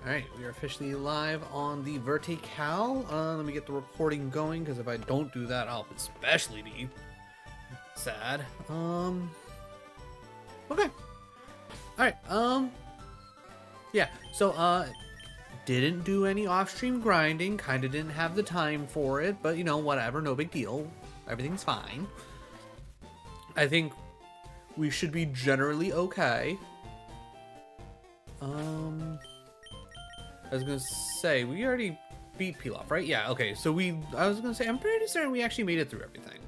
Alright, we are officially live on the Vertical. Let me get the recording going, because if I don't do that, I'll especially be sad. Okay. Alright, yeah, so, didn't do any off-stream grinding, kinda didn't have the time for it, but, you know, whatever, no big deal. Everything's fine. I think we should be generally okay. I was gonna say, we already beat Pilaf, right? Yeah, okay, so I was gonna say, I'm pretty certain we actually made it through everything.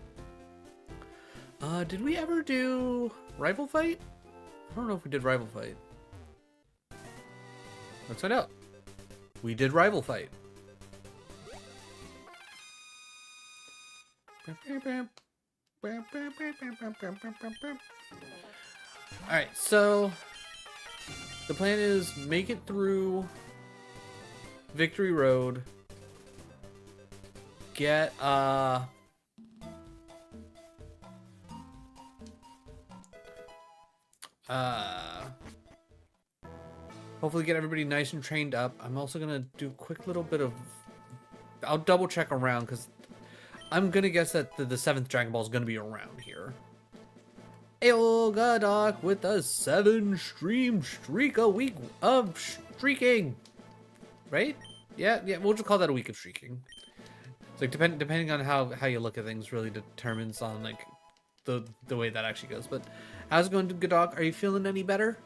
Did we ever do Rival Fight? I don't know if we did Rival Fight. Let's find out. We did Rival Fight. Alright, so the plan is make it through Victory Road, get hopefully get everybody nice and trained up. I'm also gonna do a quick little bit of, I'll double check around, because I'm gonna guess that the 7th Dragon Ball is gonna be around here. Ayo Godok with a 7-stream streak, a week of streaking. Right? Yeah, we'll just call that a week of streaking. It's like depending on how you look at things really determines on like the way that actually goes. But how's it going, Godok? Are you feeling any better?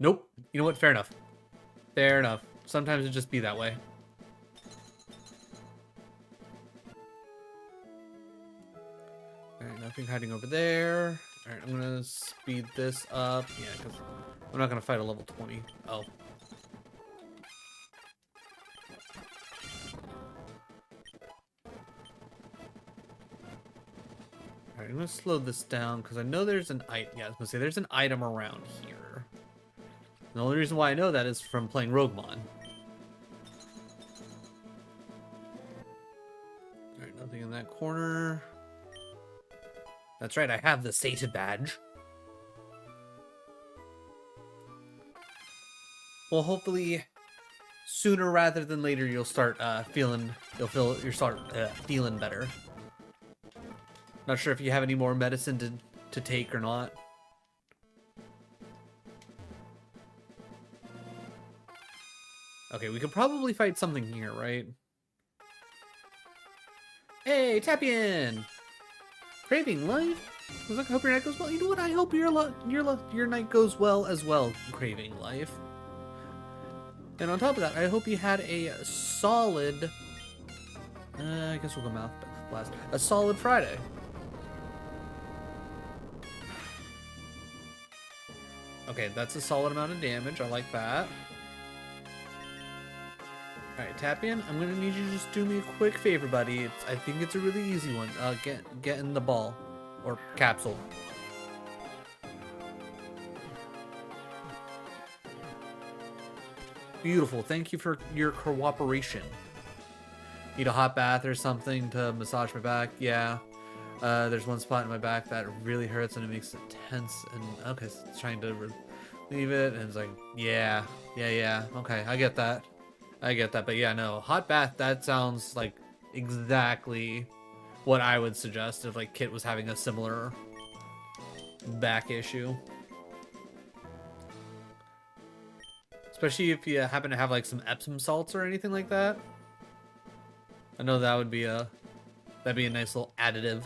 Nope. You know what? Fair enough. Fair enough. Sometimes it just be that way. Alright, nothing hiding over there. Alright, I'm gonna speed this up. Yeah, because I'm not gonna fight a level 20. Oh. Alright, I'm gonna slow this down because I know there's an item. Yeah, I was gonna say there's an item around here. The only reason why I know that is from playing Roguemon. Alright, nothing in that corner. That's right, I have the Sated badge. Well, hopefully sooner rather than later you'll start feeling better. Not sure if you have any more medicine to take or not. Okay, we could probably fight something here, right? Hey, Tapian! Craving life? I hope your night goes well. You know what? I hope your night goes well as well, Craving life. And on top of that, I hope you had a solid. I guess we'll go mouth blast. A solid Friday. Okay, that's a solid amount of damage. I like that. Alright, Tapian, I'm gonna need you to just do me a quick favor, buddy. I think it's a really easy one. Get in the ball. Or capsule. Beautiful. Thank you for your cooperation. Need a hot bath or something to massage my back? Yeah. There's one spot in my back that really hurts and it makes it tense. And okay, so it's trying to relieve it. And it's like, yeah. Okay, I get that. But yeah, no, hot bath, that sounds like exactly what I would suggest if like Kit was having a similar back issue. Especially if you happen to have like some Epsom salts or anything like that. I know that would be that'd be a nice little additive.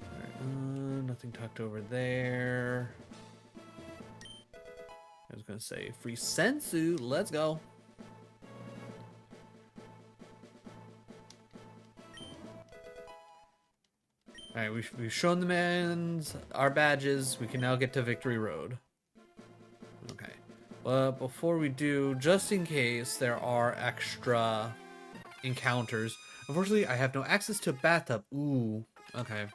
Alright, nothing tucked over there. I was gonna say free sensu. Let's go. All right, we've shown the mans our badges. We can now get to Victory Road. Okay, but before we do, just in case there are extra encounters, unfortunately I have no access to a bathtub. Ooh, okay.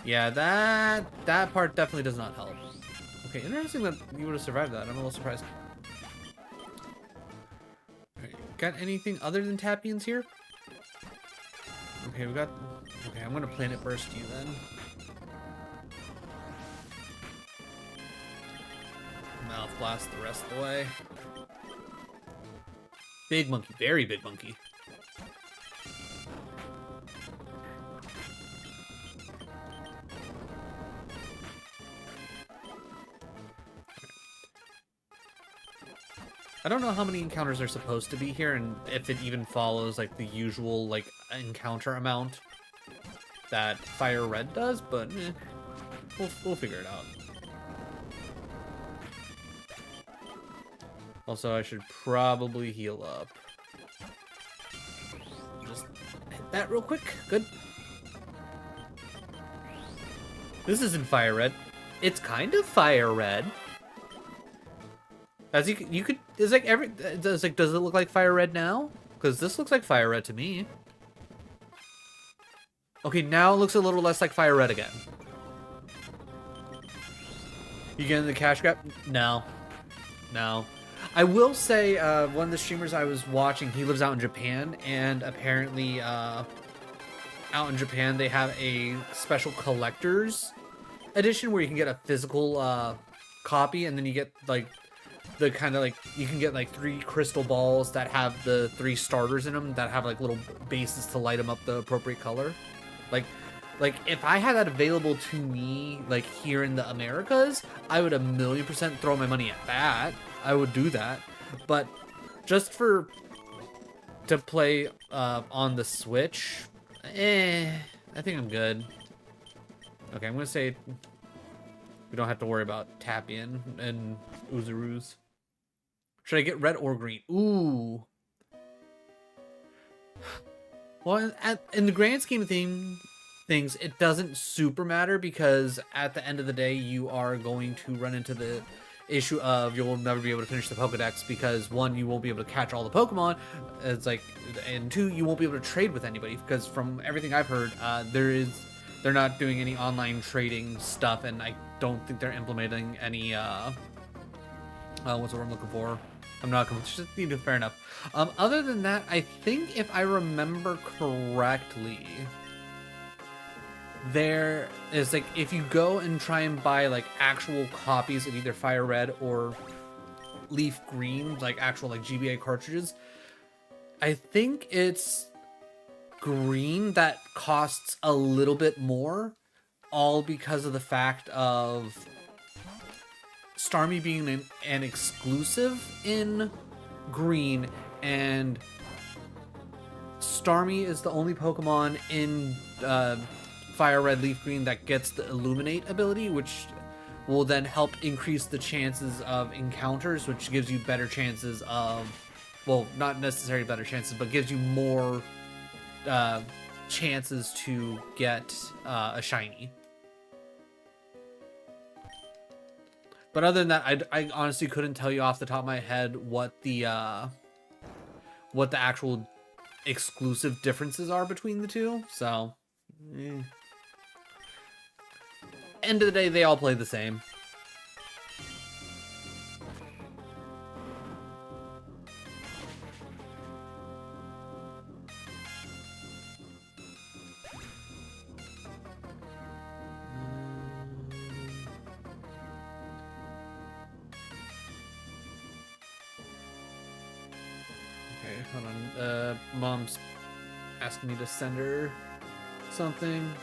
Yeah, that part definitely does not help. Okay, interesting that you would have survived that. I'm a little surprised. Alright, got anything other than Tapians here? Okay, we got... Okay, I'm gonna Planet Burst you then. Mouth Blast the rest of the way. Big monkey, very big monkey. I don't know how many encounters are supposed to be here, and if it even follows like the usual like encounter amount that Fire Red does, but we'll figure it out. Also, I should probably heal up. Just hit that real quick. Good. This isn't Fire Red. It's kind of Fire Red. As you could, it's like does it look like Fire Red now? Because this looks like Fire Red to me. Okay, now it looks a little less like Fire Red again. You getting the cash grab? No. No. I will say, one of the streamers I was watching, he lives out in Japan, and apparently, out in Japan, they have a special collector's edition where you can get a physical, copy, and then you get, like, the kind of, like, you can get, like, 3 crystal balls that have the 3 starters in them that have, like, little bases to light them up the appropriate color. Like, if I had that available to me, like, here in the Americas, I would 1,000,000% throw my money at that. I would do that. But just to play on the Switch, I think I'm good. Okay, I'm gonna say we don't have to worry about Tapian and Uzaroos. Should I get red or green? Ooh. Well, in the grand scheme of things, it doesn't super matter, because at the end of the day, you are going to run into the issue of you'll never be able to finish the Pokedex, because 1, you won't be able to catch all the Pokemon, it's like, and 2, you won't be able to trade with anybody, because from everything I've heard, they're not doing any online trading stuff, and I don't think they're implementing any what's the word I'm looking for? I'm not completely fair enough. Other than that, I think if I remember correctly, there is, like, if you go and try and buy, like, actual copies of either Fire Red or Leaf Green, like, actual, like, GBA cartridges, I think it's green that costs a little bit more, all because of the fact of Starmie being an exclusive in green, and Starmie is the only Pokemon in Fire Red Leaf Green that gets the Illuminate ability, which will then help increase the chances of encounters, which gives you better chances of, well, not necessarily better chances, but gives you more chances to get a shiny. But other than that, I honestly couldn't tell you off the top of my head what the actual exclusive differences are between the two. So, end of the day, they all play the same. Okay, hold on. Mom's asking me to send her something.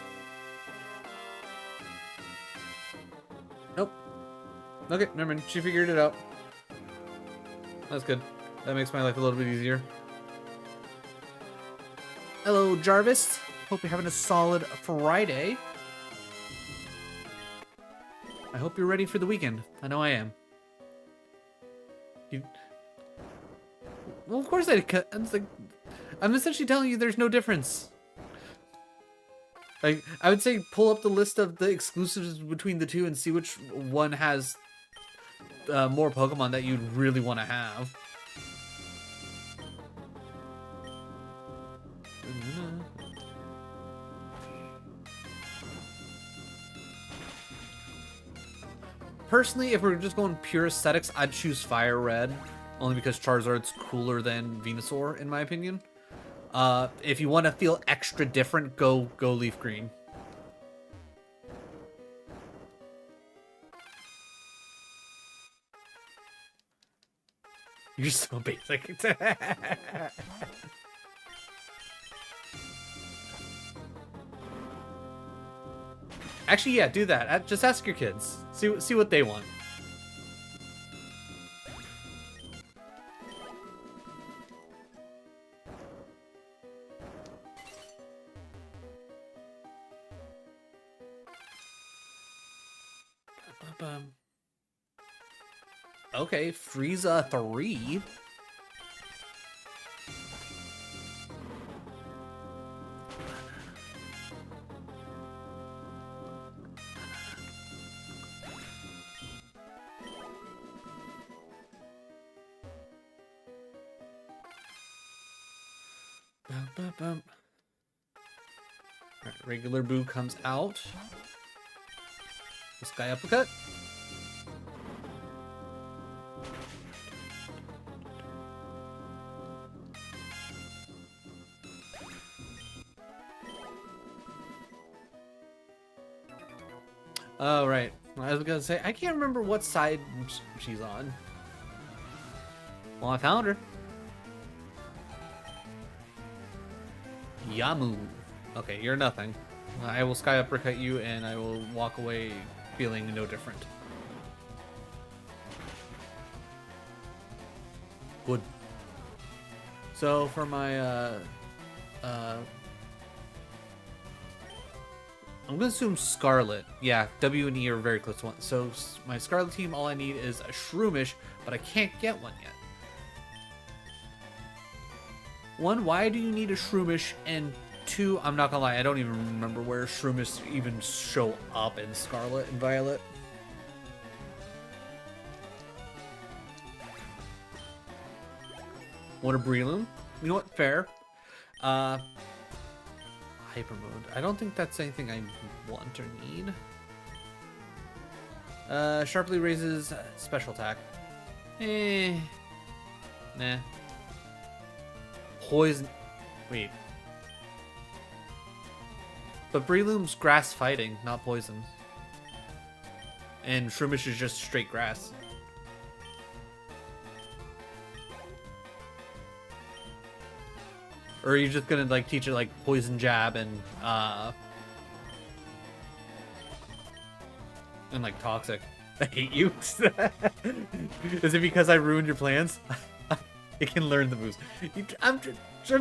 Nope. Okay, never mind. She figured it out. That's good. That makes my life a little bit easier. Hello, Jarvis. Hope you're having a solid Friday. I hope you're ready for the weekend. I know I am. Well, of course I'm essentially telling you there's no difference. Like, I would say pull up the list of the exclusives between the two and see which one has more Pokemon that you'd really want to have. Personally, if we're just going pure aesthetics, I'd choose Fire Red, only because Charizard's cooler than Venusaur, in my opinion. If you want to feel extra different, go leaf green. You're so basic. Actually, yeah, do that. Just ask your kids. See what they want. Okay, Frieza 3. Alright, regular Boo comes out. This guy uppercut. Oh, right. I was gonna say, I can't remember what side she's on. Well, I found her. Yamu. Okay, you're nothing. I will sky uppercut you, and I will walk away feeling no different. Good. So for my I'm gonna assume Scarlet. Yeah, W and E are very close to one. So my Scarlet team, all I need is a Shroomish, but I can't get one yet. One, why do you need a Shroomish? And two, I'm not gonna lie, I don't even remember where Shroomish even show up in Scarlet and Violet. What a Breloom. You know what? Fair. Hyper mode. I don't think that's anything I want or need. Sharply raises special attack. Nah. Poison. Wait. But Breloom's grass fighting, not poison. And Shroomish is just straight grass. Or are you just gonna like teach it like poison jab and like toxic? I hate you. Is it because I ruined your plans? It can learn the moves. I'm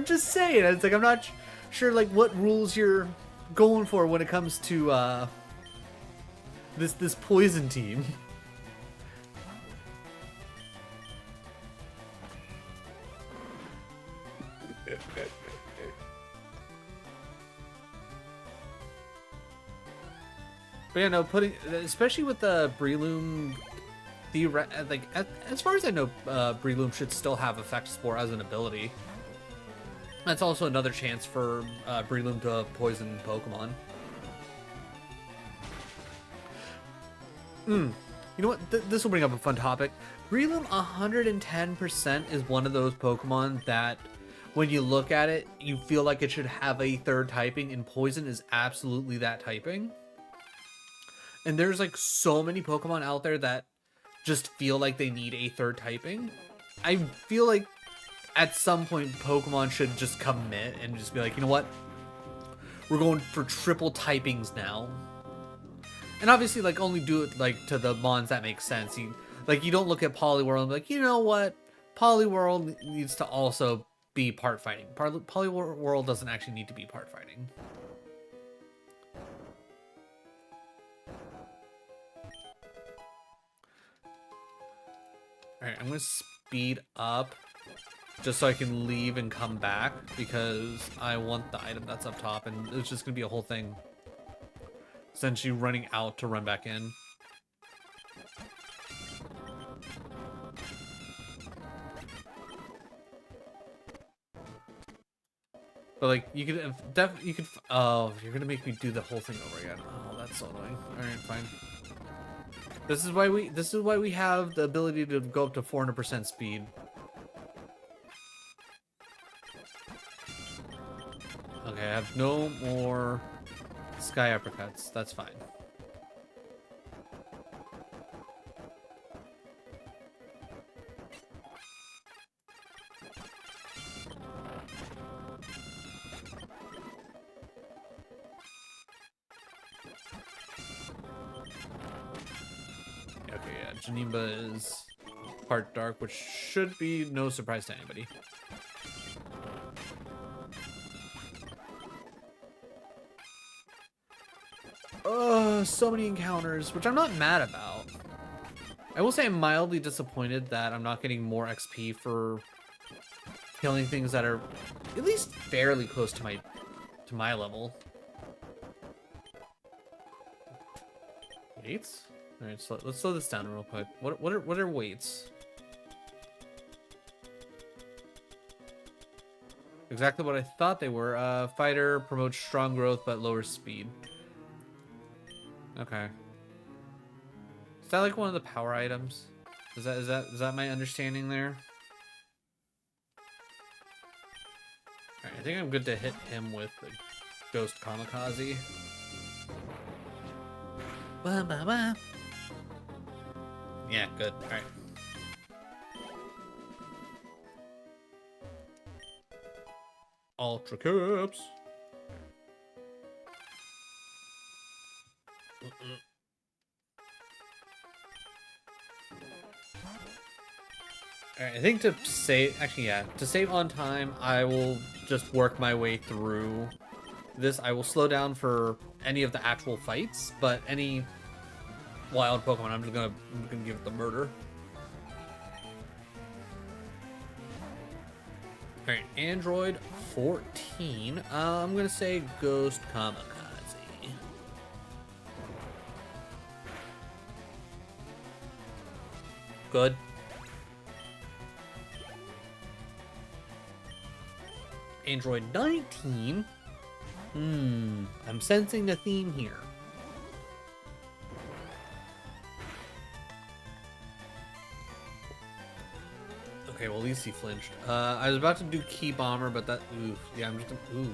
just saying. It's like I'm not sure like what rules you're going for when it comes to this poison team. But yeah, no, especially with the Breloom, like as far as I know, Breloom should still have Effect Spore as an ability. That's also another chance for Breloom to poison Pokemon. You know what? This will bring up a fun topic. Breloom 110% is one of those Pokemon that, when you look at it, you feel like it should have a third typing, and Poison is absolutely that typing. And there's like so many Pokemon out there that just feel like they need a third typing. I feel like at some point Pokemon should just commit and just be like, you know what? We're going for triple typings now. And obviously like only do it like to the mons that make sense. You don't look at Poliwhirl and be like, you know what? Poliwhirl needs to also be part fighting. Poliwhirl doesn't actually need to be part fighting. Alright, I'm going to speed up just so I can leave and come back because I want the item that's up top, and it's just going to be a whole thing. Essentially running out to run back in. But like, you could oh, you're going to make me do the whole thing over again. Oh, that's so annoying. Alright, fine. This is why we have the ability to go up to 400% speed. Okay, I have no more sky uppercuts. That's fine. Okay, yeah, Janimba is part dark, which should be no surprise to anybody. So many encounters, which I'm not mad about. I will say I'm mildly disappointed that I'm not getting more XP for killing things that are at least fairly close to my level. Weights? All right, so let's slow this down real quick. What are weights? Exactly what I thought they were. Fighter promotes strong growth but lowers speed. Okay. Is that like one of the power items? Is that my understanding there? Alright, I think I'm good to hit him with the Ghost Kamikaze. Bah, bah, bah. Yeah, good. Alright. Ultra Caps. Alright, I think to save, actually, yeah, to save on time, I will just work my way through this. I will slow down for any of the actual fights, but any wild Pokemon, I'm gonna give it the murder. Alright, Android 14. I'm gonna say Ghost Kamikaze. Good. Android 19. I'm sensing a theme here. Okay, well, at least he flinched. I was about to do Key Bomber, but that, ooh, yeah, I'm just, ooh.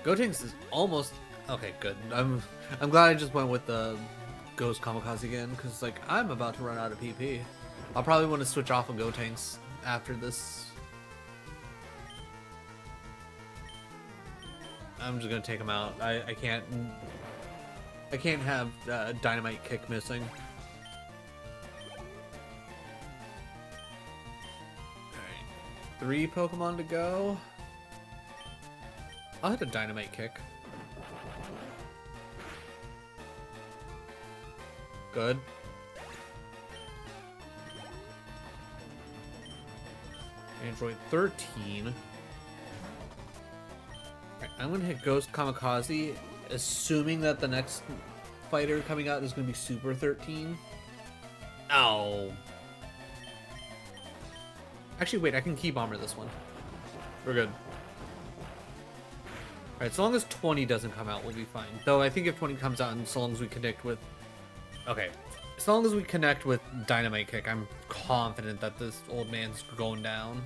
Gotenks is almost, okay, good. I'm glad I just went with the Ghost Kamikaze again, because, like, I'm about to run out of PP. I'll probably want to switch off of Gotenks after this. I'm just gonna take him out. I can't have Dynamite Kick missing. Alright. 3 Pokemon to go. I'll hit a Dynamite Kick. Good. Android 13. I'm gonna hit Ghost Kamikaze, assuming that the next fighter coming out is gonna be Super 13. Ow. Actually, wait, I can Key Bomber this one. We're good. Alright, so long as 20 doesn't come out, we'll be fine. Though I think if 20 comes out, and so long as we connect with... Okay. As long as we connect with Dynamite Kick, I'm confident that this old man's going down.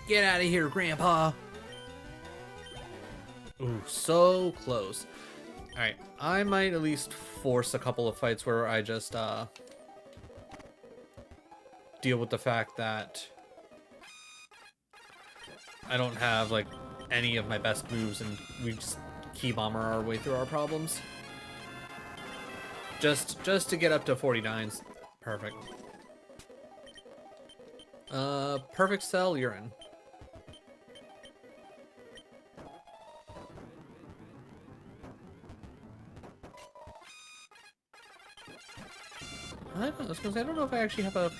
Get out of here, Grandpa! Ooh, so close. Alright, I might at least force a couple of fights where I just, deal with the fact that I don't have, like, any of my best moves, and we just Key Bomber our way through our problems. Just to get up to 49's perfect. Perfect Cell, you're in. I don't know if I actually have a...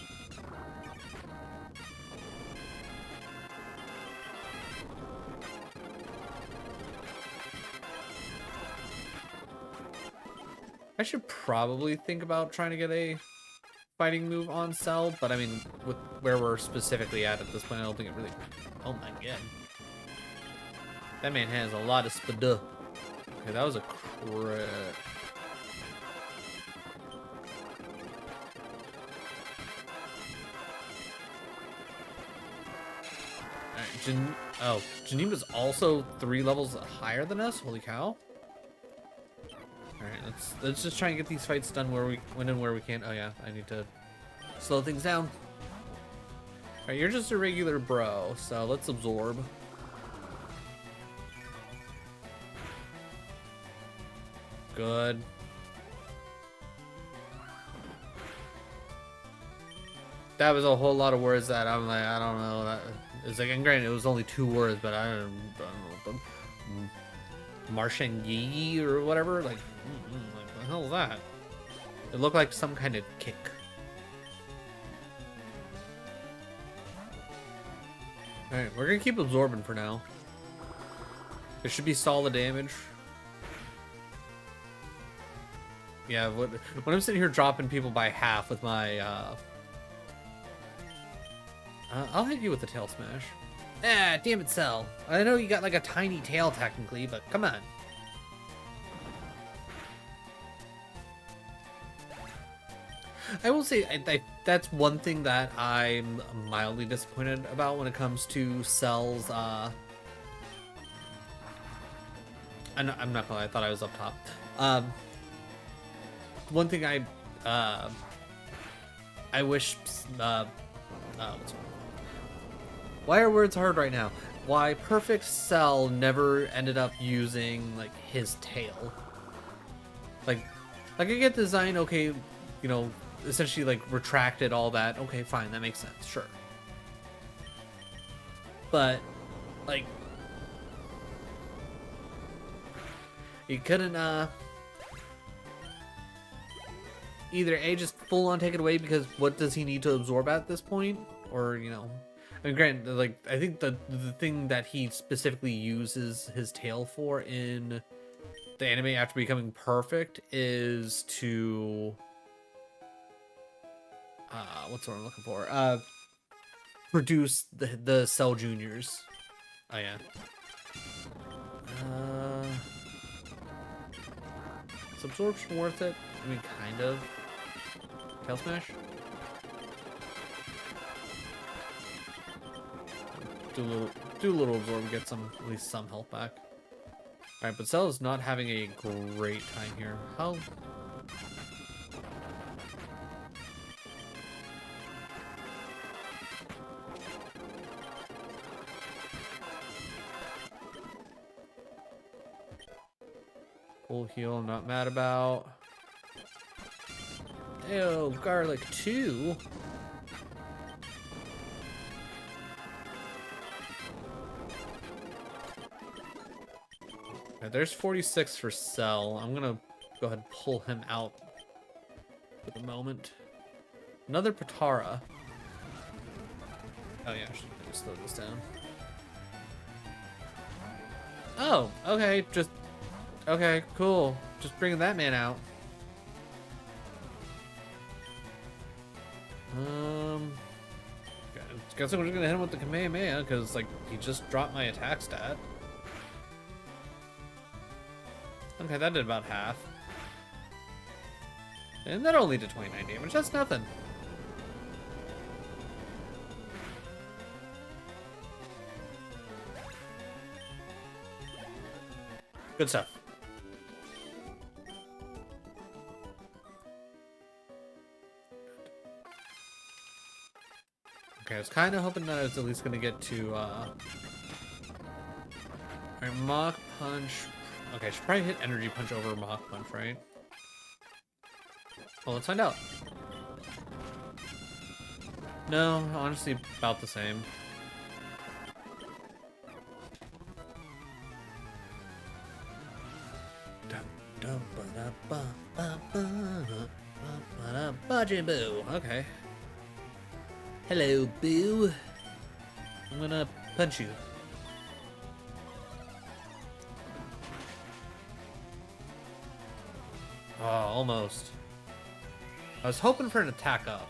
I should probably think about trying to get a fighting move on Cell, but I mean, with where we're specifically at this point, I don't think it really... Oh my god. That man has a lot of spada. Okay, that was a crit. Oh, Janima's also 3 levels higher than us. Holy cow! All right, let's just try and get these fights done where we can. Oh yeah, I need to slow things down. All right, you're just a regular bro, so let's absorb. Good. That was a whole lot of words that I'm like, I don't know. That it's like, and granted, it was only 2 words, but I don't know. Marshangi or whatever. Like, what the hell is that? It looked like some kind of kick. All right, we're gonna keep absorbing for now. It should be solid damage. Yeah, when I'm sitting here dropping people by half with my, I'll hit you with the tail smash. Ah, damn it, Cell. I know you got like a tiny tail technically, but come on. I will say that's one thing that I'm mildly disappointed about when it comes to Cell's, I'm not gonna lie, I thought I was up top. One thing I wish, what's why are words hard right now? Why Perfect Cell never ended up using like his tail. Like I get the design, okay, you know, essentially like retracted all that. Okay, fine, that makes sense, sure. But like you couldn't either A, just full on take it away, because what does he need to absorb at this point? Or, you know, I mean, granted, like, I think the thing that he specifically uses his tail for in the anime after becoming perfect is to, what's what I'm looking for? Produce the Cell Juniors. Oh, yeah. Is absorption worth it? I mean, kind of. Tail smash? Do a little absorb, get some, at least some health back. Alright, but Cell is not having a great time here. How? Full heal, I'm not mad about. Ew, garlic 2. Okay, there's 46 for Cell. I'm gonna go ahead and pull him out for the moment. Another Patara. Oh yeah, I should slow this down. Oh, okay, okay, cool. Just bringing that man out. Guess I'm just gonna hit him with the Kamehameha, because like he just dropped my attack stat. Okay, that did about half. And that only did 29 damage, that's nothing. Good stuff. Okay, I was kind of hoping that I was at least going to get to, Alright, Mach Punch. Okay, I should probably hit Energy Punch over Mach Punch, right? Well, let's find out. No, honestly, about the same. Okay. Hello, Boo. I'm gonna punch you. Oh, almost. I was hoping for an attack up.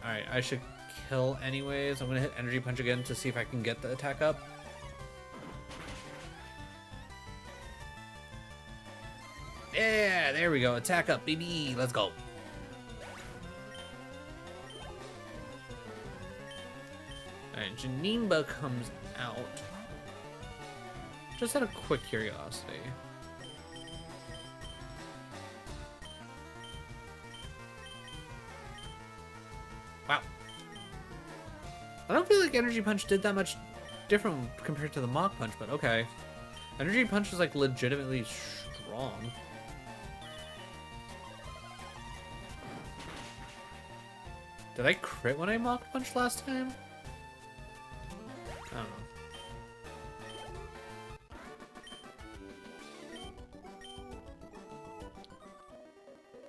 Alright, I should kill anyways. I'm gonna hit Energy Punch again to see if I can get the attack up. Yeah, there we go. Attack up, baby. Let's go. Alright, Janimba comes out. Just out of quick curiosity. Wow. I don't feel like Energy Punch did that much different compared to the Mach Punch, but okay. Energy Punch is like legitimately strong. Did I crit when I Mach Punch last time? I don't know.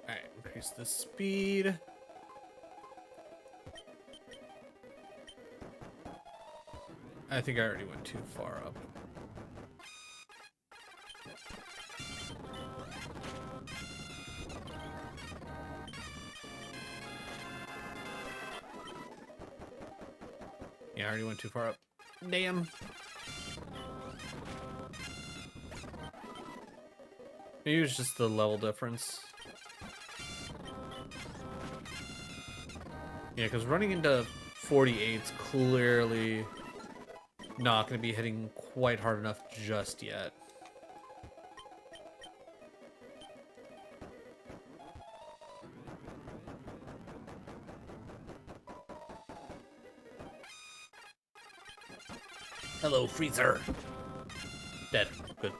Alright, increase the speed. I think I already went too far up. Yeah, I already went too far up. Damn. Maybe it was just the level difference. Yeah, because running into 48's clearly not going to be hitting quite hard enough just yet. Hello, Freezer. Dead. Good.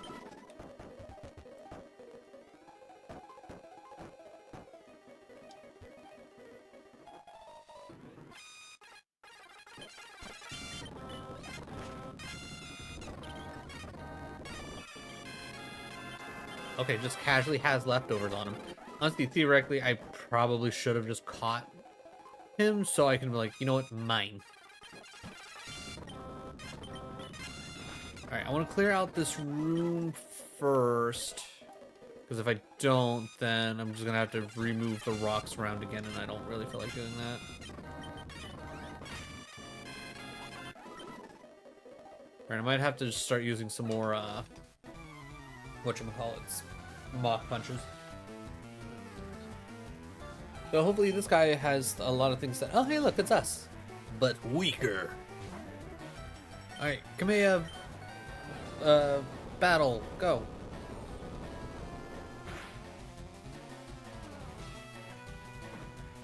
Okay, just casually has leftovers on him. Honestly, theoretically, I probably should have just caught him so I can be like, you know what, mine. Alright, I want to clear out this room first. Because if I don't, then I'm just going to have to remove the rocks around again, and I don't really feel like doing that. Alright, I might have to just start using some more, whatchamacallits, Mach Punches. So hopefully this guy has a lot of things that, oh hey look, it's us. But weaker. Alright, Kamea, battle, go.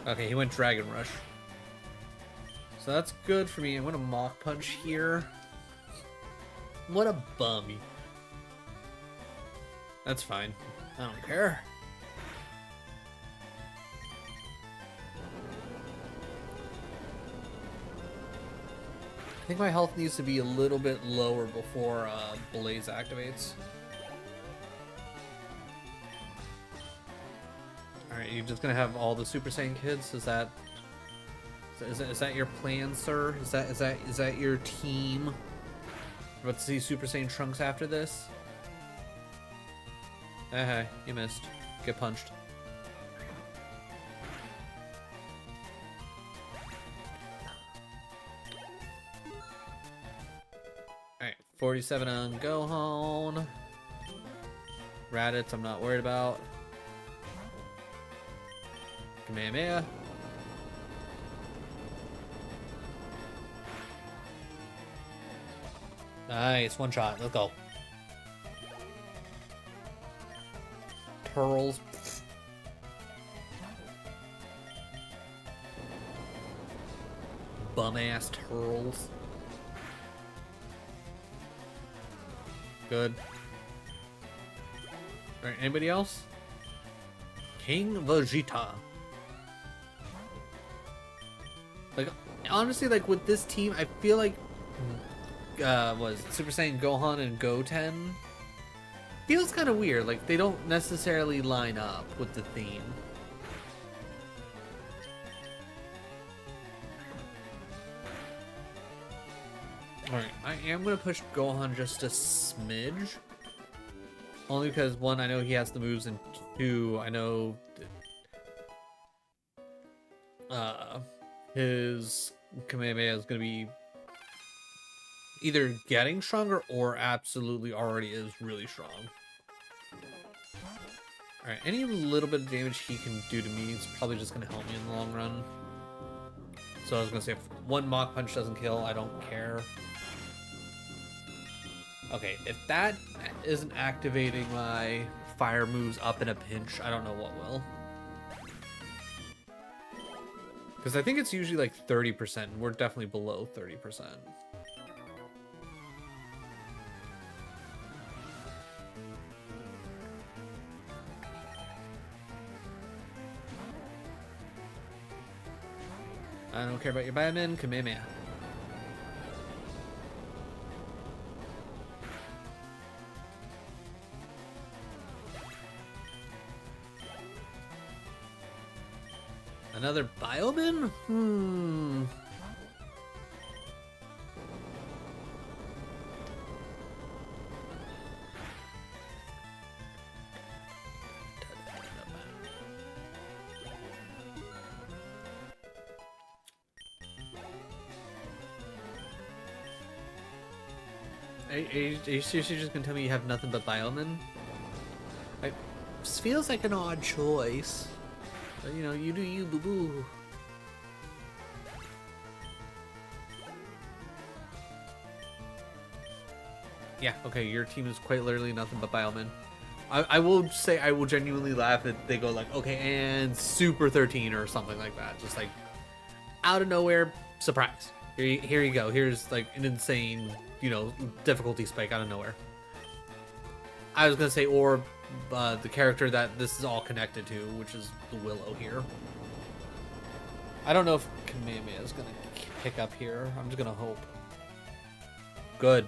Okay, he went Dragon Rush. So that's good for me. I'm gonna Mach Punch here. What a bummy. That's fine. I don't care. I think my health needs to be a little bit lower before Blaze activates. Alright, you're just gonna have all the Super Saiyan kids? Is that your plan, sir? Is that your team? About to see Super Saiyan Trunks after this? Hey, you missed. Get punched. Alright, 47 on Gohan. Raditz, I'm not worried about. Kamehameha. Nice, one shot. Let's go. Turtles. Bum-ass turtles. Good. Alright, anybody else? King Vegeta. Like, honestly, like, with this team, I feel like was it Super Saiyan Gohan and Goten feels kind of weird. Like they don't necessarily line up with the theme. All right, I am gonna push Gohan just a smidge, only because one, I know he has the moves, and two, I know his Kamehameha is gonna be either getting stronger or absolutely already is really strong. Alright, any little bit of damage he can do to me is probably just going to help me in the long run. So I was gonna say, if one Mach Punch doesn't kill, I don't care. Okay, if that isn't activating my fire moves up in a pinch, I don't know what will. Because I think it's usually like 30%, and we're definitely below 30%. I don't care about your Bioman, Kamehameha. Another Bioman? Are you seriously just gonna tell me you have nothing but Bioman? This feels like an odd choice. But, you know, you do you, boo-boo. Yeah, okay, your team is quite literally nothing but Bioman. I will say I will genuinely laugh if they go like, okay, and Super 13 or something like that. Just like, out of nowhere, surprise. Here you go. Here's like an insane, you know, difficulty spike out of nowhere. I was gonna say, or the character that this is all connected to, which is the Willow here. I don't know if Kamehameha is gonna pick up here. I'm just gonna hope. Good.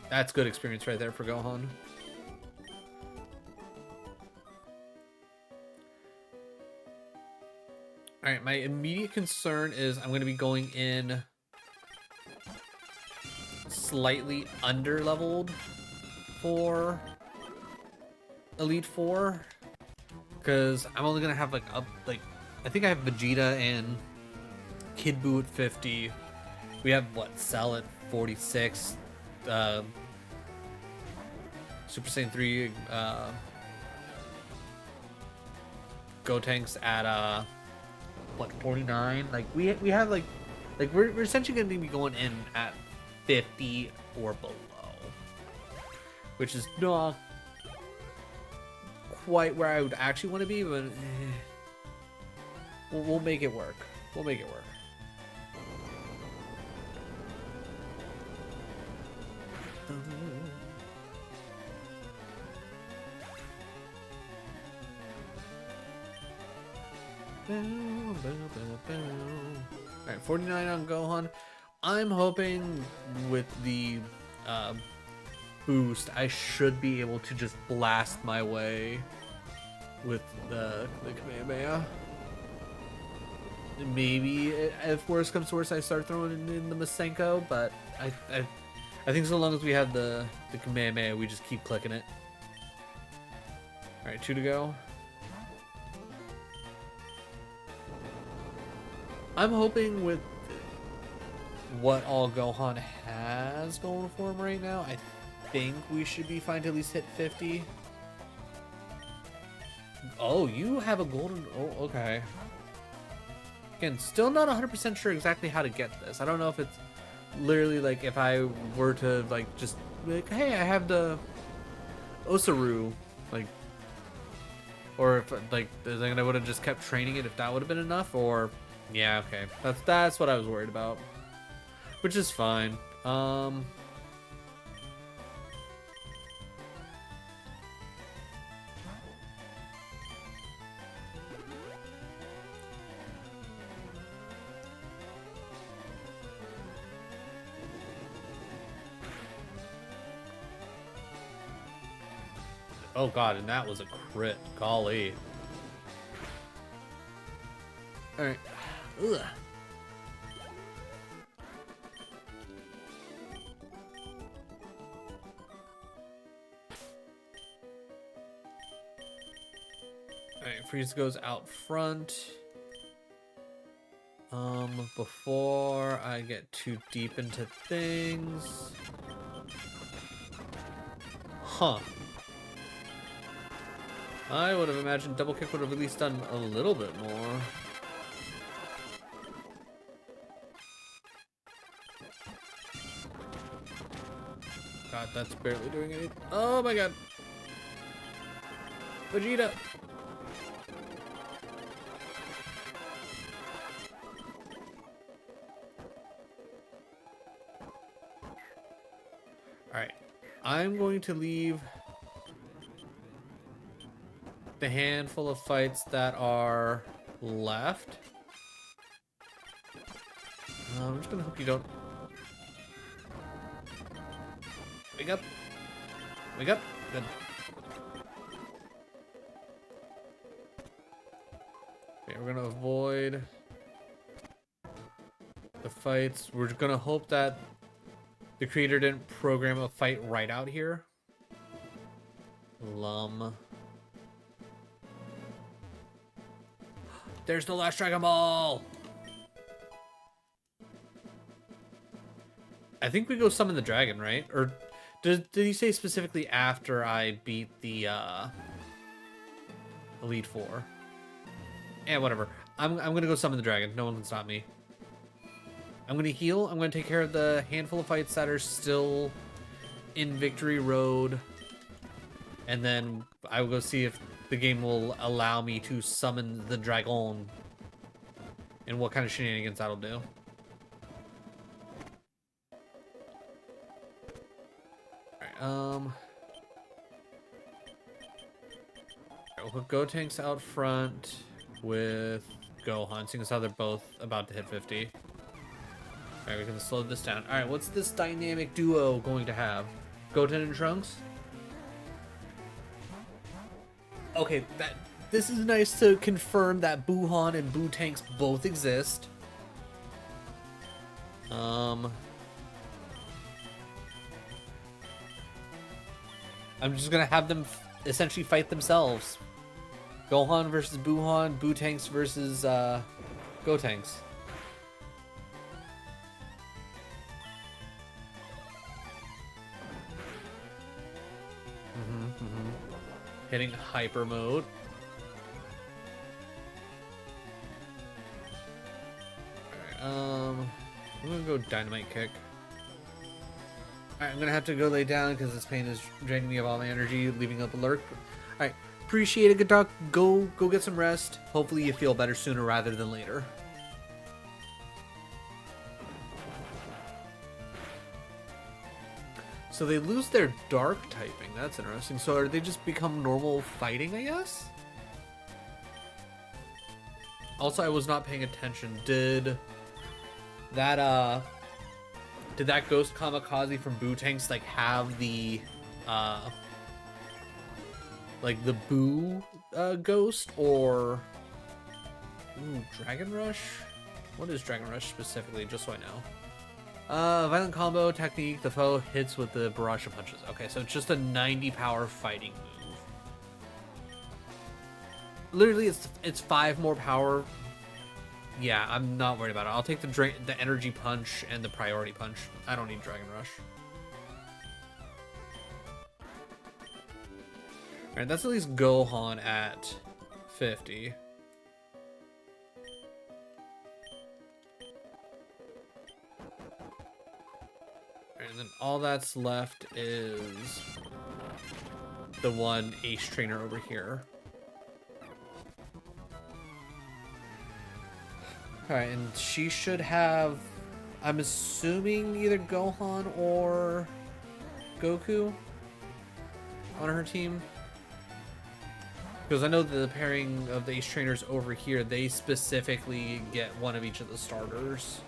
That's good experience right there for Gohan. Alright, my immediate concern is I'm going to be going in slightly under-leveled for Elite Four. Because I'm only going to have like, I think I have Vegeta and Kid Buu at 50. We have, what, Cell at 46. Super Saiyan 3 Gotenks at what, 49? Like we have like we're essentially gonna be going in at 50 or below, which is not quite where I would actually want to be, but we'll make it work. We'll make it work. Alright, 49 on Gohan. I'm hoping with the boost, I should be able to just blast my way with the Kamehameha. Maybe if worse comes to worse, I start throwing in the Masenko, but I think so long as we have the Kamehameha, we just keep clicking it. Alright, 2 to go. I'm hoping with what all Gohan has going for him right now, I think we should be fine to at least hit 50. Oh, you have a golden... Oh, okay. Again, still not 100% sure exactly how to get this. I don't know if it's literally like if I were to like just be like, hey, I have the Osaru, like, or if like I would have just kept training it if that would have been enough, or... Yeah, okay. That's what I was worried about. Which is fine. Oh god, and that was a crit. Golly. Alright. Ugh. Alright, Frieza goes out front. Before I get too deep into things. Huh. I would have imagined double kick would have at least done a little bit more. god, that's barely doing anything. Oh my god. Vegeta. Alright. I'm going to leave the handful of fights that are left. I'm just gonna hope you don't. Wake up. Wake up. Good. Okay, we're gonna avoid the fights. We're gonna hope that the creator didn't program a fight right out here. There's the last Dragon Ball! I think we go summon the dragon, right? Or did he say specifically after I beat the Elite Four? Yeah, whatever. I'm gonna go summon the dragon. No one can stop me. I'm gonna heal. I'm gonna take care of the handful of fights that are still in Victory Road. And then I will go see if the game will allow me to summon the dragon. And what kind of shenanigans that'll do. Alright, we'll put Gotenks out front with Gohan, seeing as how they're both about to hit 50. Alright, we can slow this down. Alright, what's this dynamic duo going to have? Goten and Trunks? Okay, this is nice to confirm that Buhan and Bootanks both exist. I'm just gonna have them essentially fight themselves. Gohan versus Buhan, Bootanks versus Gotenks. Hitting hyper mode. Alright, I'm gonna go dynamite kick. Alright, I'm gonna have to go lay down because this pain is draining me of all my energy, leaving up alert. Alright, appreciate it, good talk. Go get some rest. Hopefully you feel better sooner rather than later. So they lose their dark typing. That's interesting. So are they just become normal fighting, I guess? Also, I was not paying attention. Did that Ghost Kamikaze from Bootanks like have the like the Boo ghost, or Dragon Rush? What is Dragon Rush specifically, just so I know? Violent combo technique. The foe hits with the barrage of punches. Okay, so it's just a 90 power fighting move. Literally, it's 5 more power. Yeah, I'm not worried about it. I'll take the energy punch and the priority punch. I don't need Dragon Rush. Alright, that's at least Gohan at 50. And then all that's left is the one Ace Trainer over here. Alright, and she should have, I'm assuming, either Gohan or Goku on her team. Because I know the pairing of the Ace Trainers over here, they specifically get one of each of the starters.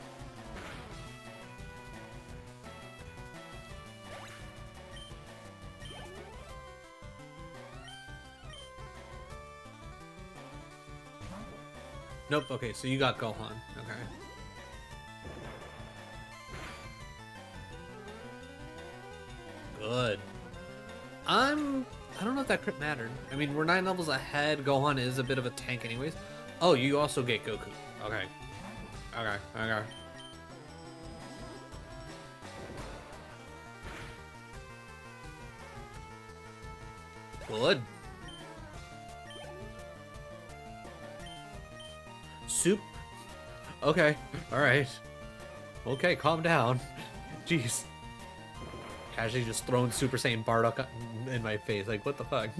Nope, okay, so you got Gohan. Okay. Good. I don't know if that crit mattered. I mean, we're 9 levels ahead. Gohan is a bit of a tank anyways. Oh, you also get Goku. Okay. Okay. Good. Soup? Okay. Alright. Okay, calm down. Jeez. casually just throwing Super Saiyan Bardock in my face. Like, what the fuck?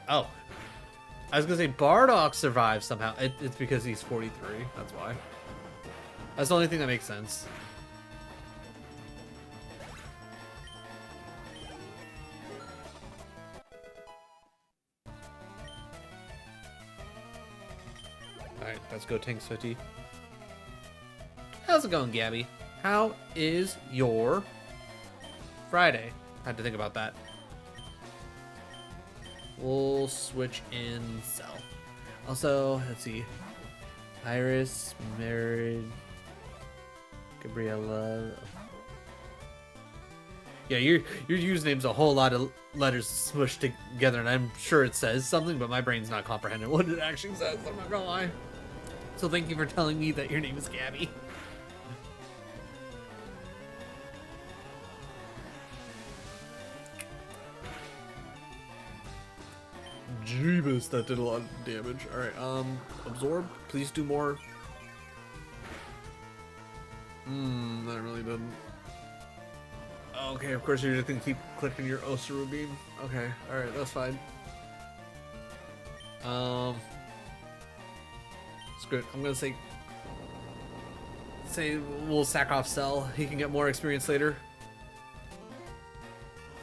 Oh. I was gonna say Bardock survived somehow. It's because he's 43. That's why. That's the only thing that makes sense. Alright, let's go Tank Sooty. How's it going, Gabby? How is your Friday? Had to think about that. We'll switch in Cell. Also, let's see. Iris, Merid, Gabriella. Yeah, your username's a whole lot of letters smushed together, and I'm sure it says something, but my brain's not comprehending what it actually says. I'm not gonna lie. So thank you for telling me that your name is Gabby. Jeebus, that did a lot of damage. Alright, absorb. Please do more. That really didn't. Okay, of course you're just gonna keep clicking your Osaru beam. Okay, alright, that's fine. Screw it. I'm gonna say we'll sack off Cell. He can get more experience later.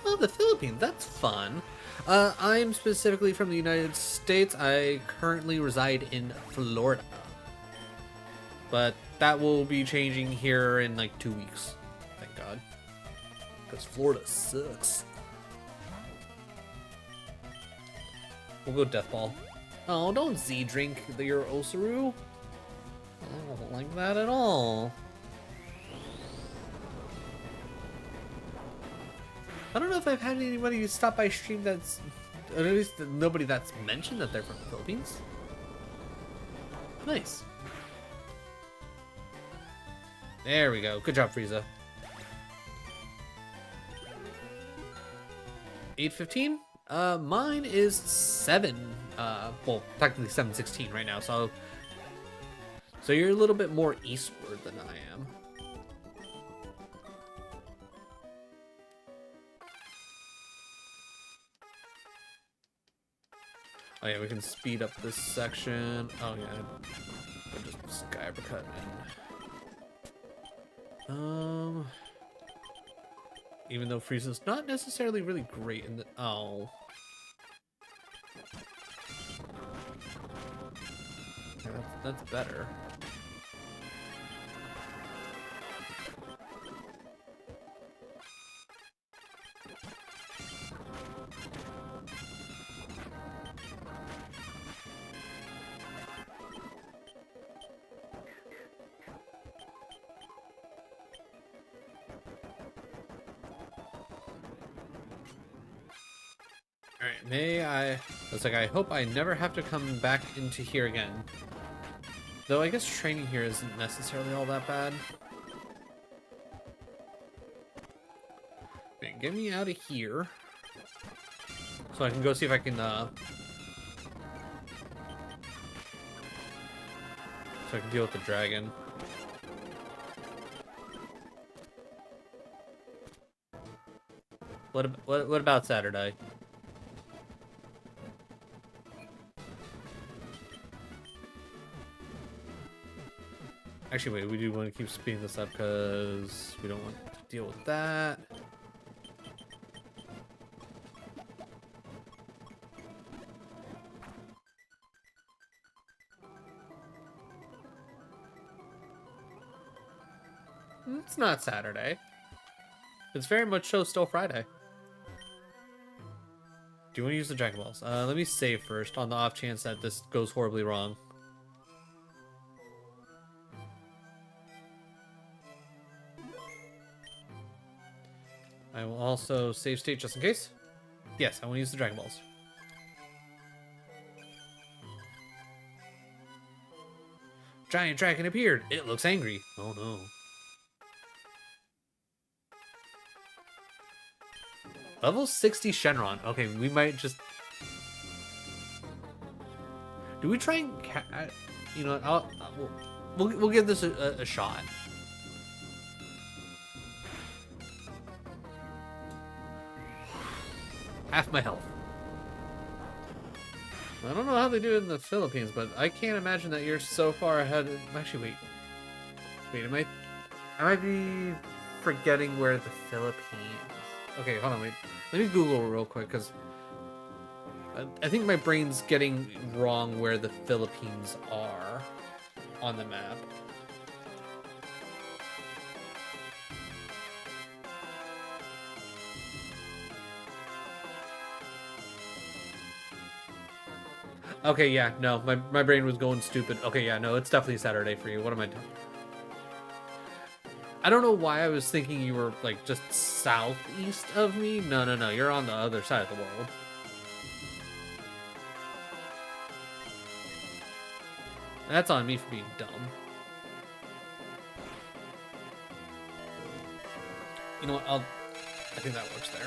Oh, the Philippines. That's fun. I'm specifically from the United States. I currently reside in Florida. But that will be changing here in like 2 weeks. Thank God. Because Florida sucks. We'll go Death Ball. Oh, don't Z-drink your Osaru. I don't like that at all. I don't know if I've had anybody stop by stream that's, or at least nobody that's mentioned that they're from the Philippines. Nice. There we go. Good job, Frieza. 8:15? Mine is 7. Well, technically 7:16 right now, so you're a little bit more eastward than I am. Oh yeah, we can speed up this section. Oh yeah, I'll just sky uppercut in. Even though Frieza's not necessarily really great in the yeah, that's better. Alright, it's like I hope I never have to come back into here again. Though I guess training here isn't necessarily all that bad. Okay, get me out of here. So I can go see if I can deal with the dragon. What about Saturday? Actually, wait, we do want to keep speeding this up because we don't want to deal with that. It's not Saturday. It's very much so still Friday. Do you want to use the Dragon Balls? Let me save first on the off chance that this goes horribly wrong. I will also save state just in case. Yes, I want to use the Dragon Balls. Giant dragon appeared. It looks angry. Oh no. Level 60 Shenron. Okay, we might just... Do we try and... You know, we'll give this a shot. half my health. I don't know how they do it in the Philippines, but I can't imagine that you're so far ahead. Actually, wait, I might be forgetting where the Philippines. Okay, hold on, wait. Let me Google real quick, because I think my brain's getting wrong where the Philippines are on the map. Okay, yeah, no, my brain was going stupid. Okay, yeah, no, it's definitely Saturday for you. What am I doing? I don't know why I was thinking you were, like, just southeast of me. No, no, no, you're on the other side of the world. That's on me for being dumb. You know what, I think that works there.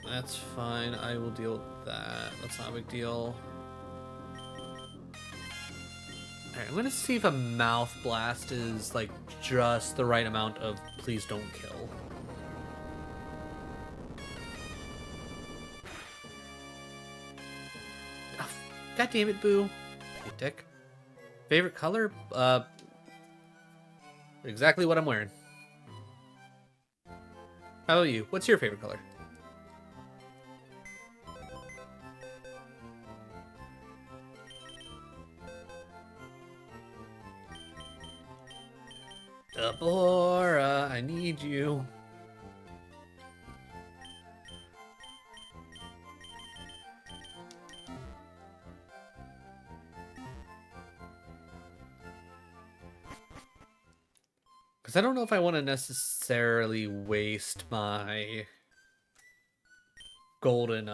That's fine. I will deal with that. That's not a big deal. Alright, I'm gonna see if a mouth blast is like just the right amount of please don't kill. Oh, God damn it, Boo. You dick. Favorite color? Exactly what I'm wearing. How about you? What's your favorite color? Deborah, I need you. Because I don't know if I want to necessarily waste my golden,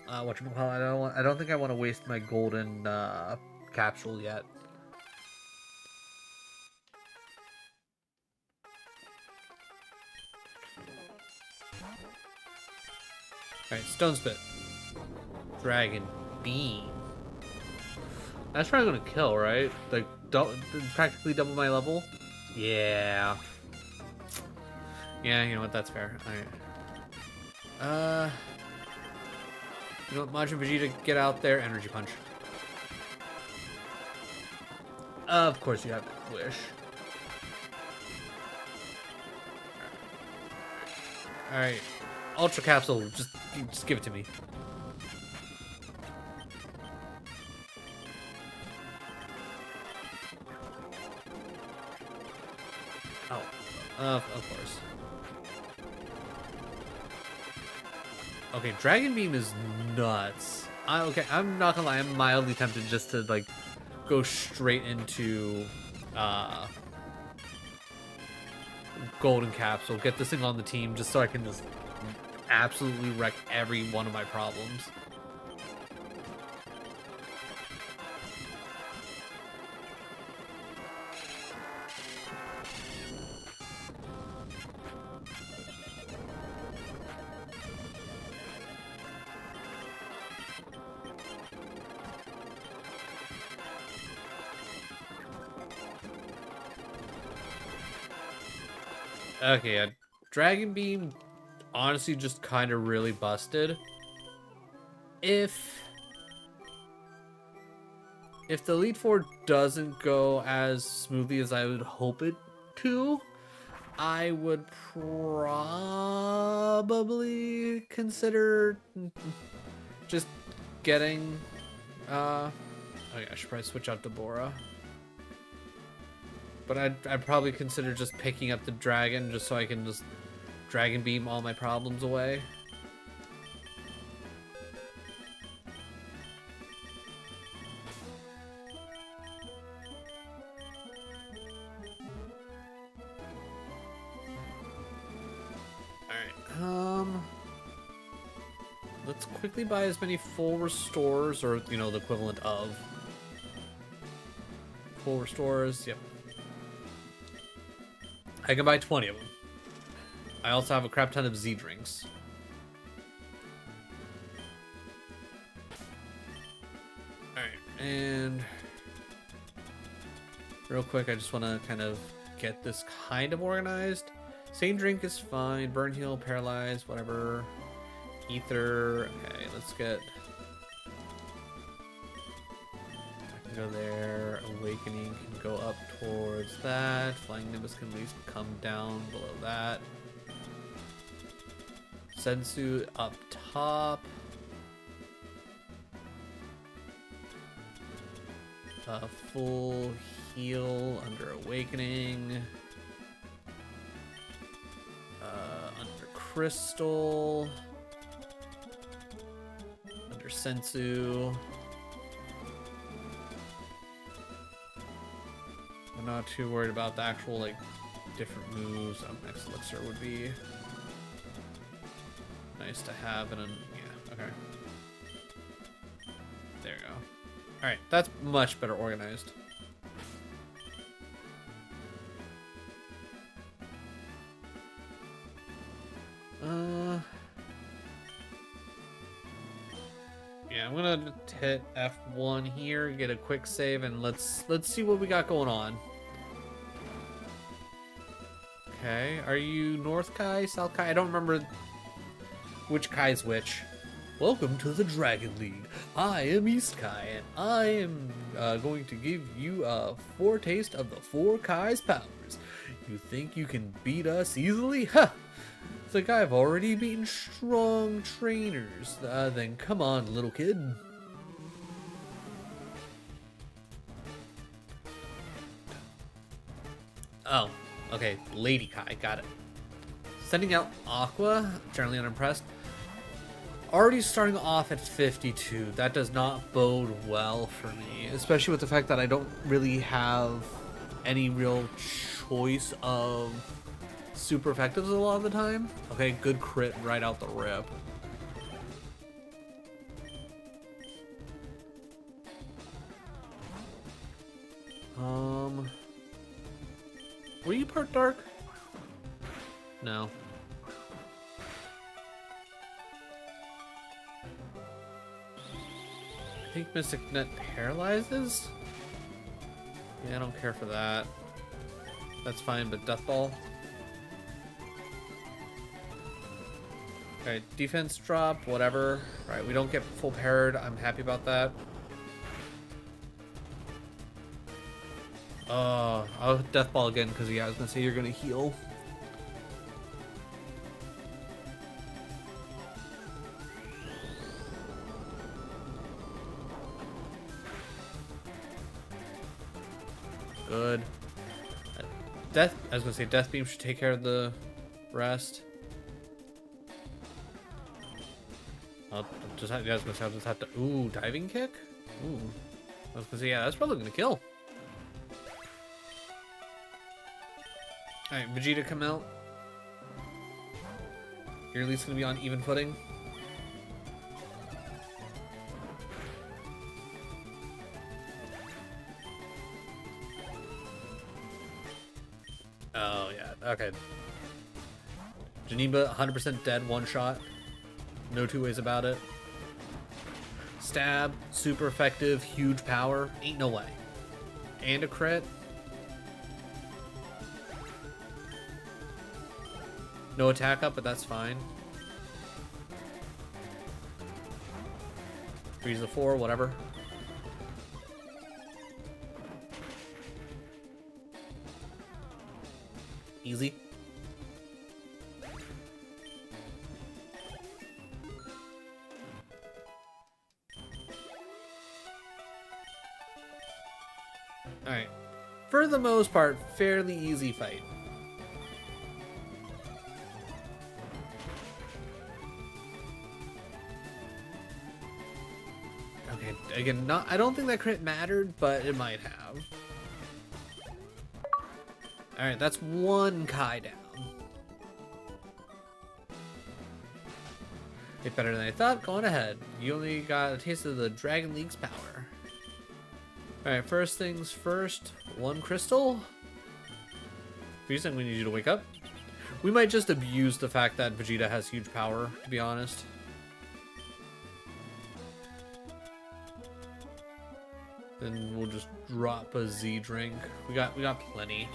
whatchamacallit, I don't think I want to waste my golden, capsule yet. Alright, Stone Spit. Dragon Beam. That's probably gonna kill, right? Like, practically double my level? Yeah. Yeah, you know what, that's fair. Alright. You know what, Majin Vegeta, get out there. Energy Punch. Of course you have Wish. Alright. Ultra Capsule, just give it to me. Oh. Of course. Okay, Dragon Beam is nuts. Okay, I'm not gonna lie, I'm mildly tempted just to, like, go straight into, Golden Capsule, get this thing on the team, just so I can just absolutely wreck every one of my problems. Okay, Dragon Beam honestly just kind of really busted. If the Elite Four doesn't go as smoothly as I would hope it to, I would probably consider just getting oh yeah, I should probably switch out Deborah. But I'd probably consider just picking up the dragon just so I can just Dragon Beam all my problems away. Alright, let's quickly buy as many full restores, or, you know, the equivalent of full restores. Yep. I can buy 20 of them. I also have a crap ton of Z drinks. Alright, And real quick, I just want to kind of get this kind of organized. Sane drink is fine. Burn, heal, paralyze, whatever. Ether. Okay, let's get. I can go there. Awakening can go up towards that. Flying Nimbus can at least come down below that. Sensu up top. Full heal under Awakening. Under Crystal. Under Sensu. I'm not too worried about the actual, like, different moves. Next Elixir would be nice to have. And yeah, okay. There you go. Alright, that's much better organized. Yeah, I'm gonna hit F1 here, get a quick save, and let's see what we got going on. Okay, are you North Kai, South Kai? I don't remember which Kai's which. Welcome to the Dragon League. I am East Kai, and I am going to give you a foretaste of the 4 Kai's powers. You think you can beat us easily? Ha! It's like I've already beaten strong trainers. Then come on, little kid. Oh, okay. Lady Kai, got it. Sending out Aqua, generally unimpressed. Already starting off at 52. That does not bode well for me, especially with the fact that I don't really have any real choice of super effectives a lot of the time. Okay, good crit right out the rip. Were you part dark? No. I think Mystic Net paralyzes? Yeah, I don't care for that. That's fine, but Death Ball. Okay, defense drop, whatever. Right, we don't get full parried. I'm happy about that. I'll Death Ball again because yeah, I was gonna say you're gonna heal. Good. I was gonna say Death Beam should take care of the rest. I'll just have, yeah, I was gonna say I'll just have to. Ooh, diving kick. Ooh, I was gonna say yeah, that's probably gonna kill. All right, Vegeta, come out. You're at least gonna be on even footing. Oh yeah, okay. Geneva, 100% dead, one shot. No two ways about it. Stab, super effective, huge power. Ain't no way. And a crit. No attack up, but that's fine. Freeze the 4, whatever. Easy. Alright. For the most part, fairly easy fight. Okay, again, I don't think that crit mattered, but it might have. Alright, that's one Kai down. It's better than I thought. Go on ahead. You only got a taste of the Dragon League's power. Alright, first things first. One crystal. Frieza, we need you to wake up. We might just abuse the fact that Vegeta has huge power, to be honest. Then we'll just drop a Z drink. We got plenty.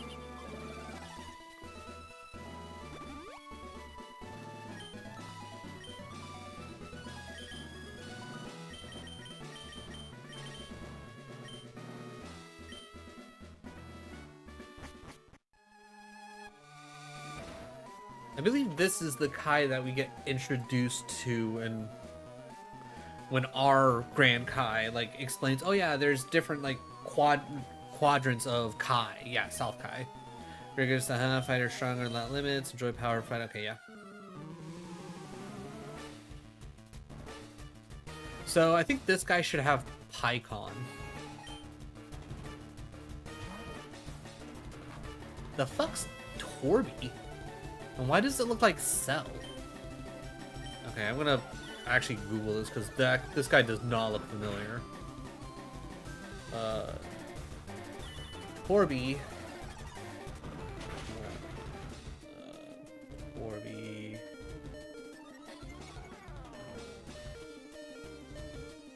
I believe this is the Kai that we get introduced to, and when our Grand Kai like explains, oh yeah, there's different like quadrants of Kai. Yeah, South Kai. Rigorous fighter stronger without limits. Enjoy power fight. Okay, yeah. So I think this guy should have PyCon. The fuck's Torby? And why does it look like Cell? Okay, I'm gonna actually Google this because this guy does not look familiar. Torby. Torby.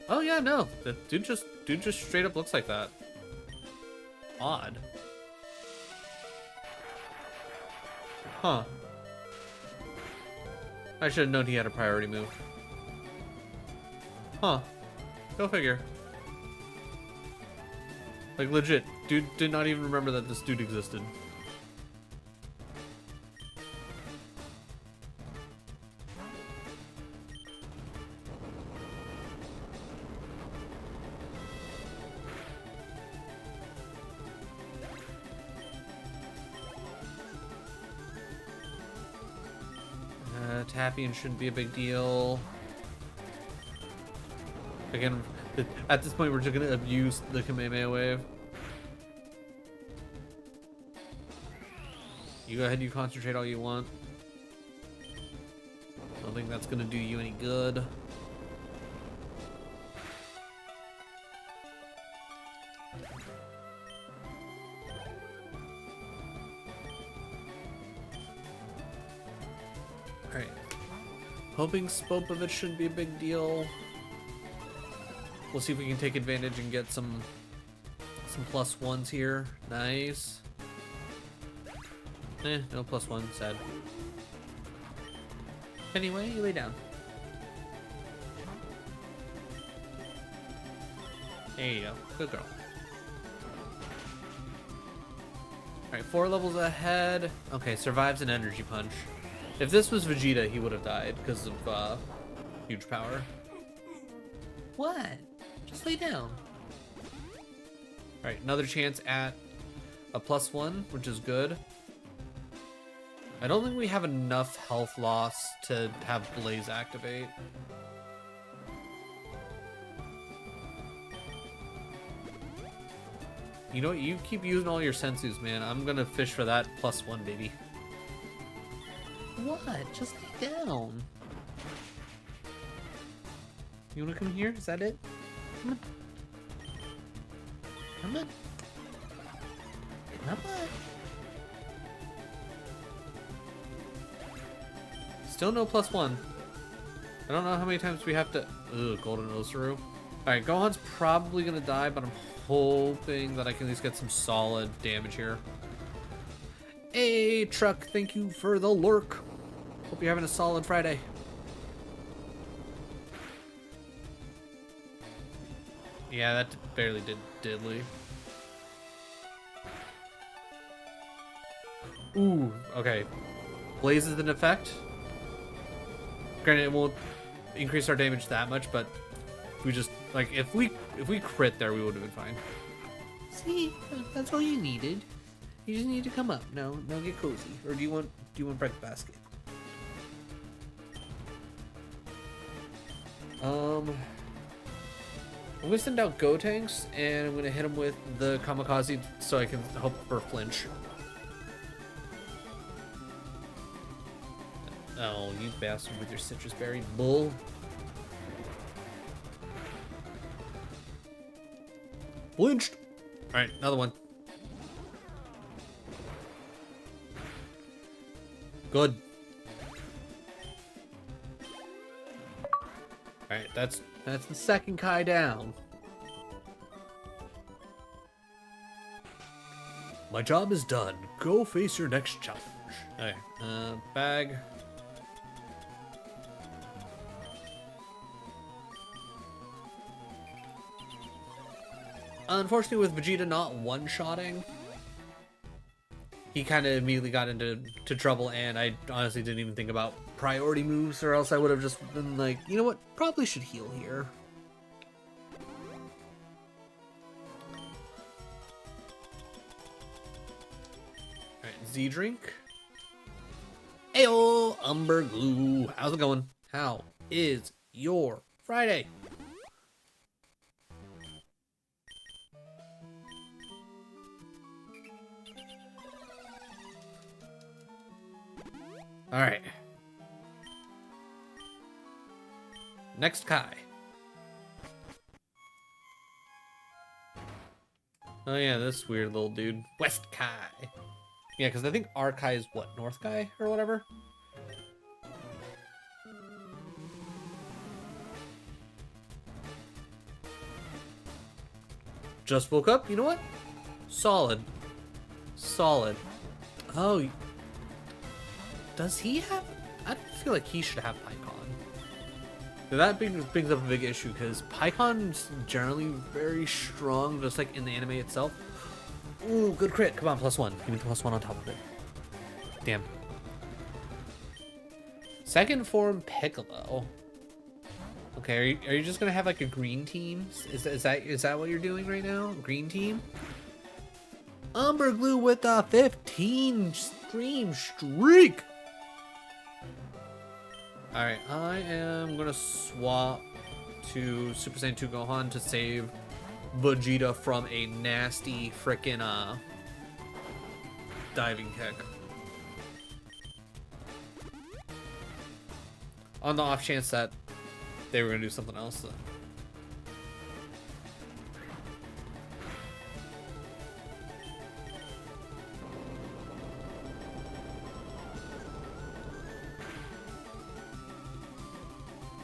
Oh yeah, no, the dude just straight up looks like that. Odd. Huh. I should have known he had a priority move. Huh. Go figure. Like, legit. Dude did not even remember that this dude existed. Tapping shouldn't be a big deal. Again, at this point, we're just gonna abuse the Kamehameha wave. You go ahead, you concentrate all you want. I don't think that's gonna do you any good. Alright. Hoping Spopovich shouldn't be a big deal. We'll see if we can take advantage and get some +1s here. Nice. No +1, sad. Anyway, you lay down. There you go. Good girl. Alright, 4 levels ahead. Okay, survives an energy punch. If this was Vegeta, he would have died because of huge power. What? Just lay down. Alright, another chance at a +1, which is good. I don't think we have enough health loss to have Blaze activate. You know what? You keep using all your sensus, man. I'm gonna fish for that +1, baby. What? Just lay down. You wanna come here? Is that it? Come on. Come on. Come on. Still no +1. I don't know how many times we have to... Ugh, Golden Osaru. Alright, Gohan's probably gonna die, but I'm hoping that I can at least get some solid damage here. Hey, Truck, thank you for the lurk. Hope you're having a solid Friday. Yeah, that barely did diddly. Ooh, okay. Blaze is an effect. Granted, it won't increase our damage that much, but if we just like if we crit there, we would have been fine. See, that's all you needed. You just need to come up. Now get cozy. Or do you want break basket? I'm gonna send out Gotenks, and I'm gonna hit him with the Kamikaze so I can hope for flinch. Oh, you bastard with your citrus berry bull. Flinched! Alright, another one. Good. Alright, that's the second Kai down. My job is done. Go face your next challenge. Okay, bag. Unfortunately, with Vegeta not one-shotting, he kind of immediately got into trouble, and I honestly didn't even think about priority moves, or else I would have just been like, you know what, probably should heal here. Alright, Z drink. Ayo, Umber Glue. How's it going? How is your Friday? All right. Next Kai. Oh yeah, this weird little dude. West Kai. Yeah, because I think our Kai is what? North Kai or whatever? Just woke up? You know what? Solid. Solid. Oh. Does he have... I don't feel like he should have Pycon. That brings up a big issue, because Pycon's generally very strong, just like in the anime itself. Ooh, good crit. Come on, +1. Give me the +1 on top of it. Damn. Second form Piccolo. Okay, are you just gonna have like a green team? Is that what you're doing right now? Green team? Umber Glue with a 15 stream streak. Alright, I am gonna swap to Super Saiyan 2 Gohan to save Vegeta from a nasty frickin' diving kick. On the off chance that they were gonna do something else then.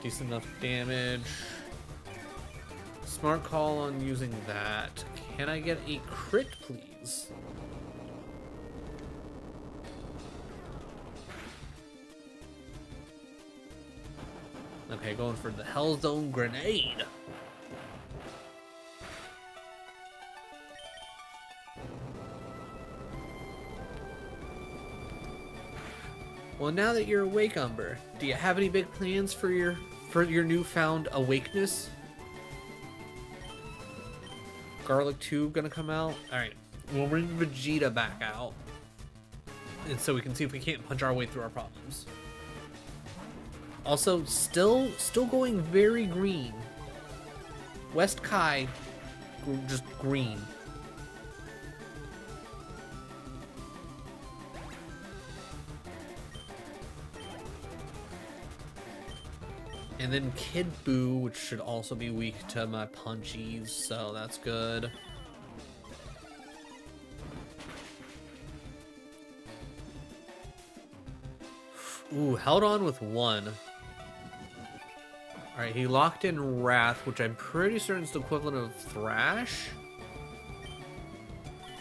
Decent enough damage. Smart call on using that. Can I get a crit, please? Okay, going for the Hell Zone grenade. Well, now that you're awake, Umber, do you have any big plans for your newfound awakeness? Garlic 2 gonna come out? Alright, we'll bring Vegeta back out. And so we can see if we can't punch our way through our problems. Also, still going very green. West Kai, just green. And then Kid Buu, which should also be weak to my punchies, so that's good. Ooh, held on with one. Alright, he locked in Wrath, which I'm pretty certain is the equivalent of Thrash.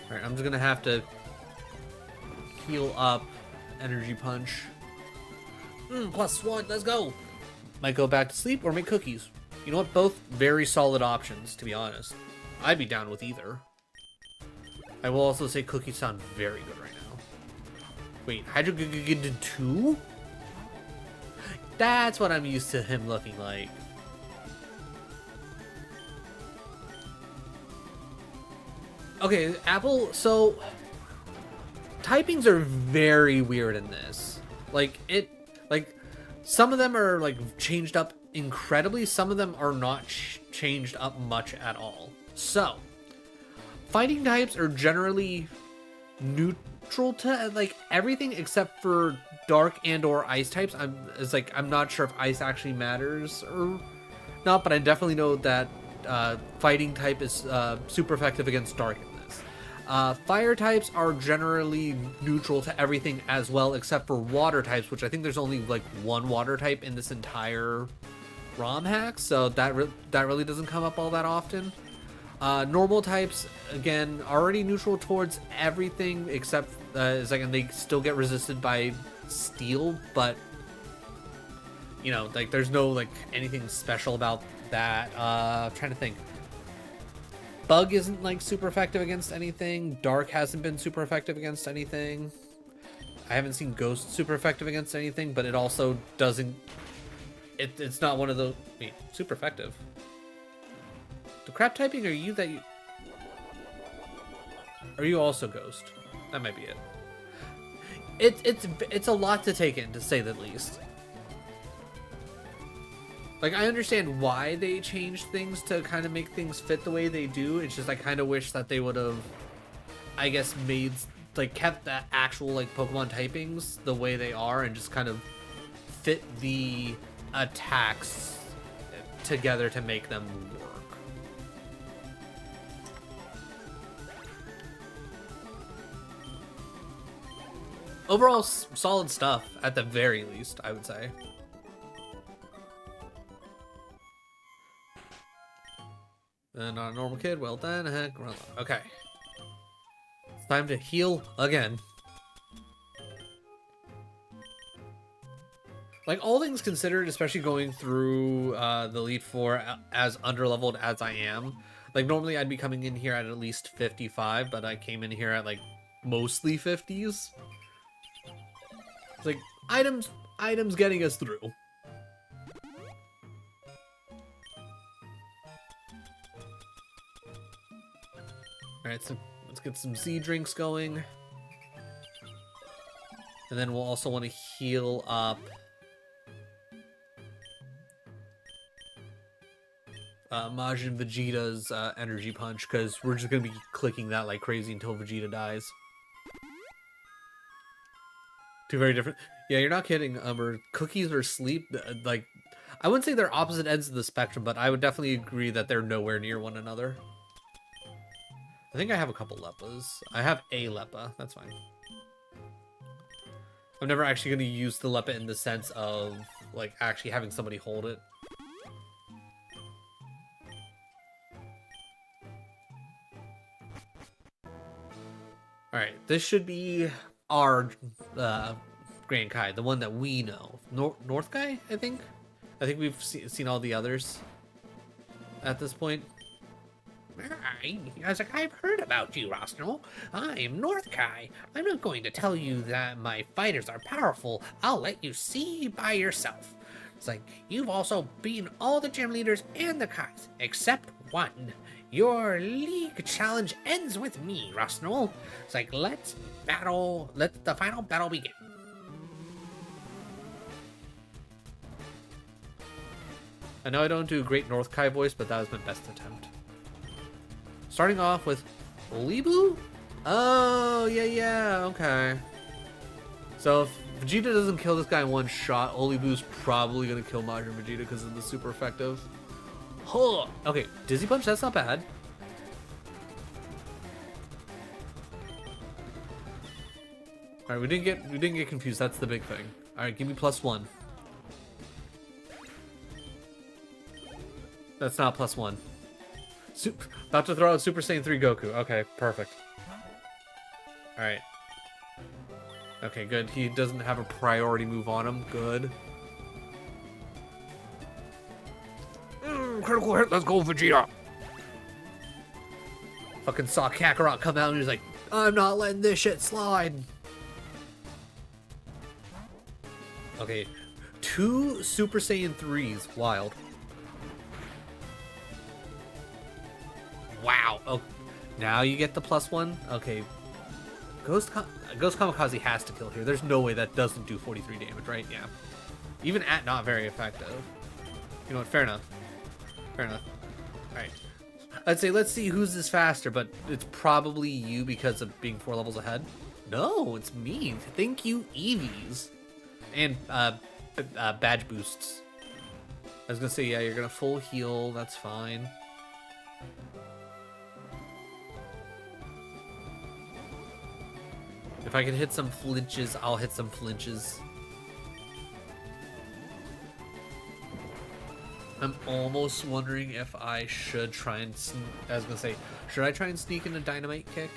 Alright, I'm just gonna have to heal up Energy Punch. +1, let's go! Might go back to sleep or make cookies. You know what? Both very solid options, to be honest. I'd be down with either. I will also say cookies sound very good right now. Wait, Hydro did 2? That's what I'm used to him looking like. Okay, Apple, so typings are very weird in this. Some of them are like changed up incredibly, some of them are not changed up much at all. So, fighting types are generally neutral to like everything except for dark and or ice types. I'm not sure if ice actually matters or not, but I definitely know that fighting type is super effective against dark in this. Fire types are generally neutral to everything as well, except for water types, which I think there's only like one water type in this entire ROM hack, so that really doesn't come up all that often. Normal types, again, already neutral towards everything except, second, they still get resisted by steel, but, you know, like, there's no, like, anything special about that. Trying to think. Bug isn't, like, super effective against anything. Dark hasn't been super effective against anything. I haven't seen Ghost super effective against anything, but it also doesn't... It's not one of those... Wait, super effective. The crap typing, are you that you... Are you also Ghost? That might be it. It's a lot to take in, to say the least. Like, I understand why they changed things to kind of make things fit the way they do. It's just I kind of wish that they would have, I guess, made, like, kept the actual, like, Pokemon typings the way they are and just kind of fit the attacks together to make them work. Overall, solid stuff, at the very least, I would say. Not a normal kid. Well done. Heck, okay. It's time to heal again. Like, all things considered, especially going through the Elite Four as underleveled as I am. Like, normally I'd be coming in here at least 55, but I came in here at, like, mostly 50s. It's like, items getting us through. Alright, so let's get some Z drinks going. And then we'll also want to heal up Majin Vegeta's energy punch, because we're just going to be clicking that like crazy until Vegeta dies. Two very different... Yeah, you're not kidding, Umber. Cookies or sleep, like... I wouldn't say they're opposite ends of the spectrum, but I would definitely agree that they're nowhere near one another. I think I have a couple Leppas. I have a Leppa. That's fine. I'm never actually going to use the Leppa in the sense of, like, actually having somebody hold it. Alright, this should be our Grand Kai, the one that we know. North Kai, I think? I think we've seen all the others at this point. I've heard about you, Rosno. I'm North Kai. I'm not going to tell you that my fighters are powerful. I'll let you see by yourself. It's like, you've also beaten all the gym leaders and the Kais, except one. Your league challenge ends with me, Rosno. It's like, let's battle. Let the final battle begin. I know I don't do a great North Kai voice, but that was my best attempt. Starting off with Olibu? Oh, yeah, okay. So if Vegeta doesn't kill this guy in one shot, Olibu's probably going to kill Majin Vegeta because of the super effective. Oh, okay, Dizzy Punch, that's not bad. Alright, we didn't get confused, that's the big thing. Alright, give me +1. That's not +1. About to throw out Super Saiyan 3 Goku. Okay, perfect. Alright. Okay, good. He doesn't have a priority move on him. Good. Critical hit, let's go, Vegeta! Fucking saw Kakarot come out and he's like, I'm not letting this shit slide! Okay. 2 Super Saiyan 3s. Wild. Wow. Oh, now you get the +1. Okay. Ghost Kamikaze has to kill here. There's no way that doesn't do 43 damage, right? Yeah. Even at not very effective. You know what? Fair enough. Fair enough. Alright. I'd say let's see who's this faster, but it's probably you because of being 4 levels ahead. No, it's me. Thank you, Eevees. And badge boosts. I was gonna say, yeah, you're gonna full heal. That's fine. If I can hit some flinches, I'll hit some flinches. I'm almost wondering if I should try and I was gonna say, should I try and sneak in a dynamite kick?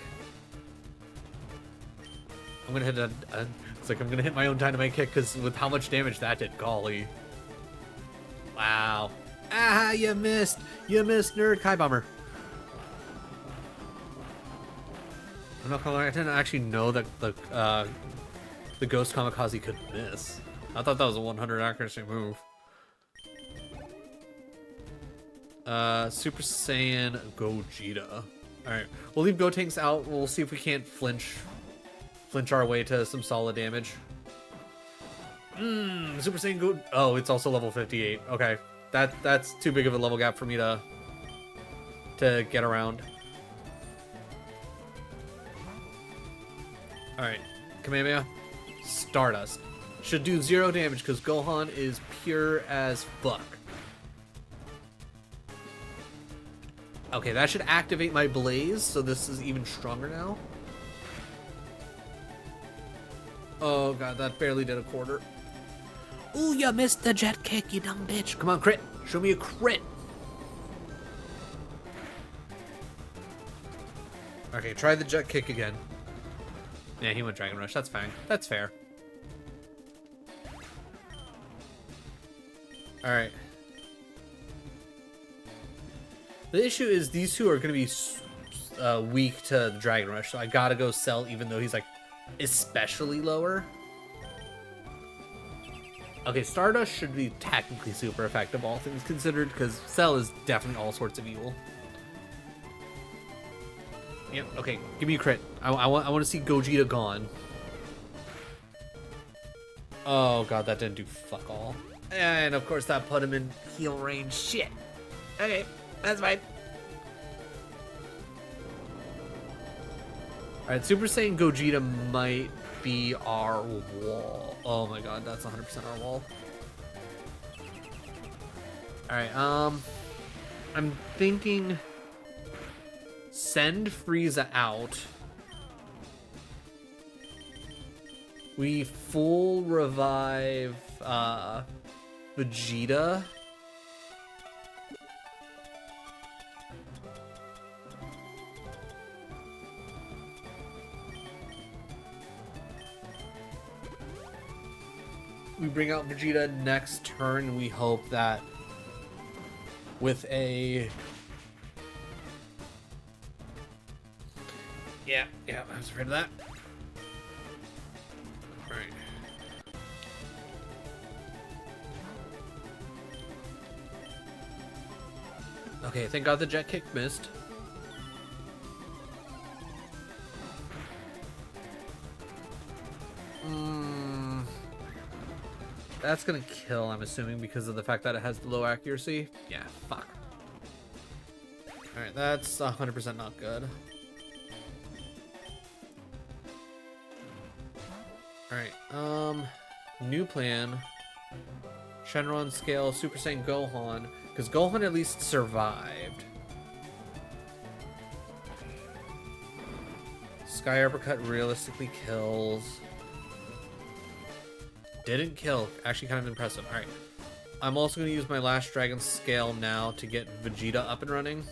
I'm gonna hit it's like I'm gonna hit my own dynamite kick because with how much damage that did, golly. Wow. Ah, you missed. You missed, nerd. Kai Bomber. I'm not gonna lie, I didn't actually know that the Ghost Kamikaze could miss. I thought that was a 100 accuracy move. Super Saiyan Gogeta. Alright, we'll leave Gotenks out. We'll see if we can't flinch our way to some solid damage. Super Saiyan Go... Oh, it's also level 58. Okay, that's too big of a level gap for me to get around. Alright, Kamehameha, Stardust. Should do 0 damage because Gohan is pure as fuck. Okay, that should activate my Blaze, so this is even stronger now. Oh god, that barely did a quarter. Ooh, you missed the jet kick, you dumb bitch. Come on, crit. Show me a crit. Okay, try the jet kick again. Yeah, he went Dragon Rush. That's fine. That's fair. Alright. The issue is these two are going to be weak to the Dragon Rush, so I gotta go Cell even though he's like especially lower. Okay, Stardust should be technically super effective, all things considered, because Cell is definitely all sorts of evil. Yep, okay, give me a crit. I want to see Gogeta gone. Oh god, that didn't do fuck all. And of course that put him in heal range. Shit. Okay, that's fine. Alright, Super Saiyan Gogeta might be our wall. Oh my god, that's 100% our wall. Alright, I'm thinking send Frieza out. We full revive Vegeta. We bring out Vegeta next turn. We hope that with a... Yeah, I was afraid of that. Alright. Okay, thank god the jet kick missed. That's gonna kill, I'm assuming, because of the fact that it has low accuracy. Yeah, fuck. Alright, that's 100% not good. Alright, new plan. Shenron scale, Super Saiyan Gohan, because Gohan at least survived. Sky Uppercut realistically kills. Didn't kill. Actually kind of impressive. Alright. I'm also going to use my Last Dragon scale now to get Vegeta up and running.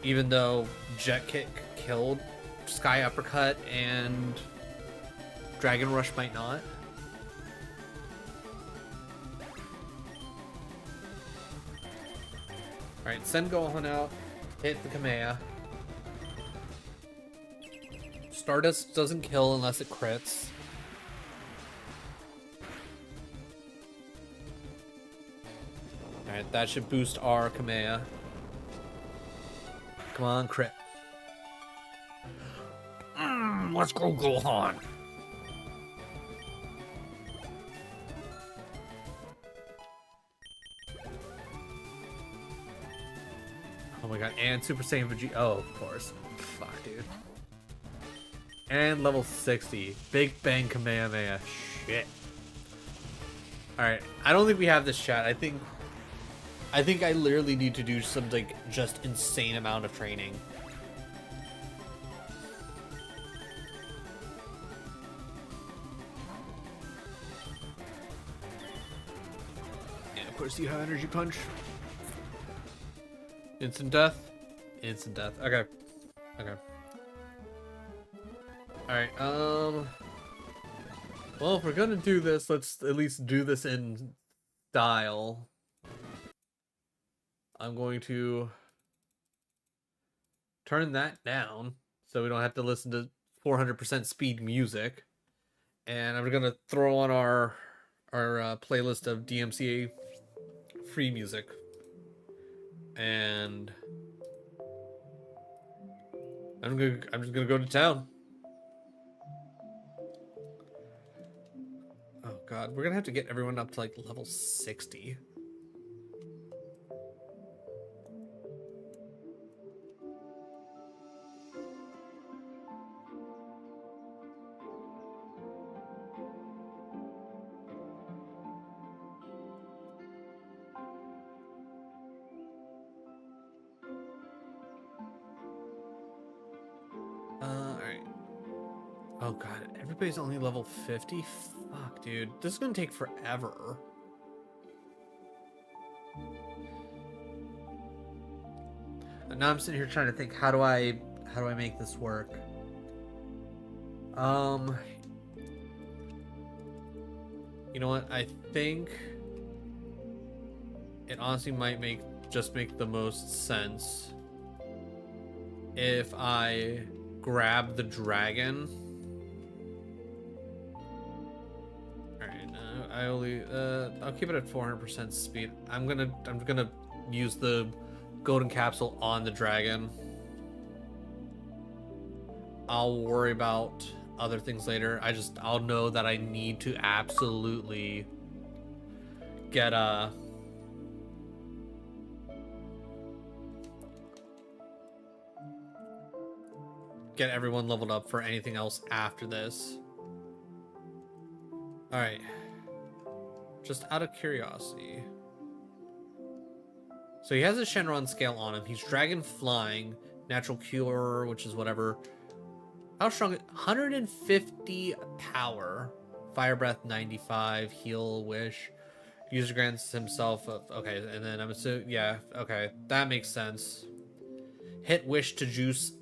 Even though Jet Kick killed, Sky Uppercut and Dragon Rush might not. Alright, send Gohan out. Hit the Kamea. Stardust doesn't kill unless it crits. Alright, that should boost our Kamea. Come on, crit. Let's go, Gohan. Oh my god, and Super Saiyan Vegeta. Oh, of course. Fuck, dude. And level 60. Big Bang Kamehameha. Shit. Alright, I don't think we have this, chat. I think I literally need to do some, like, just insane amount of training. Yeah, Pussy high energy punch. Instant death. Instant death. Okay. Okay. Alright, well, if we're gonna do this, let's at least do this in style. I'm going to turn that down so we don't have to listen to 400% speed music. And I'm gonna throw on our playlist of DMCA free music. And I'm just gonna go to town. Oh god, we're gonna have to get everyone up to like level 60. Alright. Oh god, everybody's only level 50? Fuck, dude. This is gonna take forever. And now I'm sitting here trying to think, how do I make this work? You know what? I think it honestly might make the most sense if I grab the dragon. Alright, I only I'll keep it at 400% speed. I'm gonna use the golden capsule on the dragon. I'll worry about other things later. I'll know that I need to absolutely get everyone leveled up for anything else after this. Alright. Just out of curiosity. So he has a Shenron scale on him. He's dragon flying, natural cure, which is whatever. How strong? 150 power. Fire breath 95. Heal wish. User grants himself. Okay, and then I'm assuming. Yeah, okay. That makes sense. Hit wish to juice.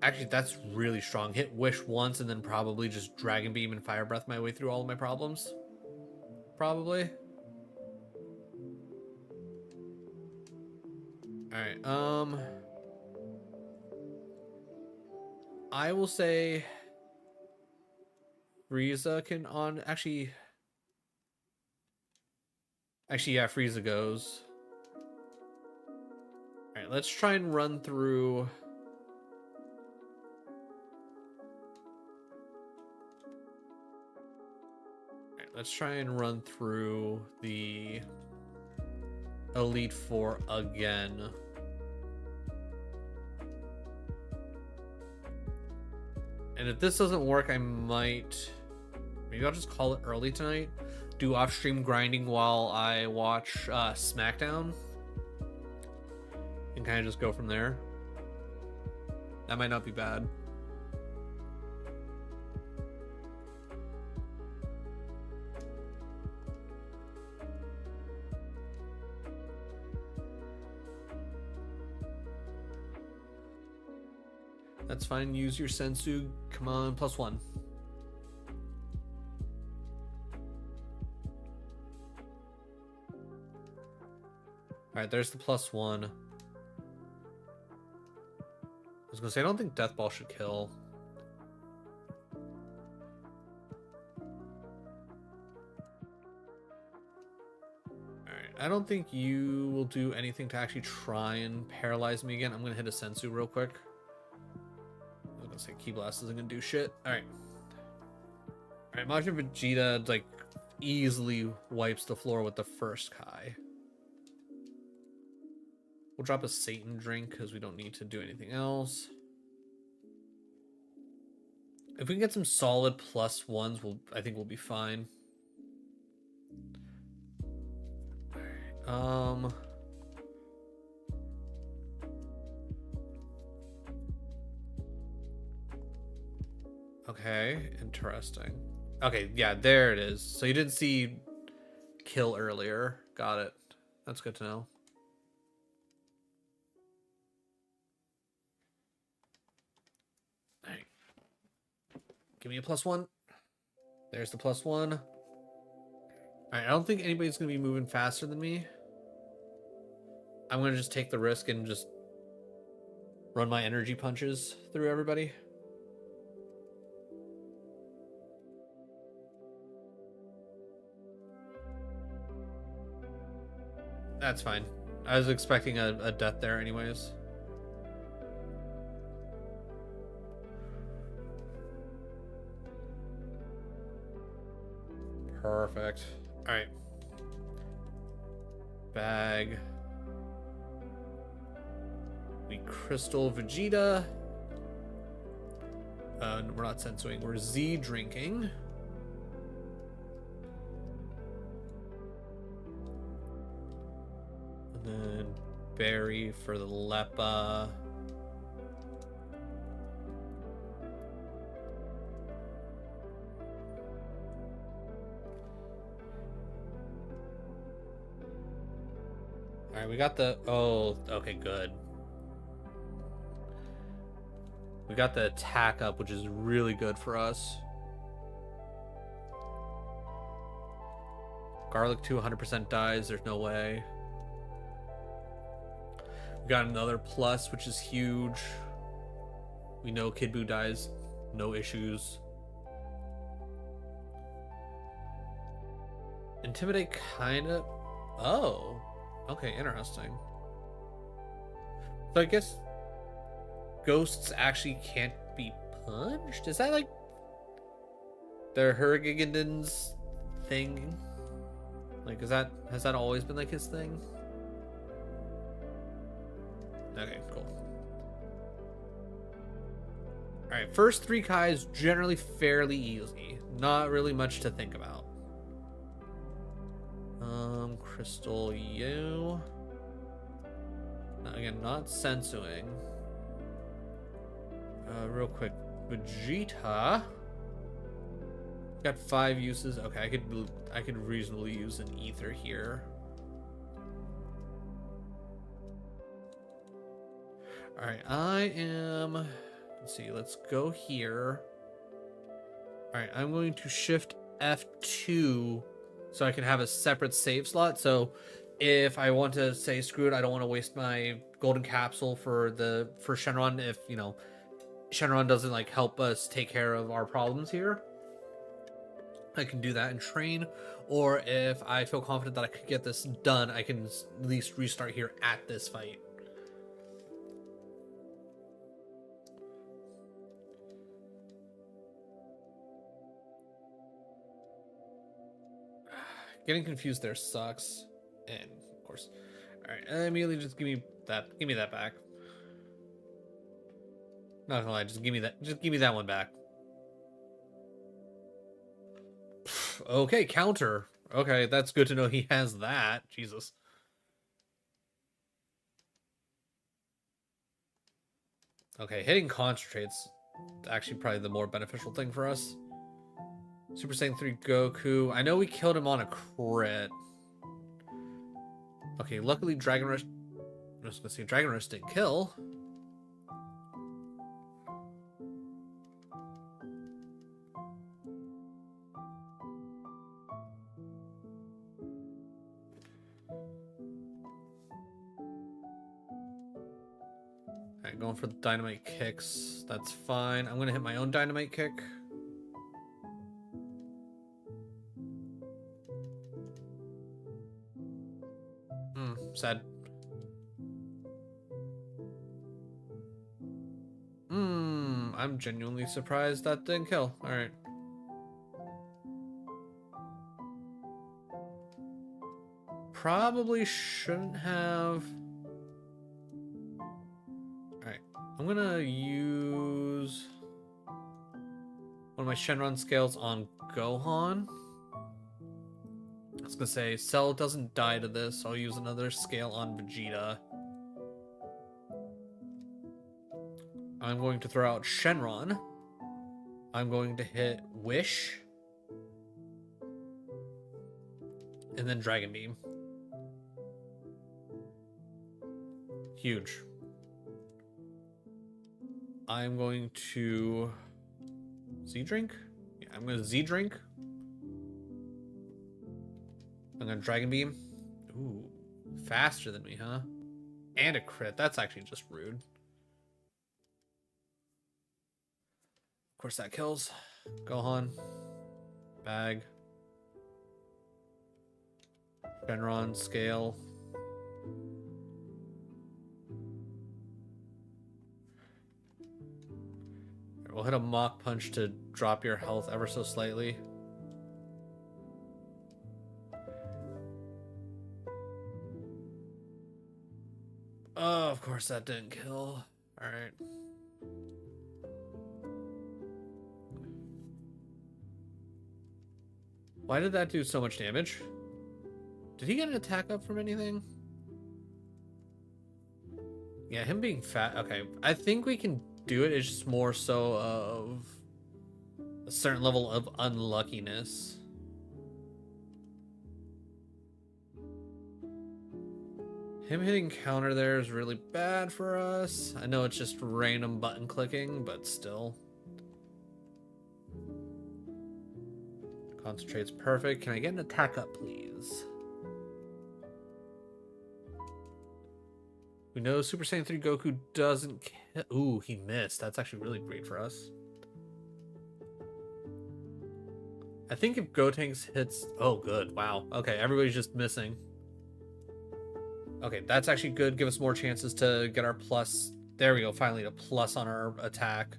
Actually, that's really strong. Hit wish once and then probably just dragon beam and fire breath my way through all of my problems. Probably. Alright, I will say Frieza can on actually yeah, Frieza goes. Alright, let's try and run through. Alright, let's try and run through the Elite Four again. And if this doesn't work, maybe I'll just call it early tonight. Do off-stream grinding while I watch SmackDown. And kind of just go from there. That might not be bad. That's fine. Use your sensu. Come on, +1. Alright, there's the +1. I was gonna say, I don't think Death Ball should kill. Alright, I don't think you will do anything to actually try and paralyze me again. I'm gonna hit a sensu real quick. I was gonna say Ki Blast isn't gonna do shit. Alright. Alright, Majin Vegeta, like, easily wipes the floor with the first Kai. We'll drop a Satan drink because we don't need to do anything else. If we can get some solid +1s, I think we'll be fine. Alright, okay, interesting. Okay, yeah, there it is. So you didn't see kill earlier. Got it. That's good to know. All right. Give me a +1. There's the +1. All right, I don't think anybody's going to be moving faster than me. I'm going to just take the risk and just run my energy punches through everybody. That's fine. I was expecting a death there anyways. Perfect. All right. Bag. We crystal Vegeta. We're not sensoing. We're Z drinking. And then berry for the Leppa. All right, we got the... Oh, okay, good. We got the attack up, which is really good for us. Garlic 2 100% dies. There's no way. We got another plus, which is huge. We know Kid Buu dies. No issues. Intimidate kind of... Oh. Okay, interesting. So I guess ghosts actually can't be punched? Is that like the Hurrigan's thing? Like, has that always been like his thing? Okay, cool. Alright, first 3 Kais generally fairly easy. Not really much to think about. Crystal you. Again, not sensuing. Real quick, Vegeta. Got 5 uses. Okay, I could reasonably use an ether here. All right, I am. Let's see. Let's go here. All right, I'm going to shift F2 so I can have a separate save slot. So if I want to say screw it, I don't want to waste my golden capsule for Shenron. If you know Shenron doesn't like help us take care of our problems here, I can do that and train. Or if I feel confident that I could get this done, I can at least restart here at this fight. Getting confused there sucks. And of course. Alright, immediately just give me that back. Not gonna lie, just give me that one back. Okay, counter. Okay, that's good to know he has that. Jesus. Okay, hitting concentrates actually probably the more beneficial thing for us. Super Saiyan 3 Goku. I know we killed him on a crit. Okay, luckily Dragon Rush... I'm just gonna say Dragon Rush didn't kill. Alright, going for the dynamite kicks. That's fine. I'm gonna hit my own dynamite kick. Sad. I'm genuinely surprised that didn't kill. Alright. Probably shouldn't have... Alright. I'm gonna use one of my Shenron scales on Gohan. I was gonna say, Cell doesn't die to this, so I'll use another scale on Vegeta. I'm going to throw out Shenron. I'm going to hit Wish. And then Dragon Beam. Huge. I'm going to Z drink. Yeah, I'm going to Z drink. I'm going to Dragon Beam. Ooh, faster than me, huh? And a crit. That's actually just rude. Of course that kills. Gohan. Bag. Shenron. Scale. We'll hit a Mach Punch to drop your health ever so slightly. Oh, of course that didn't kill. Alright. Why did that do so much damage? Did he get an attack up from anything? Yeah, him being fat. Okay, I think we can do it. It's just more so of a certain level of unluckiness. Him hitting counter there is really bad for us. I know it's just random button clicking, but still. Concentrate's perfect. Can I get an attack up, please? We know Super Saiyan 3 Goku doesn't kill. Ooh, he missed. That's actually really great for us. I think if Gotenks hits... Oh, good. Wow. Okay, everybody's just missing. Okay, that's actually good. Give us more chances to get our plus. There we go. Finally, a plus on our attack.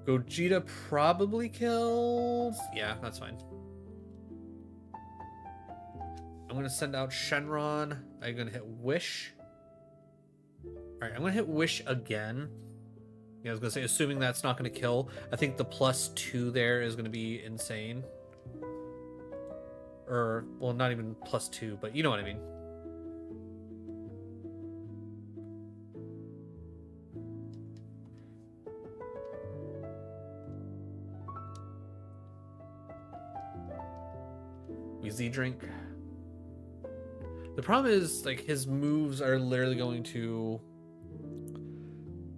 Gogeta probably kills. Yeah, that's fine. I'm going to send out Shenron. I'm going to hit Wish. Alright, I'm going to hit Wish again. Yeah, I was going to say, assuming that's not going to kill. I think the +2 there is going to be insane. Or, well, not even +2, but you know what I mean. We Z drink. The problem is, like, his moves are literally going to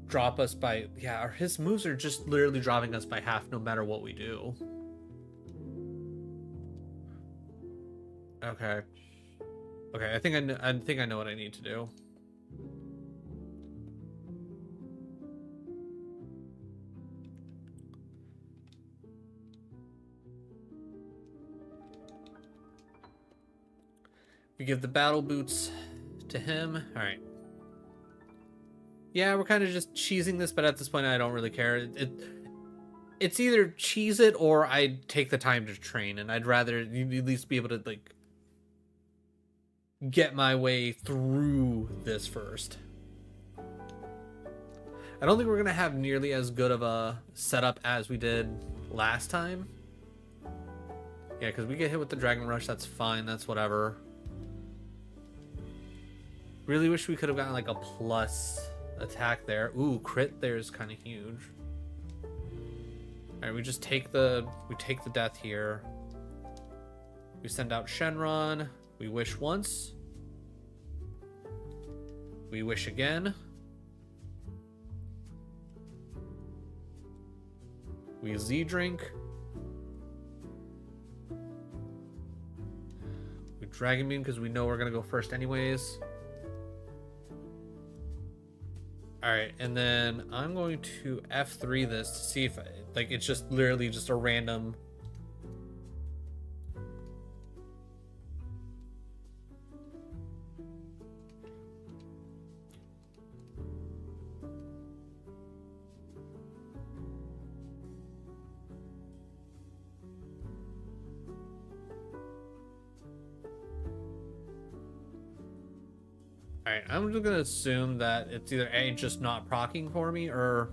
drop us by... Yeah, his moves are just literally dropping us by half no matter what we do. Okay. Okay, I think I know what I need to do. We give the battle boots to him. All right. Yeah, we're kind of just cheesing this, but at this point, I don't really care. It's either cheese it or I take the time to train, and I'd rather at least be able to, like, get my way through this first. I don't think we're going to have nearly as good of a setup as we did last time. Yeah, because we get hit with the Dragon Rush. That's fine. That's whatever. Really wish we could have gotten like a plus attack there. Ooh, crit there is kind of huge. All right, we just take the death here. We send out Shenron. We wish once. We wish again. We Z drink. We Dragon Beam because we know we're gonna go first anyways. Alright, and then I'm going to F3 this to see if, like, it's just literally just a random... Alright, I'm just gonna assume that it's either A, just not proccing for me, or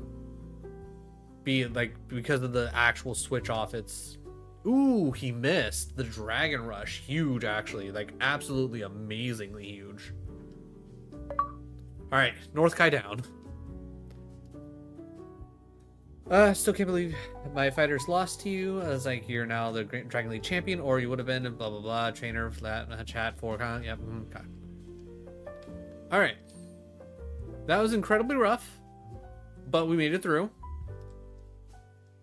B, like, because of the actual switch off, it's... Ooh, he missed. The Dragon Rush. Huge, actually. Like, absolutely amazingly huge. Alright, North Kai down. Still can't believe my fighters lost to you. As like you're now the Dragon League champion, or you would have been, and blah blah blah. Trainer, flat, chat, for yep. Okay. All right. That was incredibly rough, but we made it through. All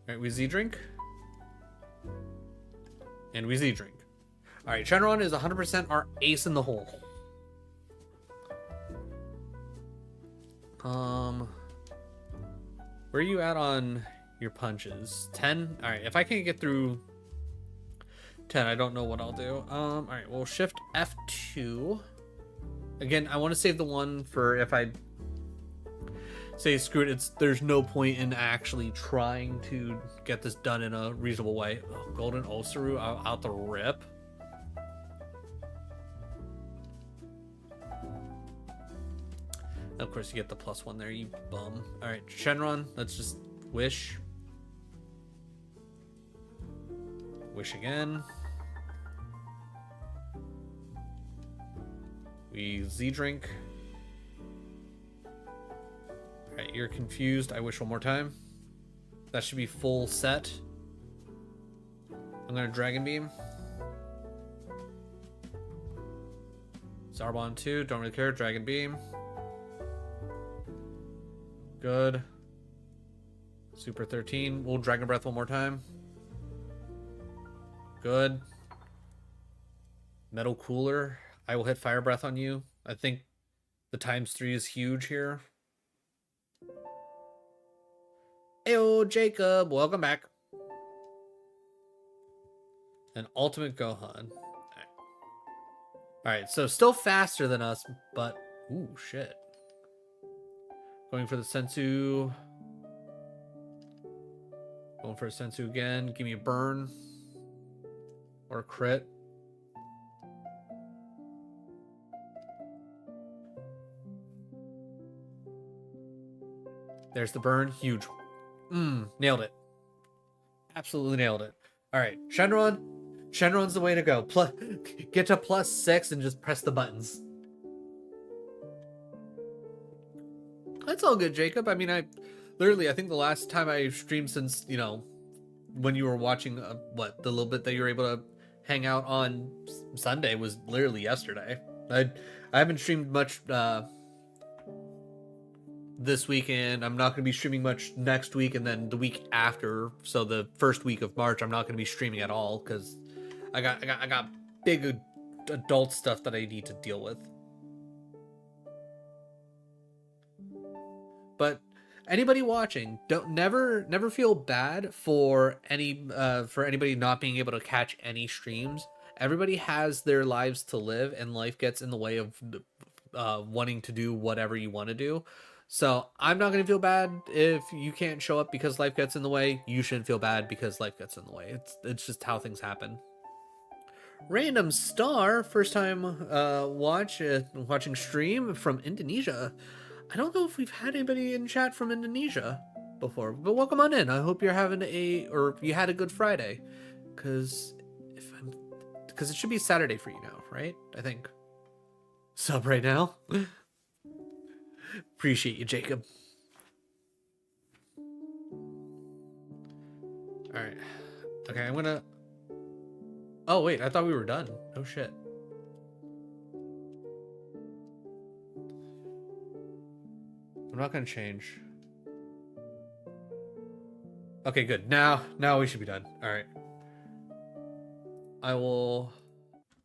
right, we Z drink, and we Z drink. All right, Shenron is 100% our ace in the hole. Where are you at on your punches? 10? All right, if I can't get through 10, I don't know what I'll do. All right, we'll shift F2. Again, I want to save the one for if I say screw it, there's no point in actually trying to get this done in a reasonable way. Oh, Golden Osaru out the rip. Of course, you get the +1 there, you bum. All right, Shenron, let's just wish. Wish again. We Z drink. All right, you're confused. I wish one more time. That should be full set. I'm gonna Dragon Beam. Zarbon 2, don't really care. Dragon Beam. Good. Super 13. We'll Dragon Breath one more time. Good. Metal Cooler. I will hit Fire Breath on you. I think the ×3 is huge here. Heyo, Jacob. Welcome back. And Ultimate Gohan. Alright, so still faster than us, but... Ooh, shit. Going for the Sensu. Going for a Sensu again. Give me a burn. Or a crit. There's the burn. Huge. Nailed it. Absolutely nailed it. Alright, Shenron. Shenron's the way to go. Get to +6 and just press the buttons. That's all good, Jacob. I mean, I think the last time I streamed since, you know, when you were watching, the little bit that you were able to hang out on Sunday was literally yesterday. I haven't streamed much this weekend. I'm not going to be streaming much next week, and then the week after. So the first week of March, I'm not going to be streaming at all because I got big adult stuff that I need to deal with. But anybody watching, never feel bad for anybody not being able to catch any streams. Everybody has their lives to live, and life gets in the way of wanting to do whatever you want to do. So I'm not going to feel bad if you can't show up because life gets in the way. You shouldn't feel bad because life gets in the way. It's just how things happen. Random Star, first time watching stream from Indonesia. I don't know if we've had anybody in chat from Indonesia before, but welcome on in. I hope you're having you had a good Friday, because it should be Saturday for you now, right? I think. Sub right now. Appreciate you, Jacob. All right. Okay, I'm gonna. Oh wait, I thought we were done. Oh shit. I'm not gonna change. Okay, good. Now we should be done. All right. I will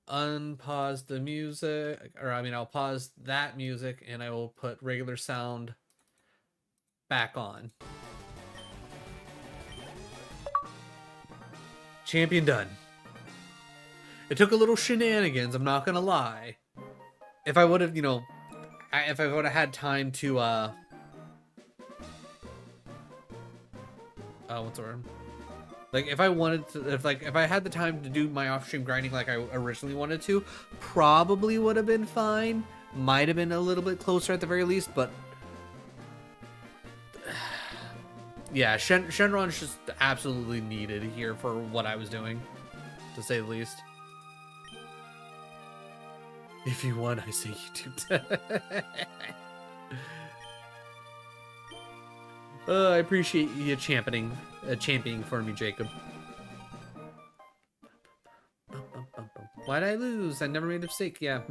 unpause the music, or I mean, I'll pause that music, and I will put regular sound back on. Champion done. It took a little shenanigans, I'm not gonna lie. If I would have, if I would have had time to, what's the word? Like, if I wanted to, if I had the time to do my off-stream grinding like I originally wanted to, probably would have been fine. Might have been a little bit closer at the very least, but yeah, Shenron's just absolutely needed here for what I was doing, to say the least. If you won, I say YouTube. I appreciate you championing for me, Jacob. Why'd I lose? I never made a mistake. Yeah.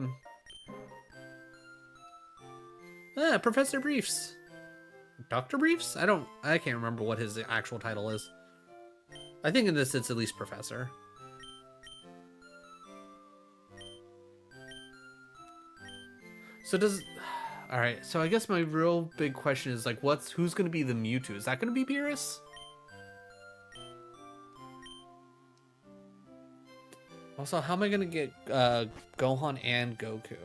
Professor Briefs. Dr. Briefs? I can't remember what his actual title is. I think in this it's at least Professor. So does... Alright, so I guess my real big question is, like, who's gonna be the Mewtwo? Is that gonna be Beerus? Also, how am I gonna get Gohan and Goku?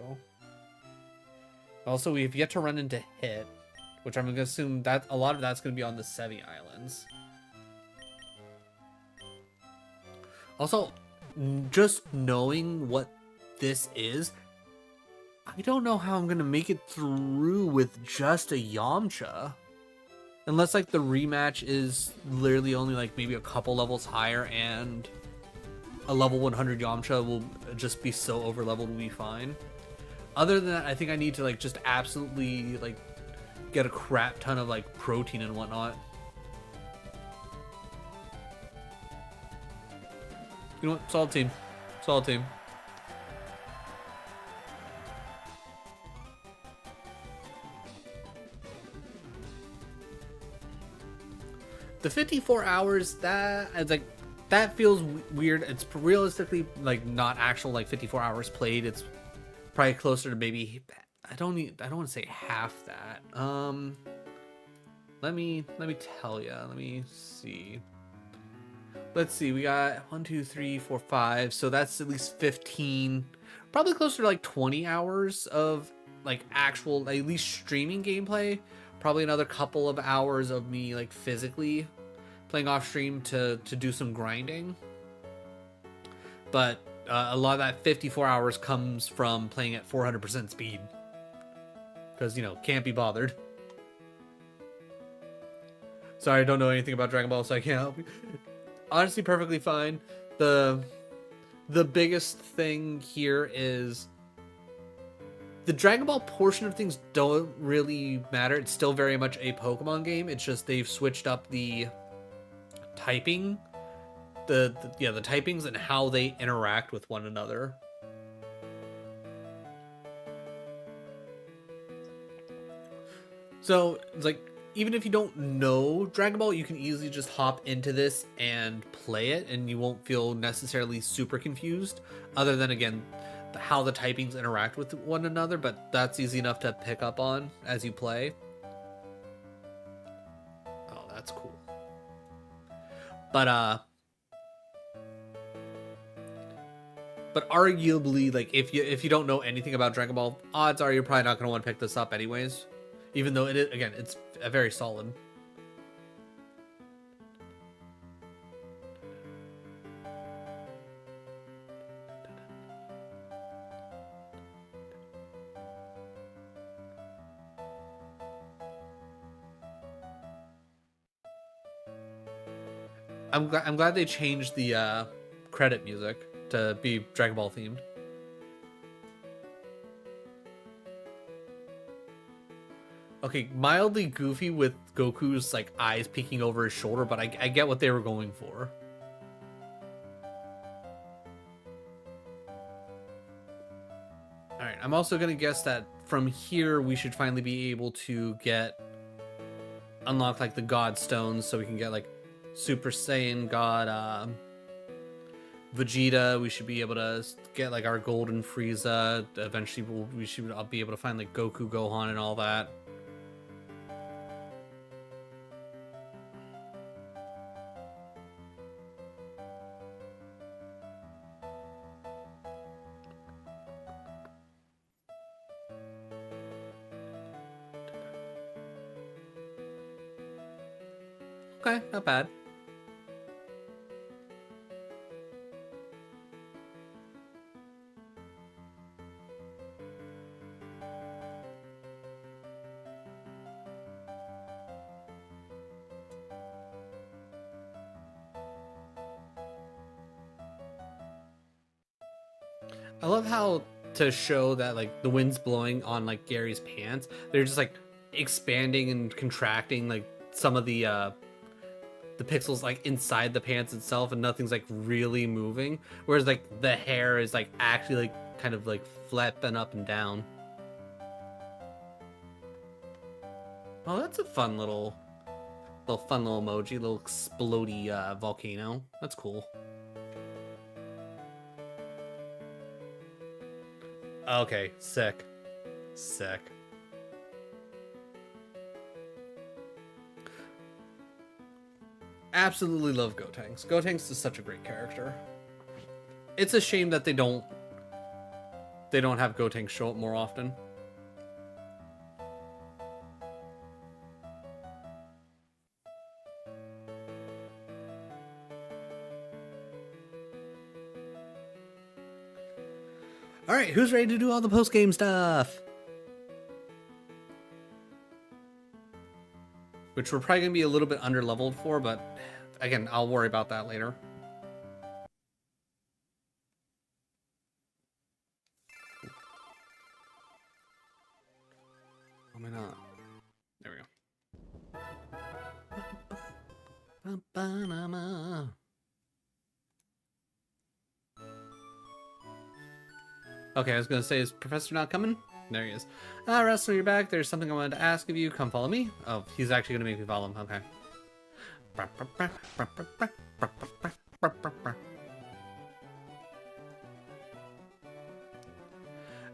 Also, we've yet to run into Hit, which I'm gonna assume that a lot of that's gonna be on the Sevi Islands. Also, just knowing what this is, I don't know how I'm gonna make it through with just a Yamcha. Unless, like, the rematch is literally only, like, maybe a couple levels higher and a level 100 Yamcha will just be so over-leveled we'll be fine. Other than that, I think I need to, like, just absolutely, like, get a crap ton of, like, protein and whatnot. You know what? Solid team. Solid team. The 54 hours, that feels weird. It's realistically, like, not actual, like, 54 hours played. It's probably closer to maybe, I don't want to say half that. Let me tell you. Let me see. Let's see. We got 1, 2, 3, 4, 5. So that's at least 15. Probably closer to like 20 hours of like actual, at least streaming gameplay. Probably another couple of hours of me like physically playing off stream to do some grinding. But a lot of that 54 hours comes from playing at 400% speed. Because, you know, can't be bothered. Sorry, I don't know anything about Dragon Ball, so I can't help you. Honestly, perfectly fine. The biggest thing here is the Dragon Ball portion of things don't really matter. It's still very much a Pokemon game. It's just they've switched up the typing, the typings and how they interact with one another. So it's like, even if you don't know Dragon Ball, you can easily just hop into this and play it, and you won't feel necessarily super confused, other than, again, how the typings interact with one another, but that's easy enough to pick up on as you play. Oh, that's cool. But arguably, like, if you don't know anything about Dragon Ball, odds are you're probably not going to want to pick this up anyways. Even though it is, again, it's a very solid. I'm glad they changed the credit music to be Dragon Ball themed. Okay, mildly goofy with Goku's like eyes peeking over his shoulder, but I get what they were going for. Alright, I'm also gonna guess that from here we should finally be able to unlock like the God Stones, so we can get like Super Saiyan God Vegeta. We should be able to get like our Golden Frieza. Eventually we should be able to find like Goku, Gohan, and all that. Okay, not bad. I love how, to show that like the wind's blowing on like Gary's pants, they're just like expanding and contracting like some of the pixels like inside the pants itself, and nothing's like really moving. Whereas like the hair is like actually like kind of like flapping up and down. Oh, that's a fun little emoji, little explodey volcano. That's cool. Okay, sick. Absolutely love Gotenks. Gotenks is such a great character. It's a shame that they don't have Gotenks show up more often. All right, who's ready to do all the post-game stuff? Which we're probably going to be a little bit under-leveled for, but again, I'll worry about that later. How am I not? There we go. Okay, I was going to say, is Professor not coming? There he is. Russell, you're back. There's something I wanted to ask of you. Come follow me. Oh, he's actually going to make me follow him. Okay.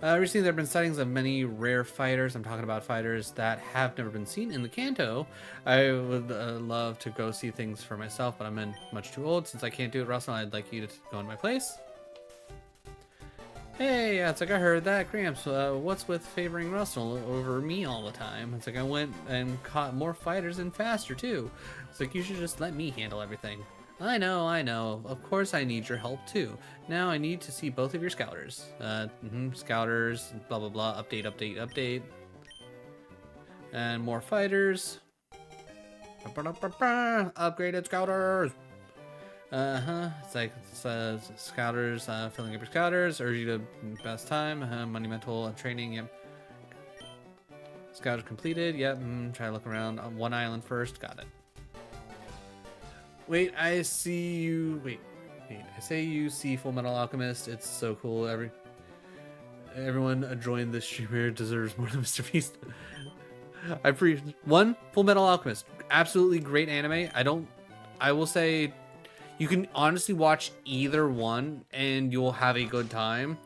Recently, there have been sightings of many rare fighters. I'm talking about fighters that have never been seen in the Kanto. I would love to go see things for myself, but I'm much too old. Since I can't do it, Russell, I'd like you to go in my place. Hey, it's like I heard that, Gramps. What's with favoring Russell over me all the time? It's like I went and caught more fighters and faster too. It's like you should just let me handle everything. I know. Of course I need your help too. Now I need to see both of your scouters. Scouters, blah blah blah, update. And more fighters. Upgraded scouters. It's like scouters, filling up your scouters, urge you to best time, monumental training, yep. Scouters completed, yep. Try to look around on one island first, got it. Wait, I see you. Wait. I say you see Full Metal Alchemist. It's so cool. Everyone join this streamer deserves more than Mr. Beast. Full Metal Alchemist, absolutely great anime. I will say, you can honestly watch either one and you'll have a good time.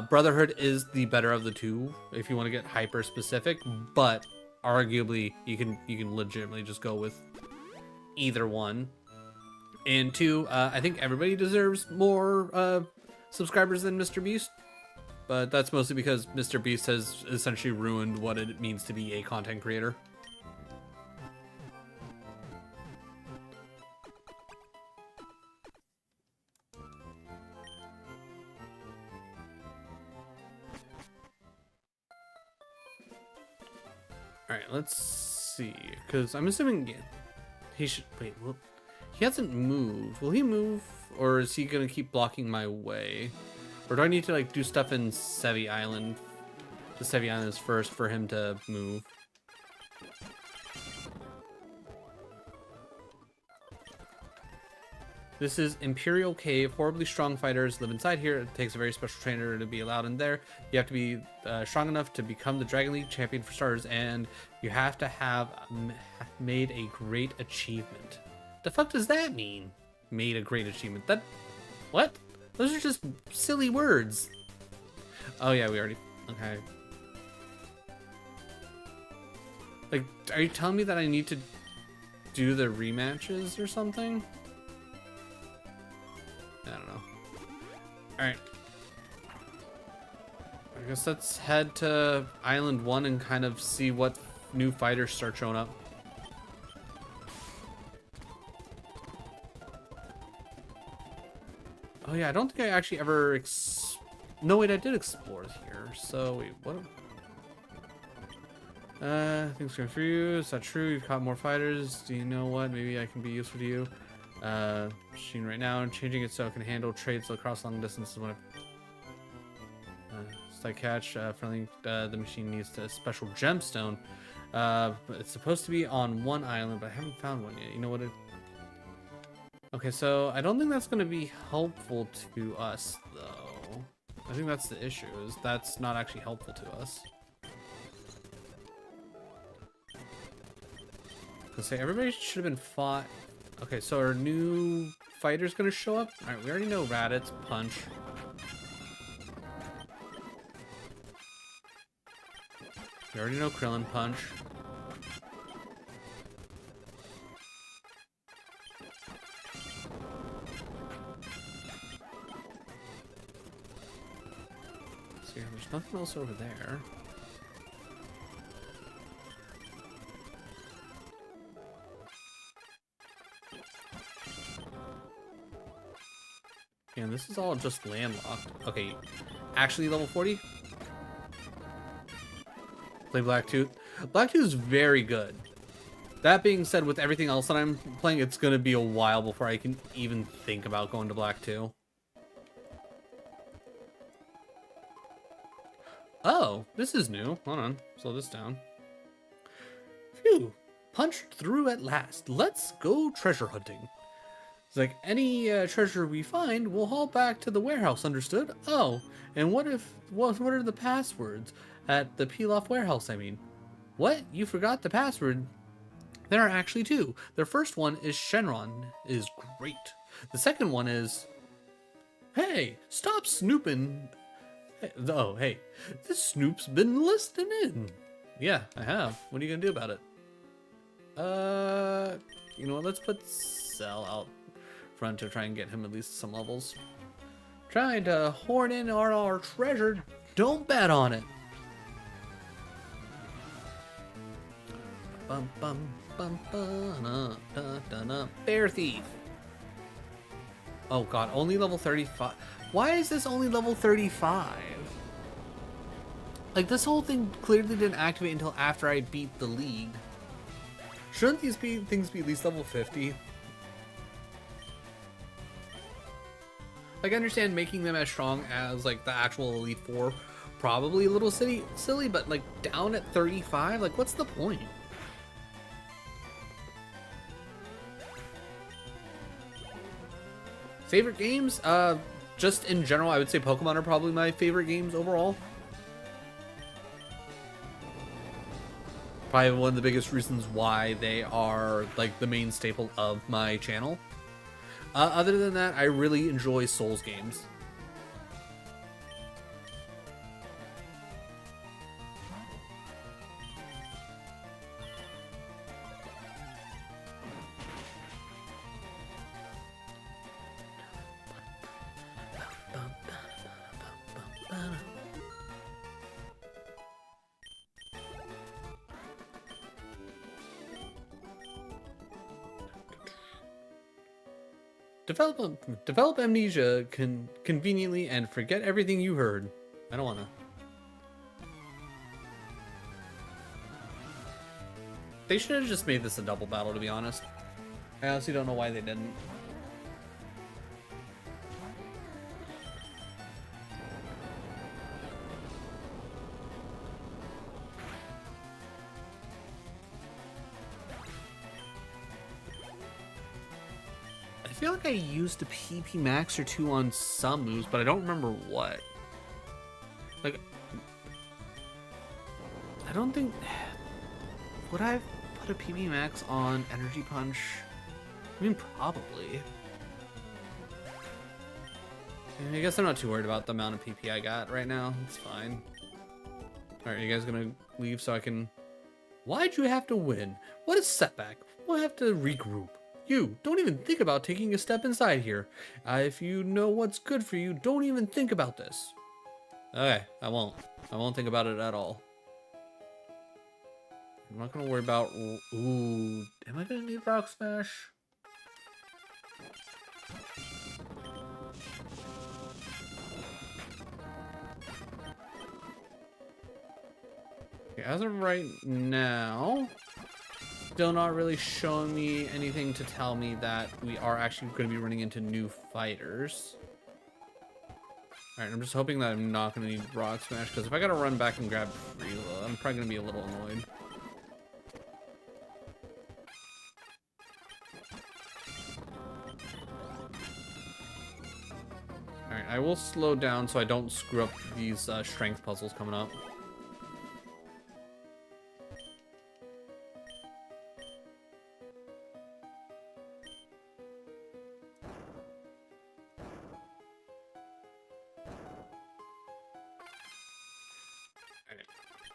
Brotherhood is the better of the two if you want to get hyper specific, but arguably you can legitimately just go with either one. And two, I think everybody deserves more subscribers than Mr. Beast, but that's mostly because Mr. Beast has essentially ruined what it means to be a content creator. Alright, let's see, because I'm assuming he should, wait, well, he hasn't moved. Will he move, or is he going to keep blocking my way? Or do I need to, like, do stuff in Sevi Island, the Sevi Islands first for him to move? This is Imperial Cave. Horribly strong fighters live inside here. It takes a very special trainer to be allowed in there. You have to be strong enough to become the Dragon League champion for starters, and you have to have made a great achievement. The fuck does that mean? Made a great achievement. What? Those are just silly words. Oh yeah, we already, okay. Like, are you telling me that I need to do the rematches or something? I don't know. Alright. I guess let's head to Island 1 and kind of see what new fighters start showing up. Oh yeah, I don't think I actually ever no wait, I did explore here. So wait, what? Things going for you. Is that true? You've caught more fighters. Do you know what? Maybe I can be useful to you. Machine right now. I'm changing it so it can handle trades across long distances when it's like catch. Friendly, the machine needs a special gemstone. It's supposed to be on one island, but I haven't found one yet. You know what it... Okay, so I don't think that's going to be helpful to us, though. I think that's the issue, is that's not actually helpful to us. Let's say everybody should have been fought. Okay, so our new fighter's going to show up? Alright, we already know Raditz, Punch. We already know Krillin, Punch. See, there's nothing else over there. And this is all just landlocked. Okay, actually level 40? Play Blacktooth. Blacktooth is very good. That being said, with everything else that I'm playing, it's going to be a while before I can even think about going to Black 2. Oh, this is new. Hold on. Slow this down. Phew. Punched through at last. Let's go treasure hunting. It's like, any treasure we find, we'll haul back to the warehouse, understood? Oh, and what are the passwords at the Pilaf warehouse, I mean? What? You forgot the password? There are actually two. The first one is Shenron is great. The second one is, hey, stop snooping. Oh, hey, this snoop's been listening in. Yeah, I have. What are you gonna do about it? You know what? Let's put Cell out front to try and get him at least some levels. Trying to horn in on our treasure. Don't bet on it. Bum bum bum bum da, da, da. Bear Thief. Oh god, only level 35. Why is this only level 35? Like, this whole thing clearly didn't activate until after I beat the league. Shouldn't these things be at least level 50? Like, I understand making them as strong as, like, the actual Elite Four, probably a little silly, but, like, down at 35? Like, what's the point? Favorite games? Just in general, I would say Pokemon are probably my favorite games overall. Probably one of the biggest reasons why they are, like, the main staple of my channel. Other than that, I really enjoy Souls games. Develop amnesia conveniently and forget everything you heard. I don't wanna. They should have just made this a double battle, to be honest. I honestly don't know why they didn't. I feel like I used a PP max or two on some moves, but I don't remember what. Like, I don't think... Would I put a PP max on Energy Punch? I mean, probably. I guess I'm not too worried about the amount of PP I got right now. It's fine. Alright, you guys gonna leave so I can... Why'd you have to win? What a setback. We'll have to regroup. You, don't even think about taking a step inside here. If you know what's good for you, don't even think about this. Okay, I won't. I won't think about it at all. I'm not gonna worry about... Ooh, am I gonna need Rock Smash? Okay, as of right now... Still not really showing me anything to tell me that we are actually going to be running into new fighters. Alright, I'm just hoping that I'm not going to need Rock Smash, because if I got to run back and grab Freela, I'm probably going to be a little annoyed. Alright, I will slow down so I don't screw up these strength puzzles coming up.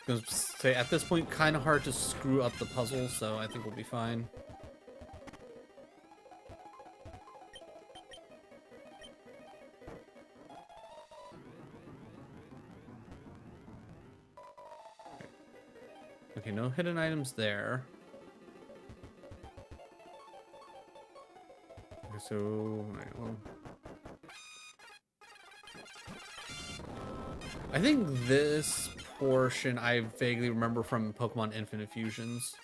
I was gonna say, at this point, kind of hard to screw up the puzzle, so I think we'll be fine. Okay, no hidden items there. Okay, so... Alright, well... I think this portion I vaguely remember from Pokemon Infinite Fusions.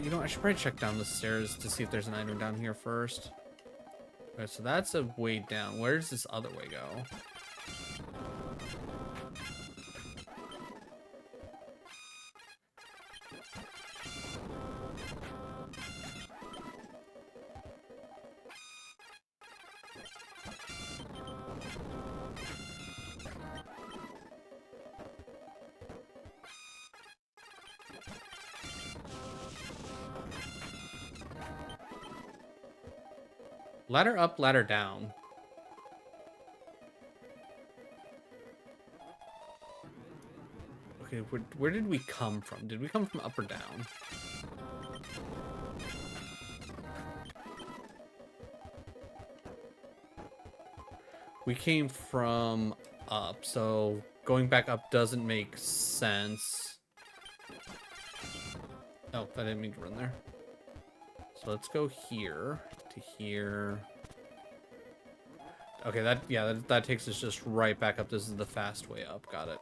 You know, I should probably check down the stairs to see if there's an item down here first. Okay, so that's a way down. Where does this other way go? Ladder up, ladder down. Okay, where did we come from? Did we come from up or down? We came from up, so going back up doesn't make sense. Oh, I didn't mean to run there. So let's go here to here. Okay, that takes us just right back up. This is the fast way up. Got it.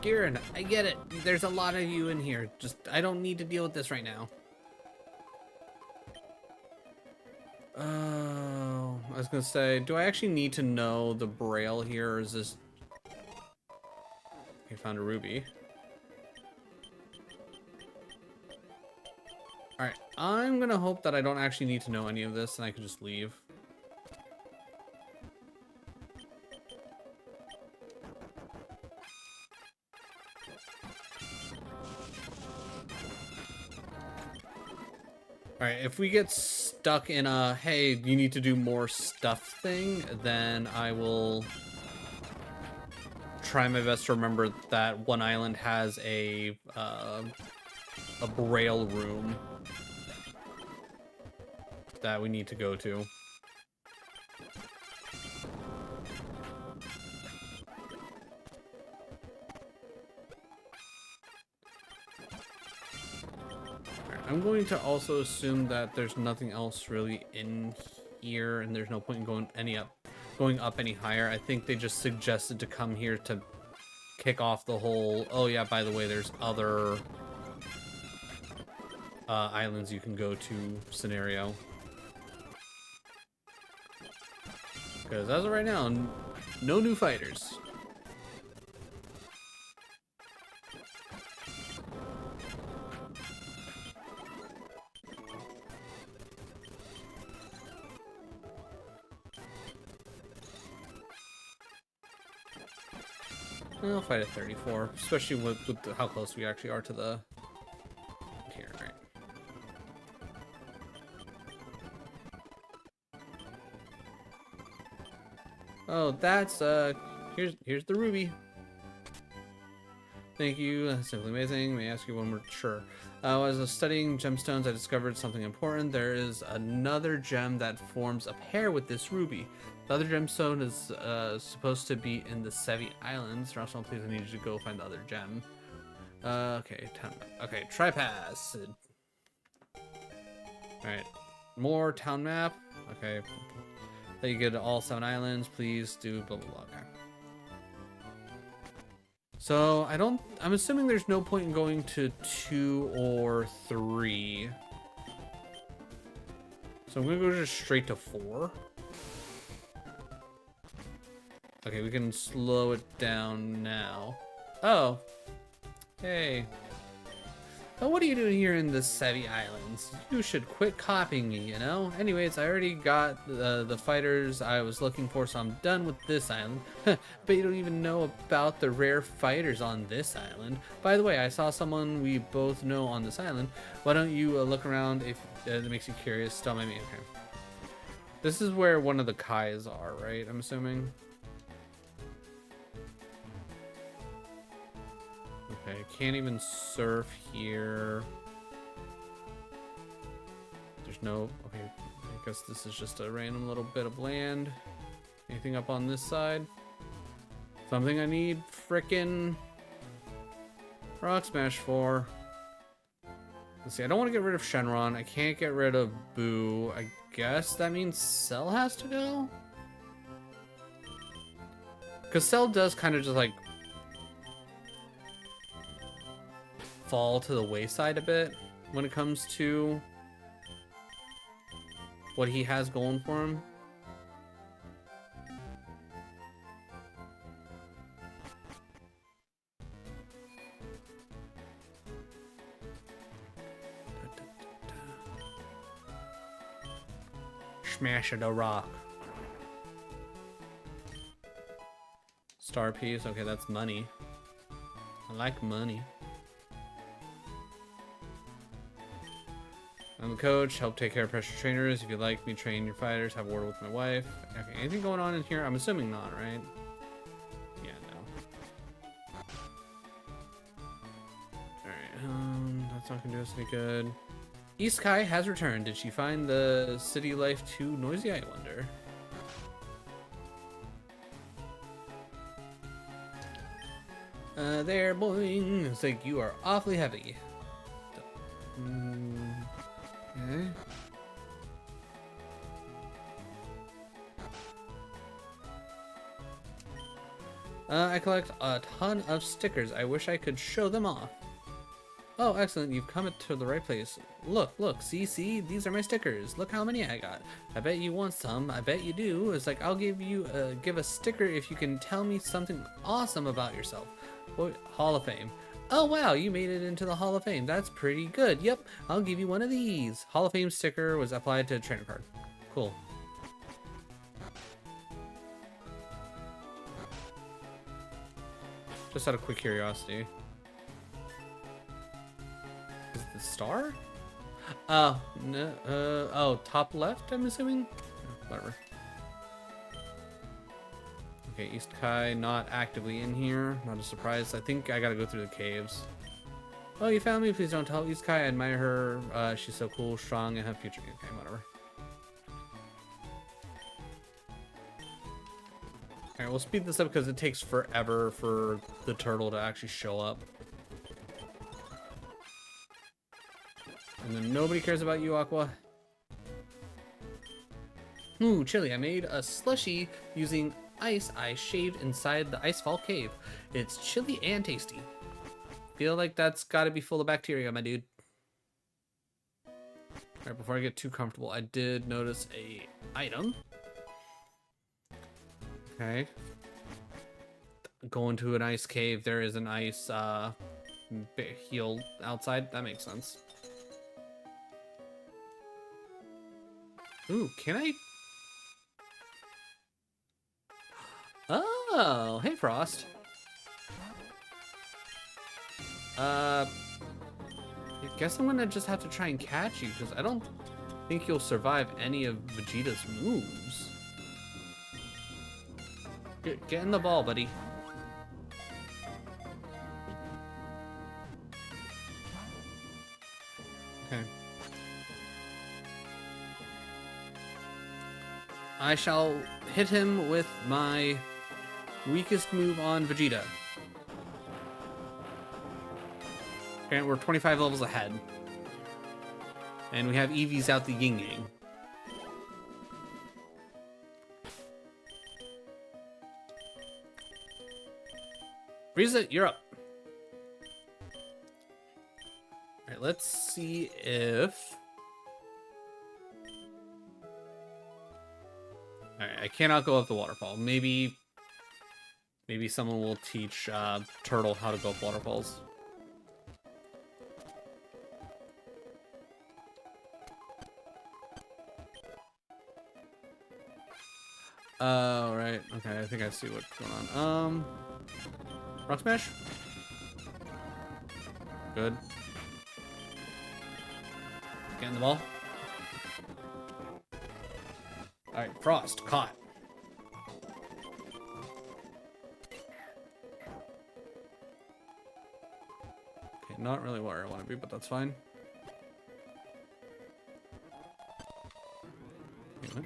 Garen, I get it. There's a lot of you in here. Just, I don't need to deal with this right now. Oh, I was gonna say, do I actually need to know the braille here, or is this... Okay, found a ruby. Alright, I'm gonna hope that I don't actually need to know any of this and I can just leave. Alright, if we get stuck in a, hey, you need to do more stuff thing, then I will try my best to remember that one island has a braille room that we need to go to. I'm going to also assume that there's nothing else really in here, and there's no point in going up any higher. I think they just suggested to come here to kick off the whole, oh yeah, by the way, there's other islands you can go to scenario. Because as of right now, no new fighters. I'll fight at 34, especially with how close we actually are to the... Here, right. Oh, that's, here's the ruby. Thank you, that's simply amazing. May I ask you one more? Sure. As I was studying gemstones, I discovered something important. There is another gem that forms a pair with this ruby. The other gemstone is supposed to be in the Sevi Islands. Roswell, please, I need you to go find the other gem. Okay, okay, try-pass. Alright, more town map. Okay, that you get all 7 islands. Please do blah blah blah. Okay. So I'm assuming there's no point in going to 2 or 3. So I'm gonna go just straight to 4. Okay, we can slow it down now. Oh. Hey. Oh, what are you doing here in the Savvy Islands? You should quit copying me, you know? Anyways, I already got the fighters I was looking for, so I'm done with this island. But you don't even know about the rare fighters on this island. By the way, I saw someone we both know on this island. Why don't you look around if it makes you curious? Tell my man. Okay. This is where one of the Kais are, right? I'm assuming. Okay, can't even surf here. There's no... Okay, I guess this is just a random little bit of land. Anything up on this side? Something I need frickin' Rock Smash for. Let's see, I don't want to get rid of Shenron. I can't get rid of Boo. I guess that means Cell has to go? Because Cell does kind of just like fall to the wayside a bit when it comes to what he has going for him. Smash the rock. Star piece. Okay, that's money. I like money. I'm the coach, help take care of pressure trainers. If you'd like me train your fighters, have a word with my wife. Okay, anything going on in here? I'm assuming not, right? Yeah, no. Alright, that's not gonna do us any good. East Kai has returned. Did she find the city life too noisy, I wonder? There, boing. It's like you are awfully heavy. Okay. I collect a ton of stickers. I wish I could show them off. Oh, excellent. You've come to the right place. Look, see, these are my stickers. Look how many I got. I bet you want some. I bet you do. It's like, I'll give a sticker if you can tell me something awesome about yourself. What? Hall of Fame. Oh, wow, you made it into the Hall of Fame. That's pretty good. Yep, I'll give you one of these. Hall of Fame sticker was applied to a trainer card. Cool. Just out of quick curiosity. Is it the star? Oh, no, oh, top left, I'm assuming? Whatever. Okay, East Kai not actively in here. Not a surprise. I think I gotta go through the caves. Oh, you found me? Please don't tell East Kai. I admire her. She's so cool, strong, and have future. Okay, whatever. Alright, we'll speed this up because it takes forever for the turtle to actually show up. And then nobody cares about you, Aqua. Ooh, chilly. I made a slushie using ice I shaved inside the Icefall Cave. It's chilly and tasty. Feel like that's gotta be full of bacteria, my dude. Alright, before I get too comfortable, I did notice a item. Okay. Going to an ice cave, there is an ice heel outside. That makes sense. Ooh, can I? Oh, hey Frost. I guess I'm gonna just have to try and catch you because I don't think you'll survive any of Vegeta's moves. Get in the ball, buddy. Okay. I shall hit him with my weakest move on Vegeta. Okay, we're 25 levels ahead. And we have Eevees out the yin yang. Frieza, you're up. Alright, let's see if... Alright, I cannot go up the waterfall. Maybe someone will teach Turtle how to go up waterfalls. Oh, right. Okay, I think I see what's going on. Rock Smash? Good. Getting the ball. Alright, Frost, caught. Okay, not really where I want to be, but that's fine. Anyway.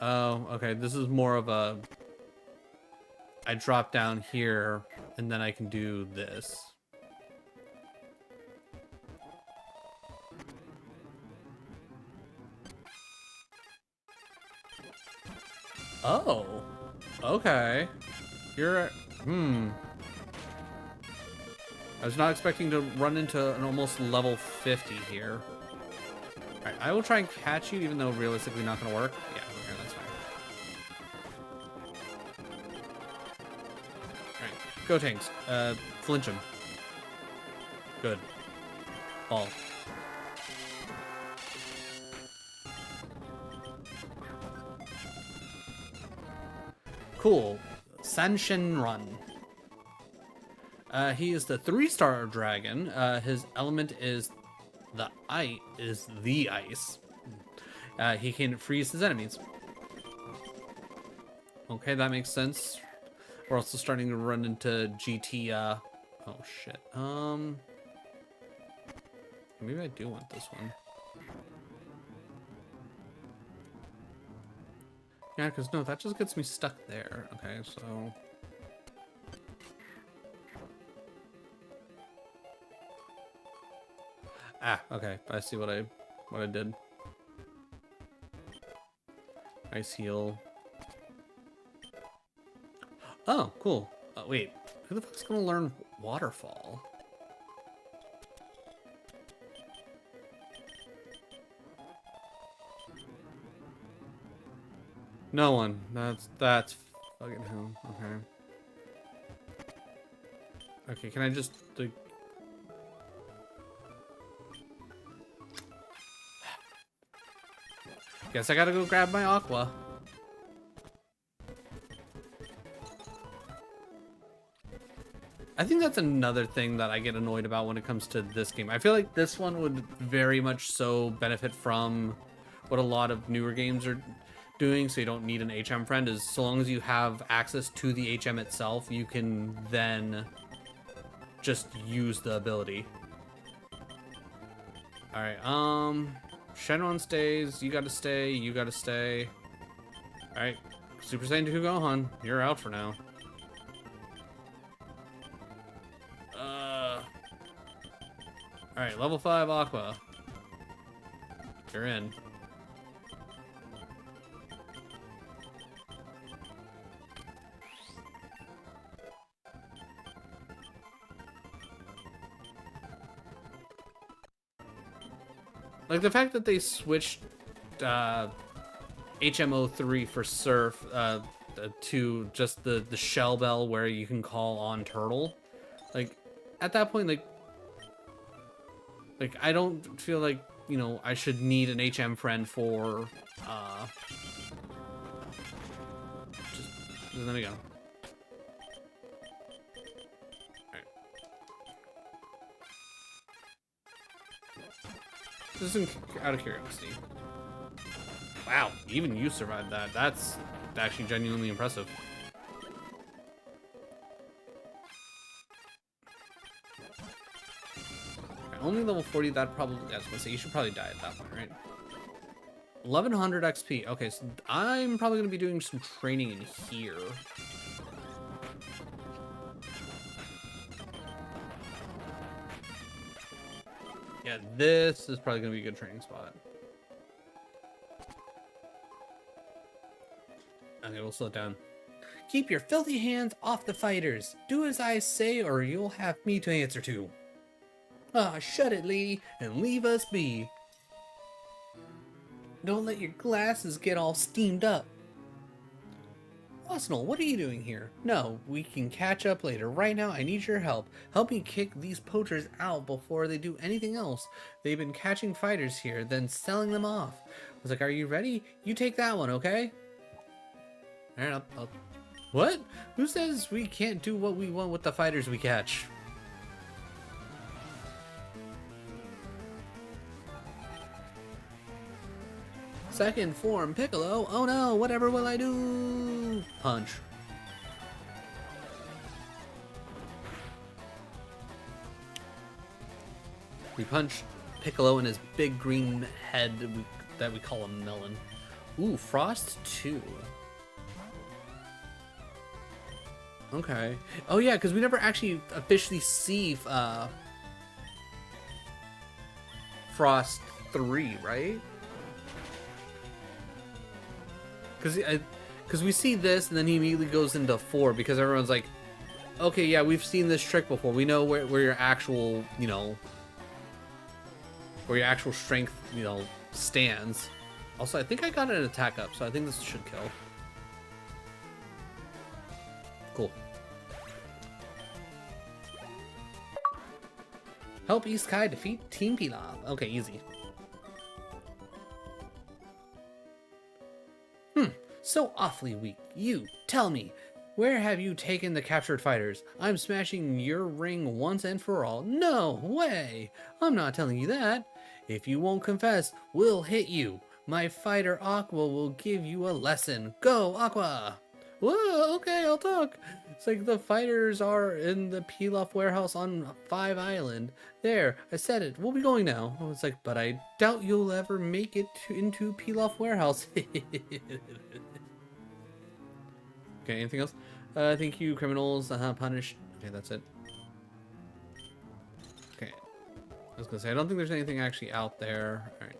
Oh, okay. This is more of a... I drop down here, and then I can do this. Oh. Okay. You're... I was not expecting to run into an almost level 50 here. Alright, I will try and catch you, even though realistically not going to work. Yeah, okay, that's fine. Alright, go Tanks. Flinch him. Good. Ball. Cool. Sanshin Run. He is the 3-star dragon. His element is the ice. He can freeze his enemies. Okay, that makes sense. We're also starting to run into GT. Oh shit. Maybe I do want this one. Yeah, because no, that just gets me stuck there. Okay, so. Ah, okay. I see what I did. Ice heal. Oh, cool. Wait, who the fuck's gonna learn waterfall? No one. That's fucking him. Okay. Okay, can I just like... Guess I gotta go grab my aqua. I think that's another thing that I get annoyed about when it comes to this game. I feel like this one would very much so benefit from what a lot of newer games are doing, so you don't need an HM friend, is so long as you have access to the HM itself, you can then just use the ability. Alright, Shenron stays, you gotta stay. Alright, Super Saiyan 2 Gohan, you're out for now. Alright, level 5 Aqua. You're in. Like, the fact that they switched HM03 for Surf to just the shell bell where you can call on Turtle. Like, at that point, like I don't feel like, you know, I should need an HM friend for, just, there we go. Alright. Just out of curiosity. Wow, even you survived that. That's actually genuinely impressive. Only level 40, that probably, I was gonna say, you should probably die at that point, right? 1100 XP. Okay, so I'm probably gonna be doing some training in here. Yeah, this is probably gonna be a good training spot. Okay, we'll slow it down. Keep your filthy hands off the fighters. Do as I say or you'll have me to answer to. Ah, shut it, lady, and leave us be. Don't let your glasses get all steamed up. Arsenal, what are you doing here? No, we can catch up later. Right now, I need your help. Help me kick these poachers out before they do anything else. They've been catching fighters here, then selling them off. I was like, are you ready? You take that one, okay? Alright, I'll... What? Who says we can't do what we want with the fighters we catch? Second form, Piccolo. Oh no, whatever will I do? Punch. We punch Piccolo in his big green head that we call a melon. Ooh, Frost 2. Okay. Oh yeah, because we never actually officially see Frost 3, right? Because we see this and then he immediately goes into 4 because everyone's like, okay, yeah, we've seen this trick before. We know where your actual, you know, where your actual strength, you know, stands. Also, I think I got an attack up, so I think this should kill. Cool. Help East Kai defeat Team Pilaf. Okay, easy. So awfully weak. You, tell me, where have you taken the captured fighters? I'm smashing your ring once and for all. No way! I'm not telling you that. If you won't confess, we'll hit you. My fighter Aqua will give you a lesson. Go, Aqua! Whoa, okay, I'll talk. It's like the fighters are in the Pilaf warehouse on 5 Island. There, I said it. We'll be going now. I was like, but I doubt you'll ever make it into Pilaf warehouse. Okay, anything else? Thank you, criminals. Punished. Okay, that's it. Okay. I was gonna say, I don't think there's anything actually out there. Alright.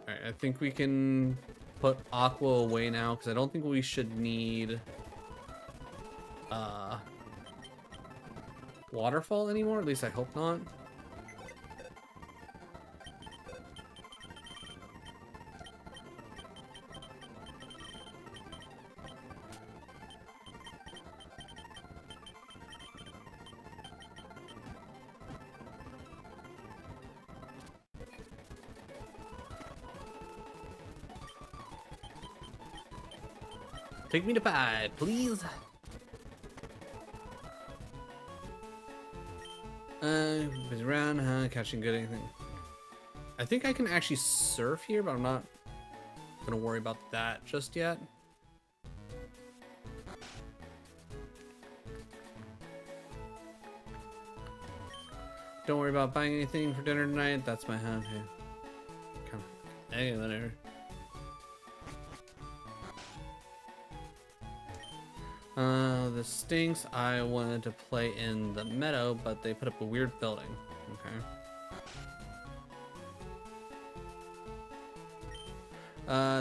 Alright, I think we can put Aqua away now, because I don't think we should need Waterfall anymore. At least I hope not. Take me to 5, please. Busy around, catching good anything. I think I can actually surf here, but I'm not gonna worry about that just yet. Don't worry about buying anything for dinner tonight. That's my hand here. Come on. Hey, whatever. This stinks. I wanted to play in the meadow, but they put up a weird building. Okay.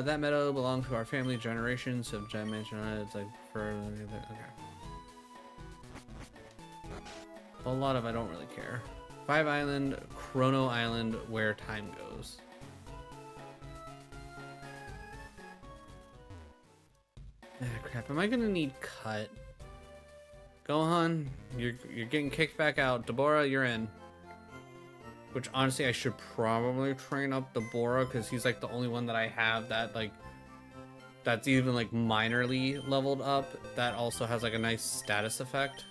That meadow belonged to our family generations of Gem Mansion. It's like for okay. A lot of I don't really care. 5 Island, Chrono Island, where time goes. Ah, crap. Am I gonna need cut? Gohan, you're getting kicked back out. Deborah, you're in. Which honestly, I should probably train up Deborah because he's like the only one that I have that like that's even like minorly leveled up. That also has like a nice status effect.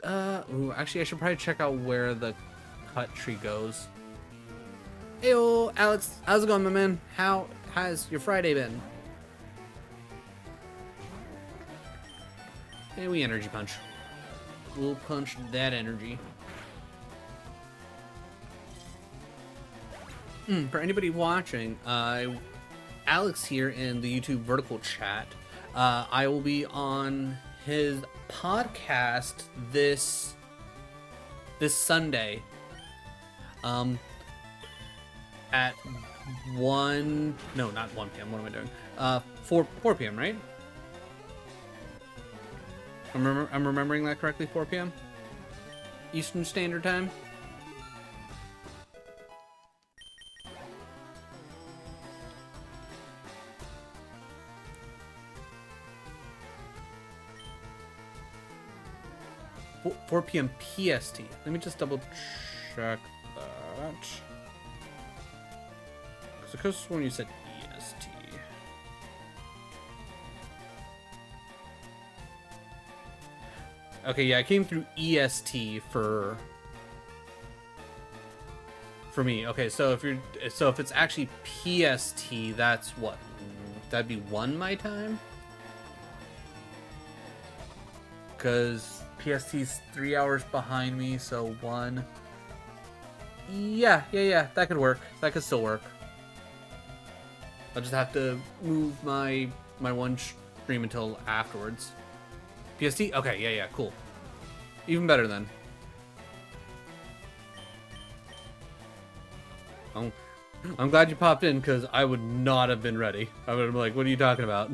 Ooh, actually, I should probably check out where the cut tree goes. Heyo, Alex, how's it going, my man? How has your Friday been? Hey, we energy punch. We'll punch that energy. For anybody watching, Alex here in the YouTube vertical chat, I will be on his podcast this Sunday, at 1, no, not 1 p.m. What am I doing? 4 p.m. Right? I'm remembering that correctly. 4 p.m. Eastern Standard Time. Four p.m. PST. Let me just double check that. Because when you said EST. Okay, yeah, I came through EST for me. Okay, so if it's actually PST, that's what? That'd be 1 my time? Because PST's 3 hours behind me, so 1. Yeah, that could work. That could still work. I'll just have to move my one stream until afterwards. PST? Okay, yeah, cool. Even better then. I'm glad you popped in, because I would not have been ready. I would have been like, what are you talking about?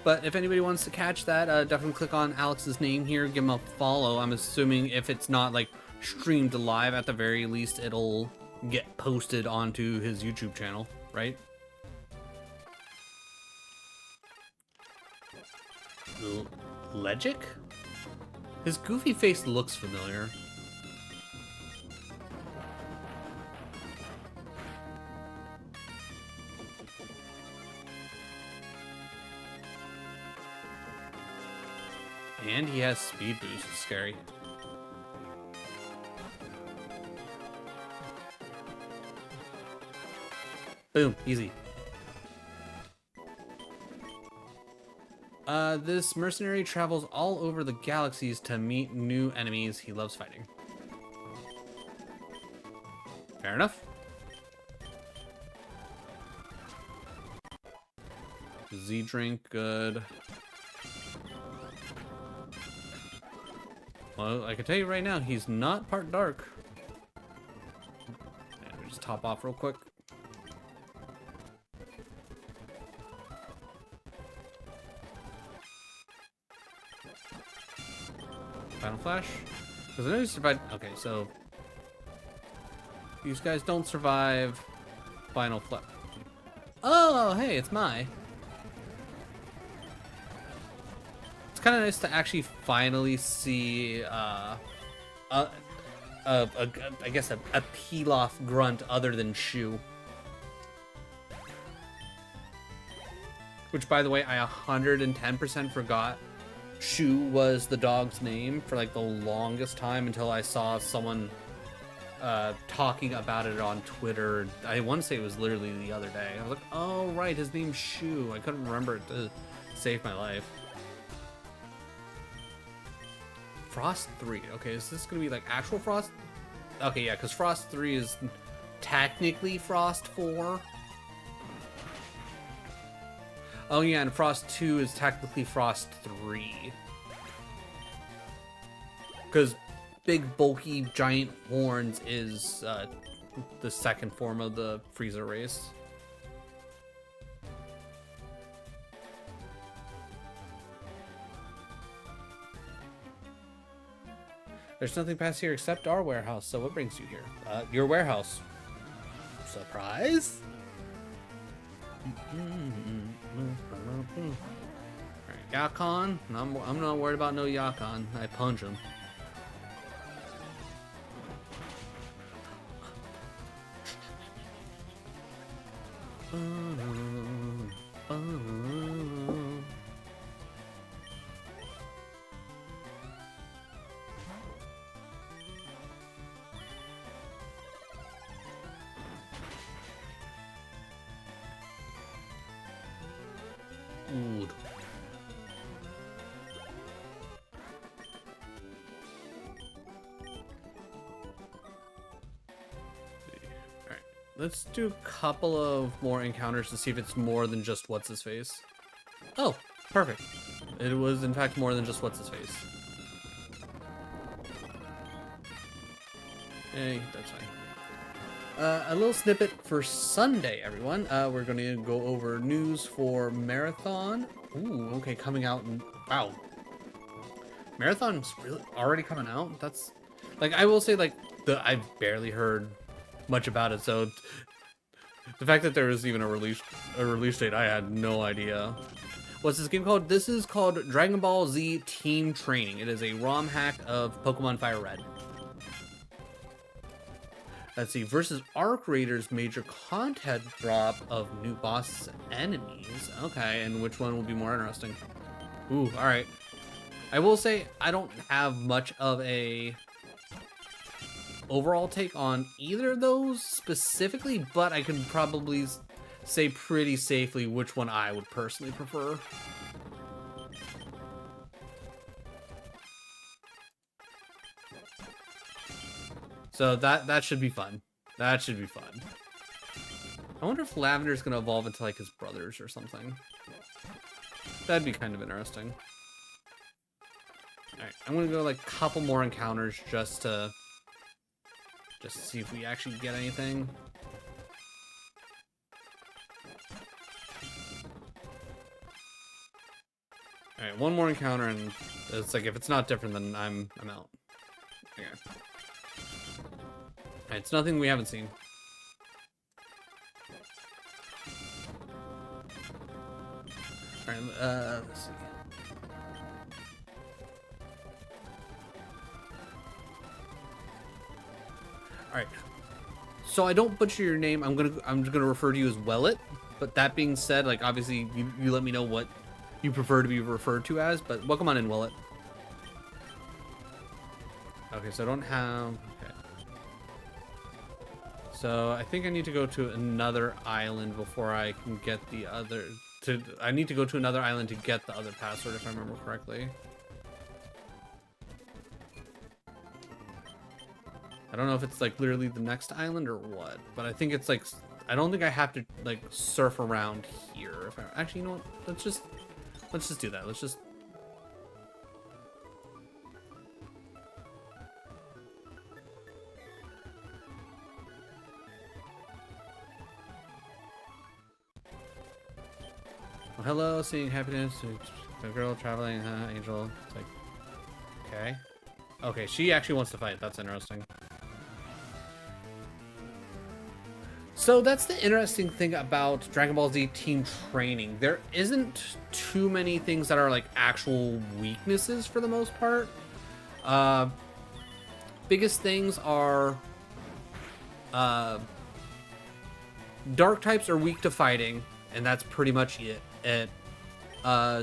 But if anybody wants to catch that, definitely click on Alex's name here, give him a follow. I'm assuming if it's not like streamed live, at the very least it'll get posted onto his YouTube channel, right? Legic? His goofy face looks familiar. And he has speed boost. It's scary. Boom. Easy. This mercenary travels all over the galaxies to meet new enemies. He loves fighting. Fair enough. Z drink, good. Well, I can tell you right now, he's not part dark. Let me just top off real quick. Final flash? Because I know you survived. Okay, so these guys don't survive final flash. Oh, hey, it's Mai. It's kind of nice to actually finally see, I guess a peel-off grunt other than Shu. Which, by the way, I 110% forgot Shu was the dog's name for like the longest time until I saw someone talking about it on Twitter. I want to say it was literally the other day. I was like, oh right, his name's Shu. I couldn't remember it to save my life. Frost 3. Okay, is this gonna be like actual Frost? Okay, yeah, because Frost 3 is technically Frost 4. Oh yeah, and Frost 2 is technically Frost 3. Because big, bulky, giant horns is the second form of the Frieza race. There's nothing past here except our warehouse, so what brings you here? Your warehouse. Surprise? Alright, Yakon. I'm not worried about no Yakon. I punch him. Pokedule. Alright, let's do a couple of more encounters to see if it's more than just what's his face. Oh, perfect. It was in fact more than just what's his face. Hey, that's fine. A little snippet for Sunday, everyone. We're going to go over news for Marathon. Ooh, okay, coming out. Wow. Marathon's really already coming out? That's... Like, I will say, like, I've barely heard much about it, so... The fact that there was even a release date, I had no idea. What's this game called? This is called Dragon Ball Z Team Training. It is a ROM hack of Pokemon Fire Red. Let's see, versus Arc Raiders major content drop of new boss enemies. Okay, and which one will be more interesting? Ooh, alright. I will say, I don't have much of a overall take on either of those specifically, but I can probably say pretty safely which one I would personally prefer. So that should be fun. That should be fun. I wonder if Lavender's gonna evolve into like his brothers or something. That'd be kind of interesting. Alright, I'm gonna go like a couple more encounters just to see if we actually get anything. Alright, one more encounter and it's like if it's not different then I'm out. Okay. It's nothing we haven't seen. Alright, let's see. Alright. So I don't butcher your name. I'm just gonna refer to you as Wellet. But that being said, like obviously you let me know what you prefer to be referred to as, but welcome on in, Wellet. Okay, so I don't have... Okay. So I think I need to go to another island before I can get the other... I need to go to another island to get the other password, if I remember correctly. I don't know if it's like literally the next island or what, but I think it's like... I don't think I have to like surf around here. If I, actually, you know what? Let's just do that. Let's just... Well, hello, seeing happiness, a girl traveling, angel. It's like, okay. Okay, she actually wants to fight. That's interesting. So that's the interesting thing about Dragon Ball Z Team Training. There isn't too many things that are like actual weaknesses for the most part. Biggest things are dark types are weak to fighting, and that's pretty much it.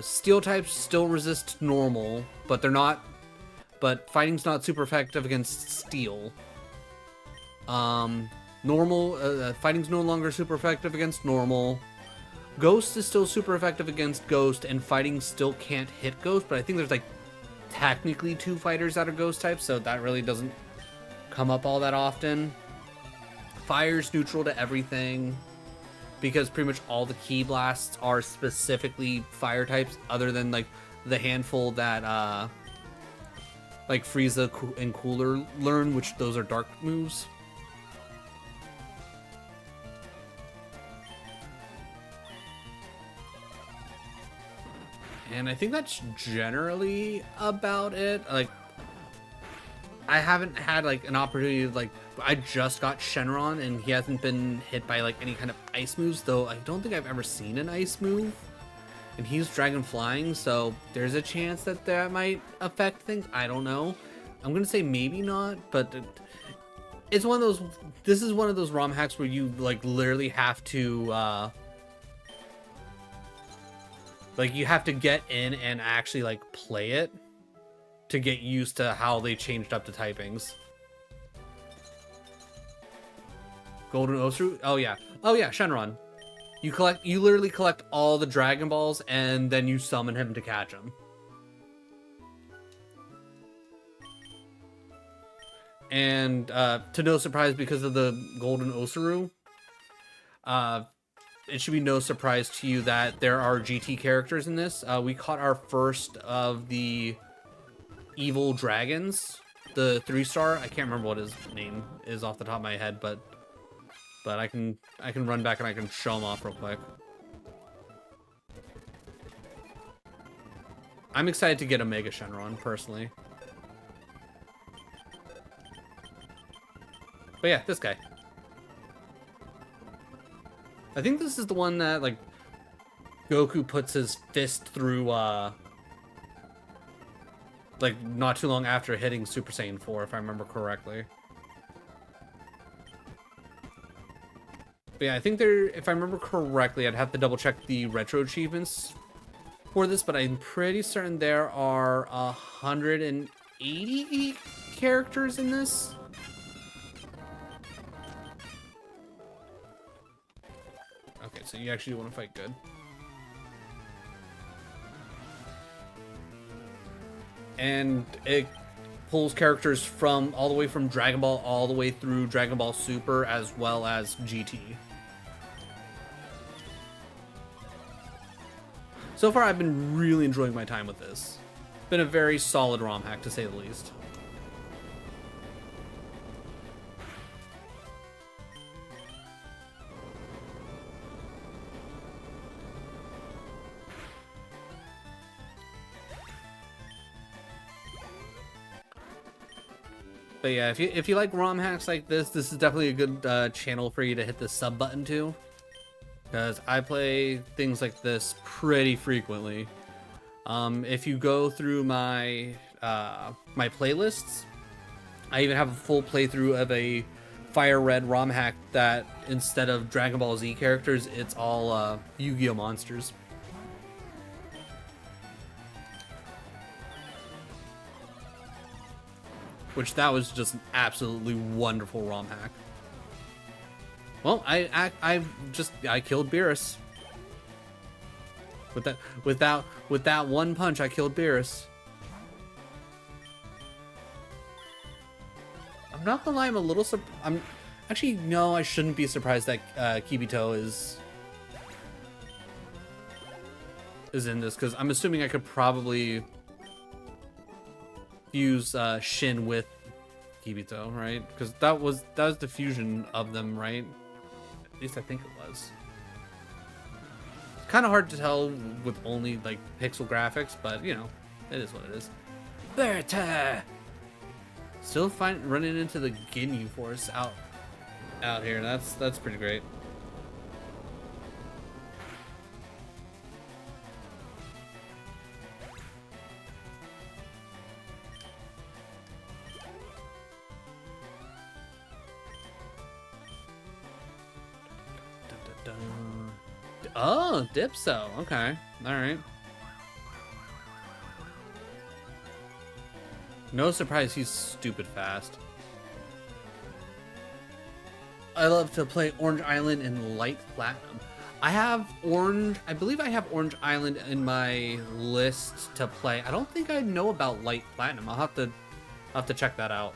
Steel types still resist normal, but they're not. But fighting's not super effective against steel. Normal fighting's no longer super effective against normal. Ghost is still super effective against Ghost, and fighting still can't hit Ghost. But I think there's like technically 2 fighters that are Ghost types, so that really doesn't come up all that often. Fire's neutral to everything, because pretty much all the key blasts are specifically fire types, other than like the handful that like Frieza and Cooler learn, which those are dark moves. And I think that's generally about it. Like, I haven't had like an opportunity to like, I just got Shenron and he hasn't been hit by like any kind of ice moves, though I don't think I've ever seen an ice move. And he's dragon flying, so there's a chance that that might affect things. I don't know. I'm gonna say maybe not, but it's one of those, this is one of those ROM hacks where you like literally have to like you have to get in and actually like play it to get used to how they changed up the typings. Golden Osru? Oh yeah, Shenron. You literally collect all the Dragon Balls, and then you summon him to catch him. And to no surprise, because of the Golden Osaru, it should be no surprise to you that there are GT characters in this. We caught our first of the evil dragons, the 3-star. I can't remember what his name is off the top of my head, but I can run back and I can show him off real quick. I'm excited to get a Mega Shenron personally. But yeah, this guy. I think this is the one that, like, Goku puts his fist through, like, not too long after hitting Super Saiyan 4, if I remember correctly. But yeah, I think if I remember correctly, I'd have to double check the retro achievements for this, but I'm pretty certain there are 180 characters in this. Okay, so you actually want to fight good. And it pulls characters from all the way from Dragon Ball all the way through Dragon Ball Super as well as GT. So far, I've been really enjoying my time with this. Been a very solid ROM hack, to say the least. But yeah, if you like ROM hacks like this is definitely a good channel for you to hit the sub button to, because I play things like this pretty frequently. If you go through my my playlists, I even have a full playthrough of a Fire Red ROM hack that instead of Dragon Ball Z characters, it's all Yu-Gi-Oh monsters. Which that was just an absolutely wonderful ROM hack. Well, I killed Beerus. With that one punch, I killed Beerus. I'm not gonna lie, I'm a little I'm actually, no, I shouldn't be surprised that Kibito is in this, because I'm assuming I could probably use Shin with Kibito, right? Because that was the fusion of them, right? At least I think it was. It's kind of hard to tell with only like pixel graphics, but you know, it is what it is. Vert! Still running into the Ginyu Force out here. That's pretty great. Oh, Dipso. Okay. Alright. No surprise he's stupid fast. I love to play Orange Island in Light Platinum. I believe I have Orange Island in my list to play. I don't think I know about Light Platinum. I'll have to check that out.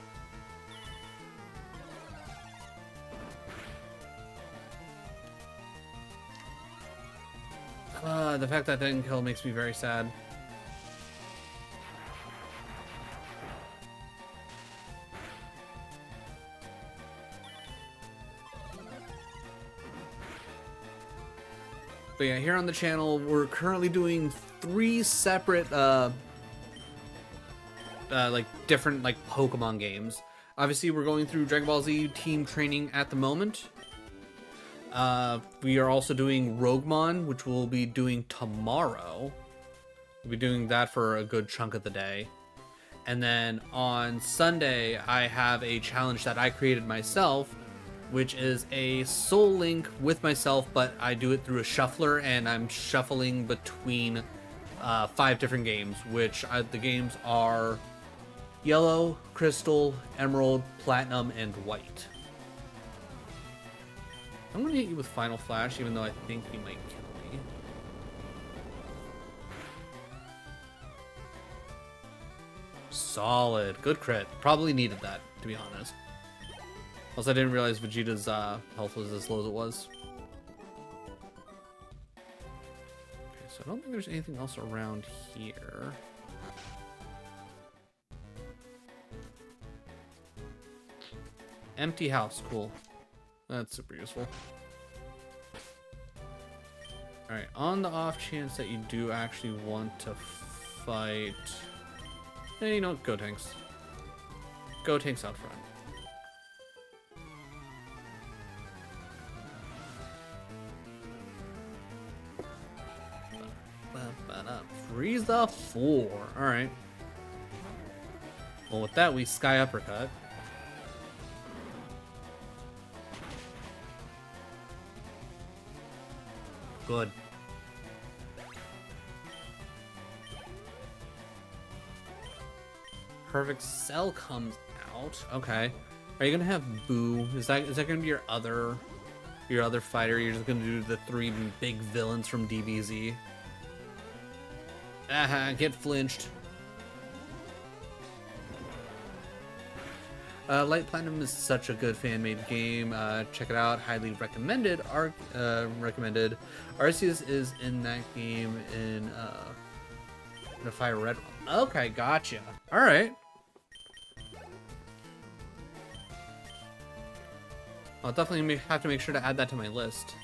The fact that didn't kill makes me very sad. But yeah, here on the channel, we're currently doing 3 separate, like different like Pokemon games. Obviously, we're going through Dragon Ball Z team training at the moment. We are also doing Roguemon, which we'll be doing tomorrow. We'll be doing that for a good chunk of the day. And then on Sunday, I have a challenge that I created myself, which is a Soul Link with myself, but I do it through a shuffler, and I'm shuffling between 5 different games, which the games are Yellow, Crystal, Emerald, Platinum, and White. I'm gonna hit you with Final Flash, even though I think you might kill me. Solid. Good crit. Probably needed that, to be honest. Also, I didn't realize Vegeta's health was as low as it was. Okay, so I don't think there's anything else around here. Empty house. Cool. That's super useful. Alright, on the off chance that you do actually want to fight... Hey, you know what? Go tanks. Go tanks out front. Frieza 4. Alright. Well, with that, we Sky Uppercut. Good. Perfect Cell comes out. Okay. Are you gonna have Boo? Is that gonna be your other fighter? You're just gonna do the 3 big villains from DBZ. Get flinched. Light Platinum is such a good fan-made game. Check it out. Highly recommended. Recommended. Arceus is in that game in the Fire Red one. Okay, gotcha. All right. I'll definitely have to make sure to add that to my list.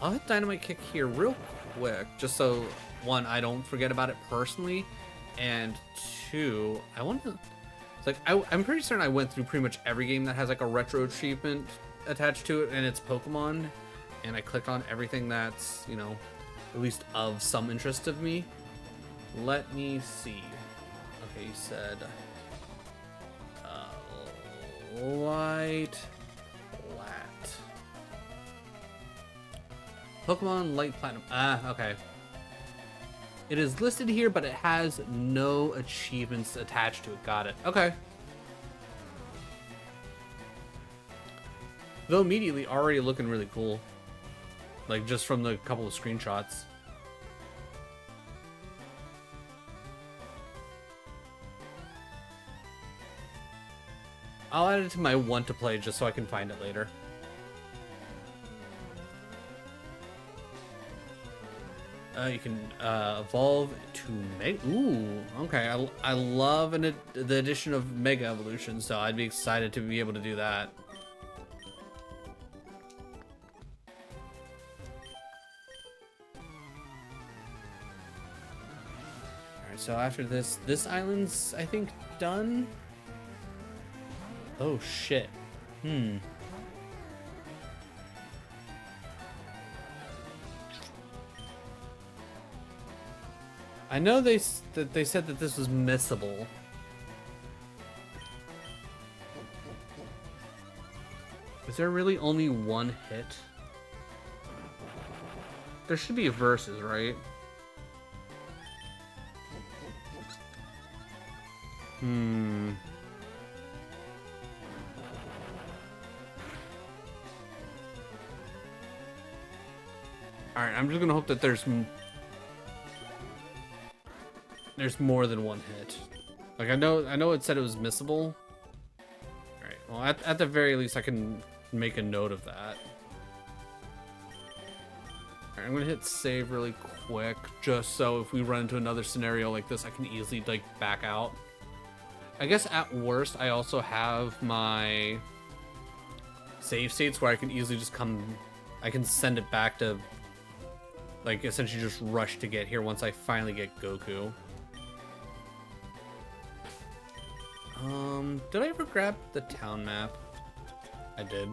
I'll hit Dynamite Kick here real quick, just so, 1, I don't forget about it personally, and 2, I want to... It's like, I'm pretty certain I went through pretty much every game that has like a retro achievement attached to it, and it's Pokemon, and I clicked on everything that's, you know, at least of some interest of me. Let me see. Okay, you said... Light... Flat. Pokemon Light Platinum. Okay. It is listed here, but it has no achievements attached to it. Got it. Okay. Though immediately already looking really cool. Like, just from the couple of screenshots. I'll add it to my want to play just so I can find it later. You can evolve to Mega. Ooh, okay. I love the addition of Mega Evolution, so I'd be excited to be able to do that. Alright, so after this island's, I think, done. Oh, shit. I know they said that this was missable. Is there really only one hit? There should be a versus, right? Alright, I'm just gonna hope that there's more than one hit. Like, I know it said it was missable. Alright, well, at the very least, I can make a note of that. Alright, I'm gonna hit save really quick, just so if we run into another scenario like this, I can easily, like, back out. I guess at worst, I also have my save states where I can easily just I can send it back to, like, essentially just rush to get here once I finally get Goku. Did I ever grab the town map? I did.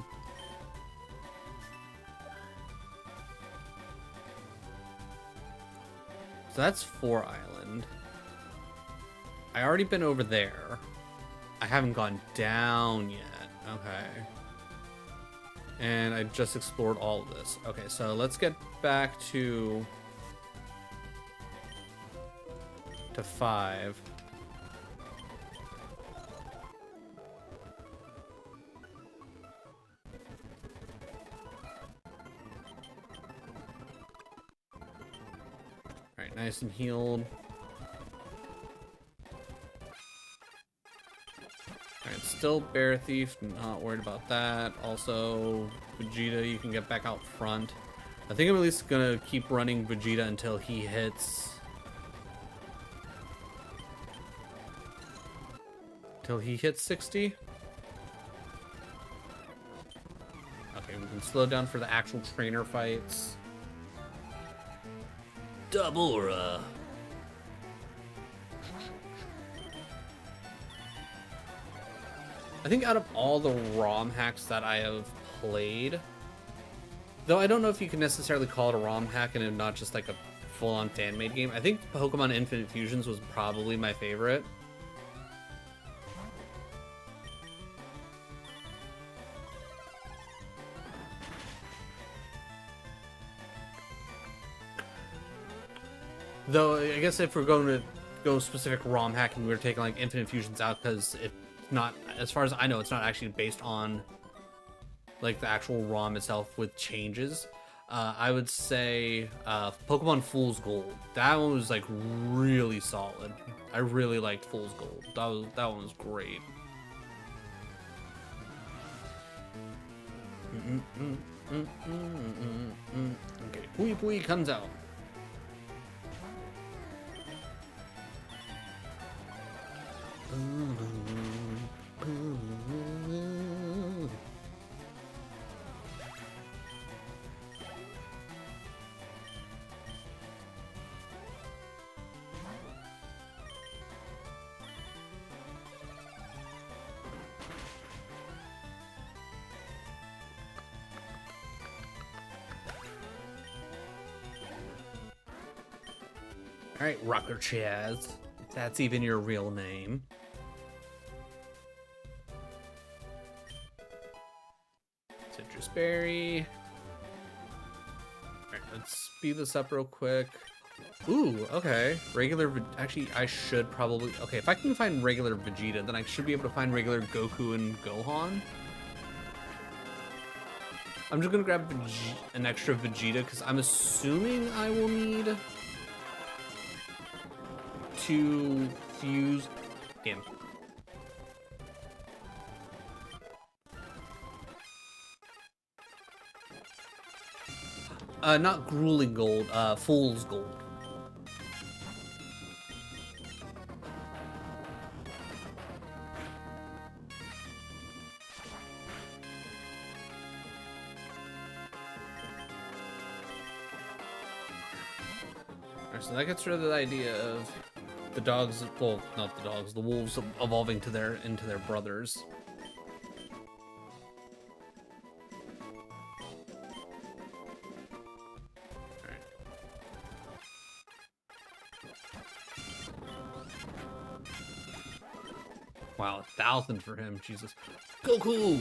So that's 4 Island. I already been over there. I haven't gone down yet. Okay. And I just explored all of this. Okay, so let's get back to 5. Alright, nice and healed. Alright, still Bear Thief, not worried about that. Also, Vegeta, you can get back out front. I think I'm at least gonna keep running Vegeta until he hits... Till he hits 60. Okay, we can slow down for the actual trainer fights. Dabura. I think out of all the ROM hacks that I have played, though I don't know if you can necessarily call it a ROM hack and not just like a full-on fan-made game, I think Pokemon Infinite Fusions was probably my favorite. Though, I guess if we're going to go specific ROM hacking, we're taking like Infinite Fusions out because it's not, as far as I know, it's not actually based on like the actual ROM itself with changes. I would say Pokemon Fool's Gold. That one was like really solid. I really liked Fool's Gold. That one was great. Okay, Pui Pui comes out. All right, Rocker Chaz, if that's even your real name. Citrus Berry. Alright, let's speed this up real quick. Ooh, okay. Regular, actually, I should probably, okay, if I can find regular Vegeta, then I should be able to find regular Goku and Gohan. I'm just gonna grab an extra Vegeta, because I'm assuming I will need to fuse, damn. Not grueling gold, fool's gold. Alright, so that gets rid of the idea of the dogs, well, not the dogs, the wolves evolving into their brothers. Wow, 1,000 for him, Jesus. Goku!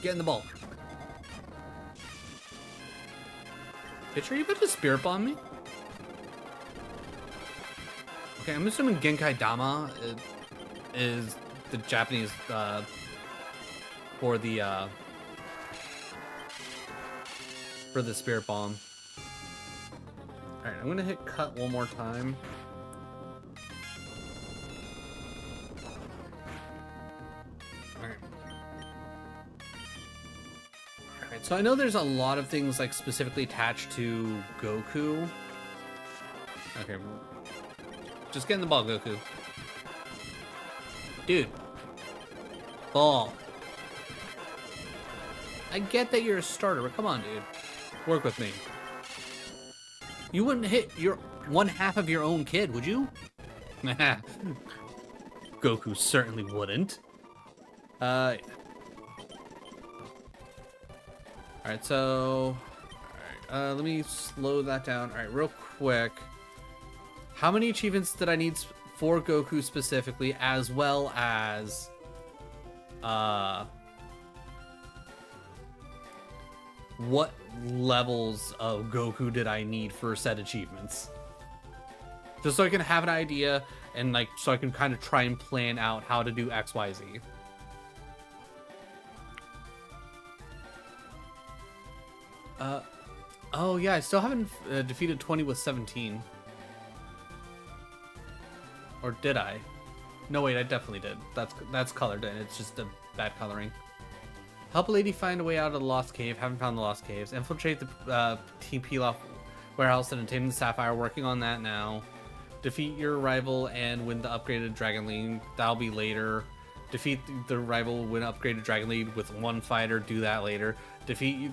Get in the ball. Pitcher, you about to Spirit Bomb me? Okay, I'm assuming Genkai Dama is the Japanese, for the Spirit Bomb. Alright, I'm gonna hit cut one more time. So I know there's a lot of things like specifically attached to Goku. Okay, just get in the ball, Goku. Dude, ball. I get that you're a starter, but come on, dude. Work with me. You wouldn't hit your one half of your own kid, would you? Goku certainly wouldn't. Alright, so... Alright, let me slow that down. Alright, real quick. How many achievements did I need for Goku specifically, as well as... what levels of Goku did I need for said achievements? Just so I can have an idea, and like, so I can kind of try and plan out how to do XYZ. Oh yeah, I still haven't defeated 20 with 17. Or did I? No, wait, I definitely did. That's colored in. It's just a bad coloring. Help a lady find a way out of the lost cave. Haven't found the lost caves. Infiltrate the Team Pilaf warehouse and obtain the sapphire. Working on that now. Defeat your rival and win the upgraded Dragon Lead. That'll be later. Defeat the rival, win upgraded Dragon Lead with one fighter. Do that later. Defeat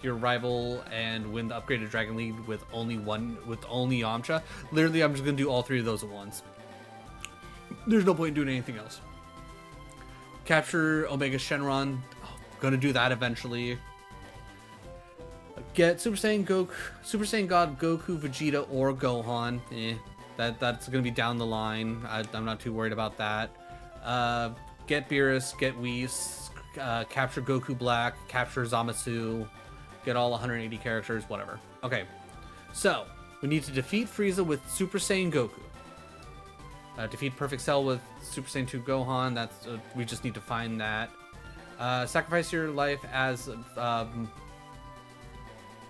your rival and win the upgraded Dragon Lead with only Yamcha. Literally, I'm just gonna do all three of those at once. There's no point in doing anything else. Capture Omega Shenron. Oh, gonna do that eventually. Get Super Saiyan Goku, Super Saiyan God Goku, Vegeta, or Gohan. That's gonna be down the line. I'm not too worried about that. Get Beerus, get Whis, capture Goku Black, capture Zamasu, get all 180 characters, whatever. Okay, so we need to defeat Frieza with Super Saiyan Goku. Defeat Perfect Cell with Super Saiyan 2 Gohan. That's we just need to find that. Sacrifice your life as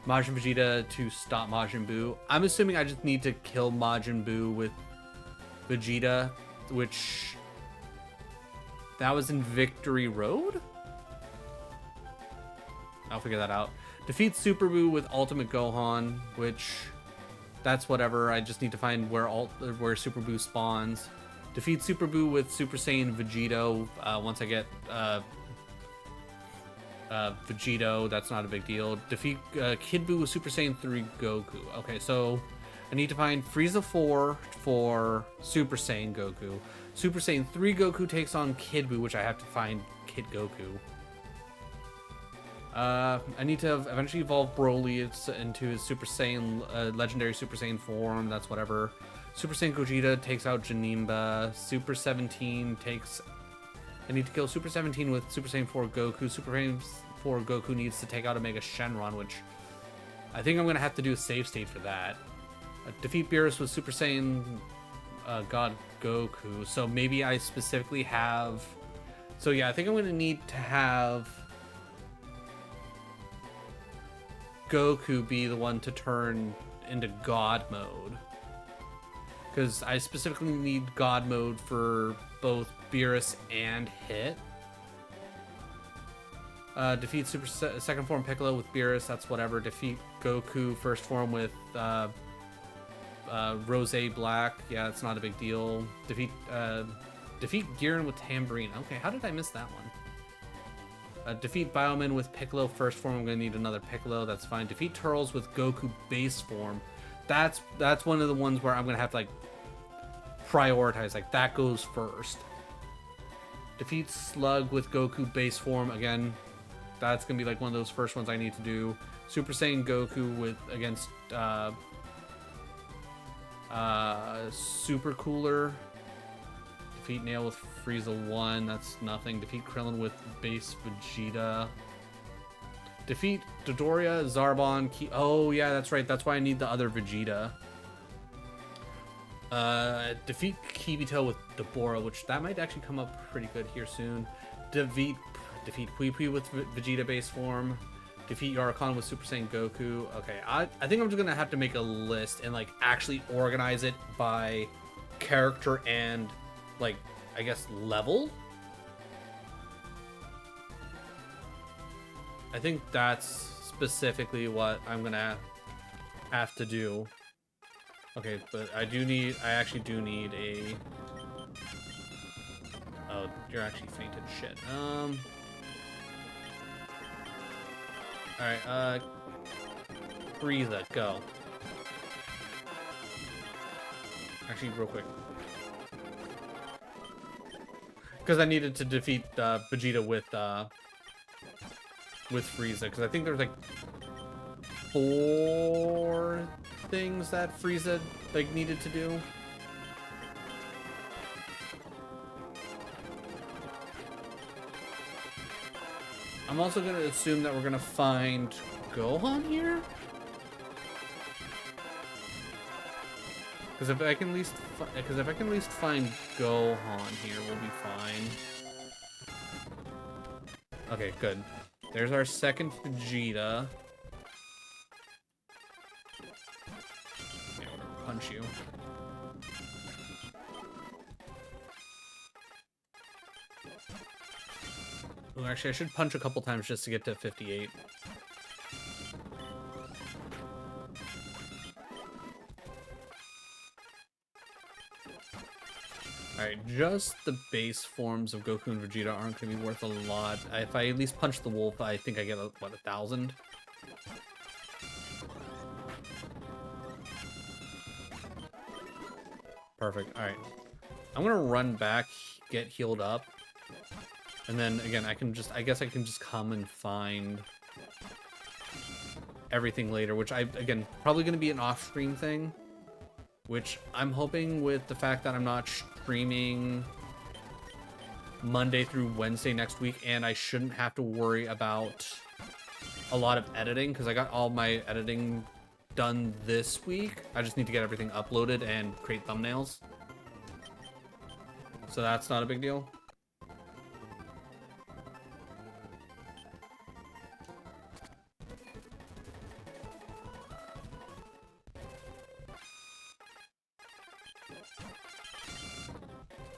Majin Vegeta to stop Majin Buu. I'm assuming I just need to kill Majin Buu with Vegeta, which that was in Victory Road? I'll figure that out. Defeat Super Buu with Ultimate Gohan, which that's whatever. I just need to find where Super Buu spawns. Defeat Super Buu with Super Saiyan Vegito. Once I get Vegito, that's not a big deal. Defeat Kid Buu with Super Saiyan 3 Goku. Okay, so I need to find Frieza 4 for Super Saiyan Goku. Super Saiyan 3 Goku takes on Kid Buu, which I have to find Kid Goku. I need to eventually evolve Broly into his Super Saiyan, legendary Super Saiyan form. That's whatever. Super Saiyan Gogeta takes out Janemba. Super 17 takes... I need to kill Super 17 with Super Saiyan 4 Goku. Super Saiyan 4 Goku needs to take out Omega Shenron, which I think I'm going to have to do a save state for that. Defeat Beerus with Super Saiyan God Goku. So maybe I specifically have... So yeah, I think I'm going to need to have Goku be the one to turn into God mode. Because I specifically need God mode for both Beerus and Hit. Defeat Super Second Form Piccolo with Beerus, that's whatever. Defeat Goku First Form with Rose Black, yeah, it's not a big deal. Defeat Giran with Tambourine. Okay, how did I miss that one? Defeat Bioman with Piccolo First Form. I'm gonna need another Piccolo, that's fine. Defeat Turles with Goku Base Form. That's one of the ones where I'm gonna have to like prioritize, like that goes first. Defeat Slug with Goku Base Form. Again, that's gonna be like one of those first ones I need to do. Super Saiyan Goku with against Super Cooler. Defeat Nail with Frieza 1, that's nothing. Defeat Krillin with Base Vegeta. Defeat Dodoria, Zarbon, oh yeah, that's right, that's why I need the other Vegeta. Defeat Kibito with Dabura, which that might actually come up pretty good here soon. Defeat Pui Pui with Vegeta base form. Defeat Yarakan with Super Saiyan Goku. Okay, I think I'm just gonna have to make a list and like actually organize it by character and like I guess level. I think that's specifically what I'm gonna have to do. Okay, but I actually do need a... Oh, you're actually fainted. Shit. Alright, Frieza, go. Actually, real quick. Because I needed to defeat Vegeta with Frieza, because I think there's like 4 things that Frieza like needed to do. I'm also gonna assume that we're gonna find Gohan here, because if I can at least find Gohan here, we'll be fine. Okay, good. There's our second Vegeta. Yeah, whatever, punch you. Ooh, actually, I should punch a couple times just to get to 58. Alright, just the base forms of Goku and Vegeta aren't going to be worth a lot. If I at least punch the wolf, I think I get, what, 1,000? Perfect, alright. I'm going to run back, get healed up. And then, again, I guess I can just come and find everything later, which again, probably going to be an off-stream thing. Which I'm hoping with the fact that I'm not streaming Monday through Wednesday next week, and I shouldn't have to worry about a lot of editing, because I got all my editing done this week. I just need to get everything uploaded and create thumbnails. So that's not a big deal.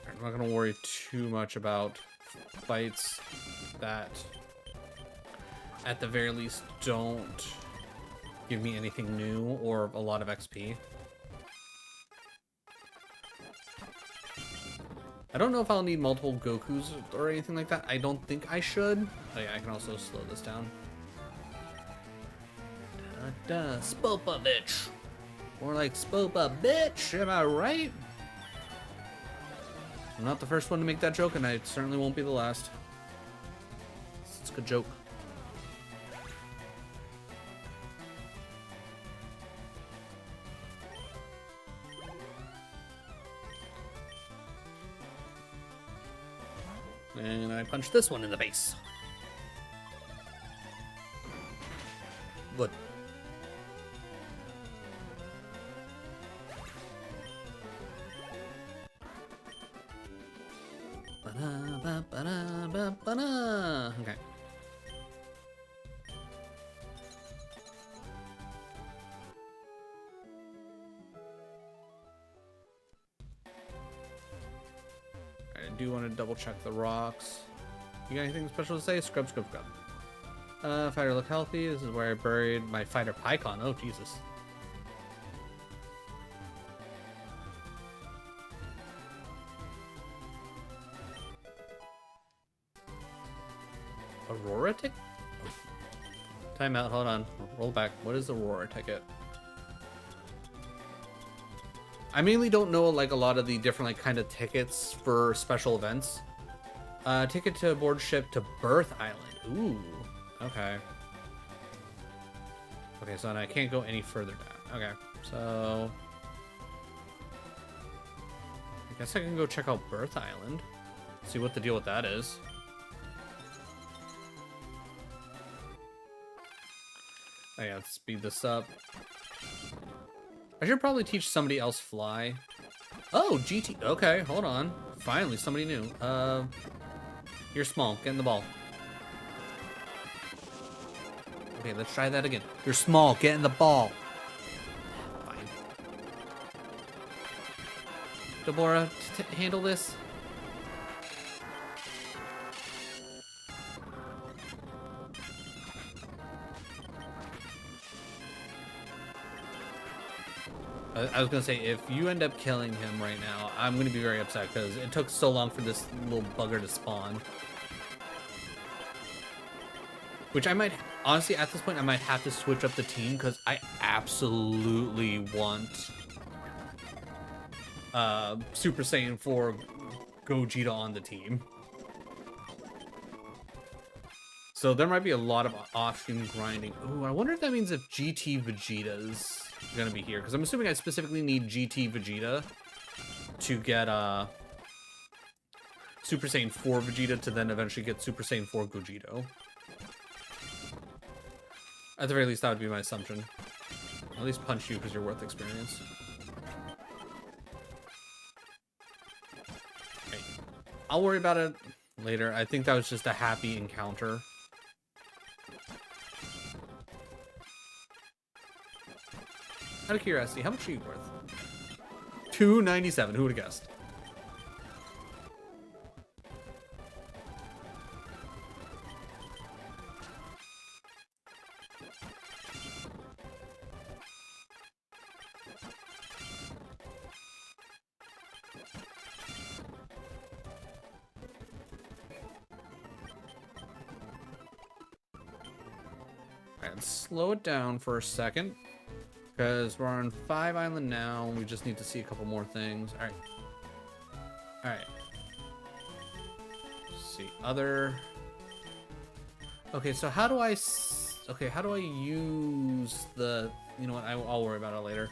I'm not gonna worry too much about fights that, at the very least, don't give me anything new or a lot of XP. I don't know if I'll need multiple Gokus or anything like that. I don't think I should. Oh yeah, I can also slow this down. Spopa bitch. More like Spopa bitch, am I right? I'm not the first one to make that joke, and I certainly won't be the last. It's a good joke. And I punch this one in the base. Good. Okay. I do want to double check the rocks. You got anything special to say? Scrub, scrub, scrub. Fighter look healthy. This is where I buried my fighter Pycon. Oh, Jesus. Aurora ticket? Time out, hold on. Roll back. What is the Aurora ticket? I mainly don't know like a lot of the different like kind of tickets for special events. Ticket to board ship to Birth Island. Ooh. Okay. Okay, so then I can't go any further down. Okay, so I guess I can go check out Birth Island. See what the deal with that is. Oh yeah, let's speed this up. I should probably teach somebody else fly. Oh, GT. Okay, hold on. Finally, somebody new. You're small. Get in the ball. Okay, let's try that again. You're small. Get in the ball. Fine. Deborah, handle this. I was gonna say, if you end up killing him right now, I'm gonna be very upset because it took so long for this little bugger to spawn. Which I might, honestly, at this point, I might have to switch up the team because I absolutely want Super Saiyan 4 Gogeta on the team. So there might be a lot of off-stream grinding. Ooh, I wonder if that means if GT Vegeta's gonna be here, because I'm assuming I specifically need GT Vegeta to get Super Saiyan 4 Vegeta to then eventually get Super Saiyan 4 Gogeta. At the very least, that would be my assumption. At least punch you because you're worth experience. Okay. I'll worry about it later. I think that was just a happy encounter. Out of curiosity, how much are you worth? 297. Who would have guessed? Alright, let's slow it down for a second. Because we're on 5 Island now. We just need to see a couple more things. Alright. Alright. See. Other... Okay, so how do I... Okay, how do I use the... You know what? I'll worry about it later.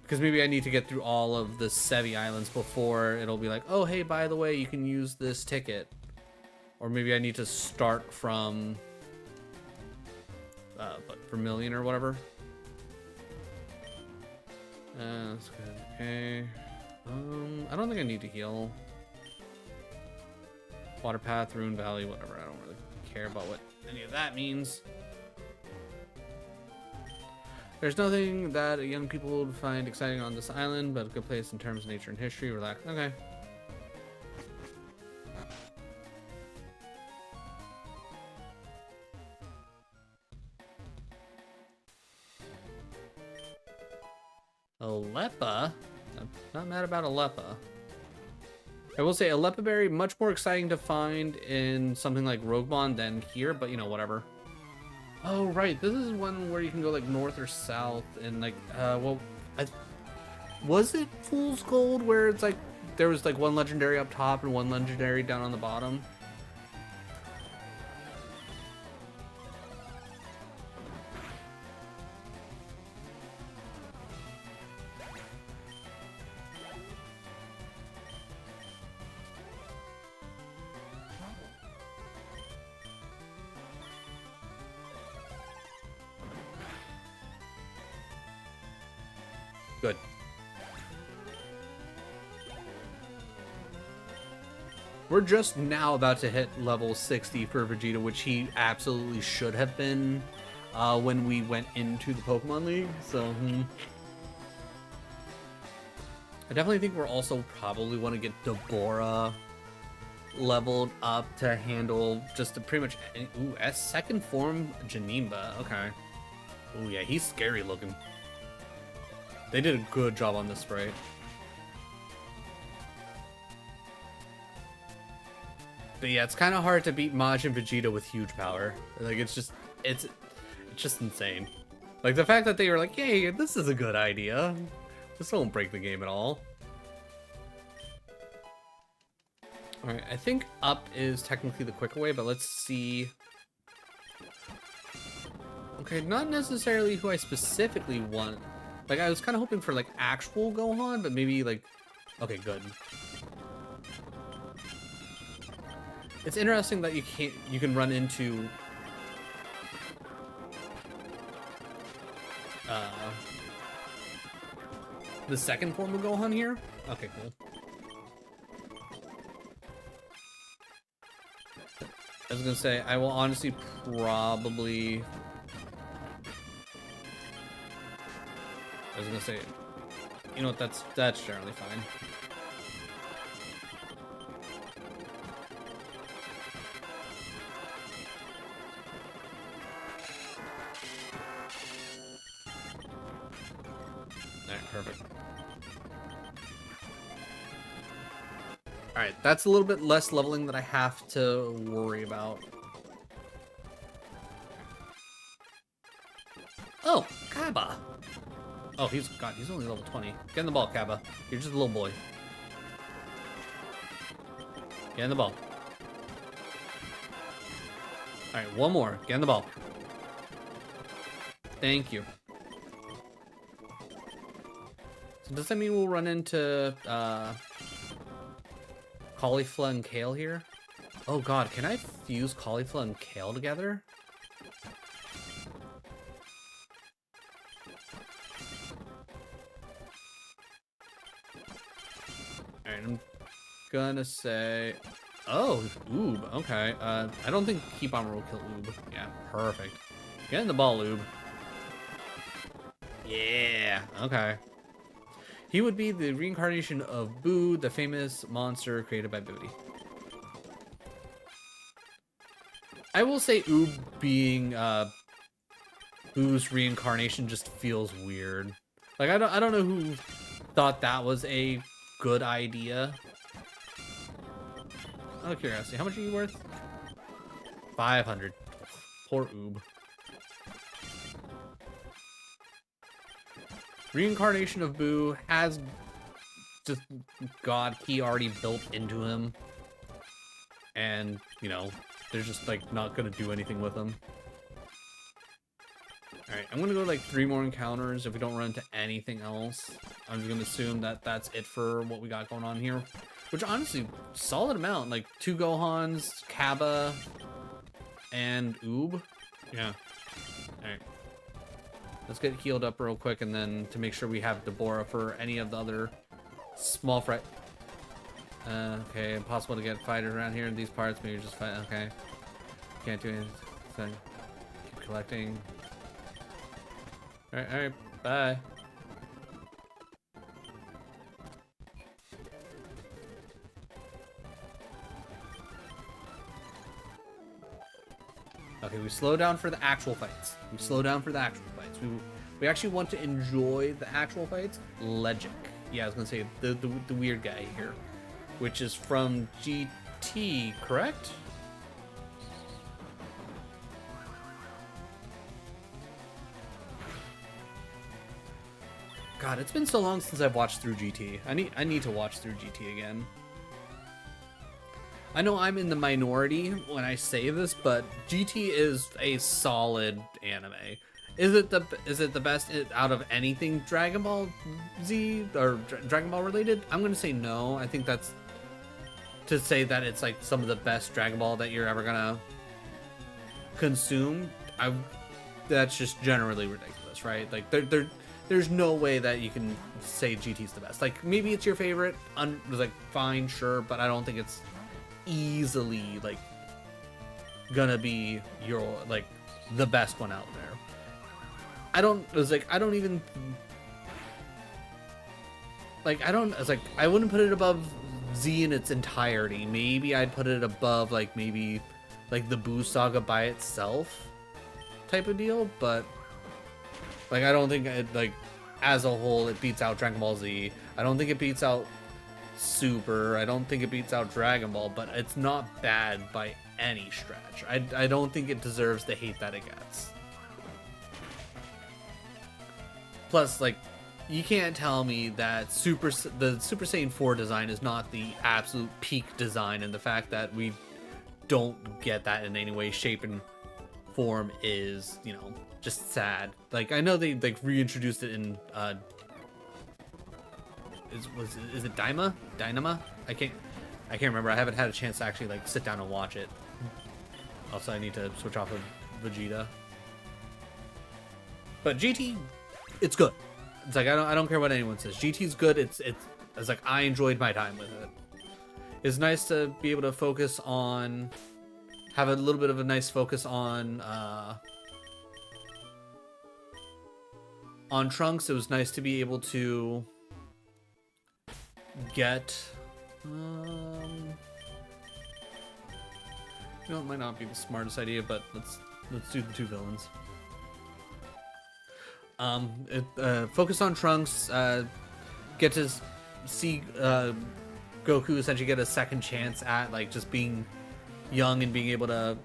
Because maybe I need to get through all of the Sevi Islands before it'll be like, oh, hey, by the way, you can use this ticket. Or maybe I need to start from... Vermilion or whatever. That's good. Okay. I don't think I need to heal. Water Path, Rune Valley, whatever. I don't really care about what any of that means. There's nothing that young people would find exciting on this island, but a good place in terms of nature and history. Relax. Okay. Aleppa? I'm not mad about Aleppa. I will say Aleppa Berry, much more exciting to find in something like Roguebond than here, but you know, whatever. Oh, right. This is one where you can go like north or south and like, well, was it Fool's Gold where it's like, there was like one legendary up top and one legendary down on the bottom? Good. We're just now about to hit level 60 for Vegeta, which he absolutely should have been when we went into the Pokemon League. So, I definitely think we're also probably want to get Deborah leveled up to handle just to pretty much any, ooh, as second form Janimba. Okay. Ooh, yeah, he's scary looking. They did a good job on this sprite. But yeah, it's kind of hard to beat Majin Vegeta with huge power. Like, it's just insane. Like, the fact that they were like, hey, this is a good idea. This won't break the game at all. Alright, I think up is technically the quicker way, but let's see. Okay, not necessarily who I specifically want. Like, I was kind of hoping for, like, actual Gohan, but maybe, like... Okay, good. It's interesting that you can run into... the second form of Gohan here? Okay, cool. I was gonna say, I will honestly probably... I was gonna say, you know what, that's generally fine. Alright, perfect. Alright, that's a little bit less leveling that I have to worry about. Oh, Kaba! Oh, he's only level 20. Get in the ball, Kaba. You're just a little boy. Get in the ball. Alright, one more. Get in the ball. Thank you. So does that mean we'll run into Caulifla and Kale here? Oh god, can I fuse Caulifla and Kale together? Alright, I'm gonna say... Oh, Oob, okay. I don't think Keep Armor will kill Oob. Yeah, perfect. Get in the ball, Oob. Yeah, okay. He would be the reincarnation of Boo, the famous monster created by Booty. I will say Oob being Boo's reincarnation just feels weird. Like I don't know who thought that was a good idea. Out of curiosity, how much are you worth? 500. Poor Oob. Reincarnation of Boo has just God key already built into him. And, you know, they're just like not gonna do anything with him. Alright, I'm gonna go like 3 more encounters if we don't run into anything else. I'm just gonna assume that that's it for what we got going on here. Which honestly, solid amount. Like 2 Gohans, Kaba, and Oob. Yeah. Alright. Let's get healed up real quick, and then to make sure we have Deborah for any of the other small fret. Okay, impossible to get fighters around here in these parts. Maybe just fight. Okay. Can't do anything. So keep collecting. Alright, bye. Okay, we slow down for the actual fights. We actually want to enjoy the actual fights. Legic. Yeah, I was gonna say the weird guy here, which is from GT, correct? God, it's been so long since I've watched through GT. I need to watch through GT again. I know I'm in the minority when I say this, but GT is a solid anime. Is it the best out of anything Dragon Ball Z or Dragon Ball related? I'm gonna say no. I think that's to say that it's like some of the best Dragon Ball that you're ever gonna consume. That's just generally ridiculous, right? Like there's no way that you can say GT's the best. Like maybe it's your favorite, like fine, sure, but I don't think it's easily like gonna be your like the best one out there. I wouldn't put it above Z in its entirety. Maybe I'd put it above like maybe like the Boo Saga by itself type of deal, but like I don't think it like as a whole it beats out Dragon Ball Z. I don't think it beats out Super. I don't think it beats out Dragon Ball, but it's not bad by any stretch. I don't think it deserves the hate that it gets. Plus, like, you can't tell me that the Super Saiyan 4 design is not the absolute peak design, and the fact that we don't get that in any way, shape, and form is, you know, just sad. Like, I know they like reintroduced it in is it Dynama? I can't remember. I haven't had a chance to actually like sit down and watch it. Also, I need to switch off of Vegeta. But GT, it's good. It's like I don't care what anyone says. GT's good. It's like I enjoyed my time with it. It's nice to be able to focus on, have a little bit of a nice focus on Trunks. It was nice to be able to get you know, it might not be the smartest idea, but let's do the 2 villains. Focus on Trunks, get to see Goku essentially get a second chance at like just being young and being able to.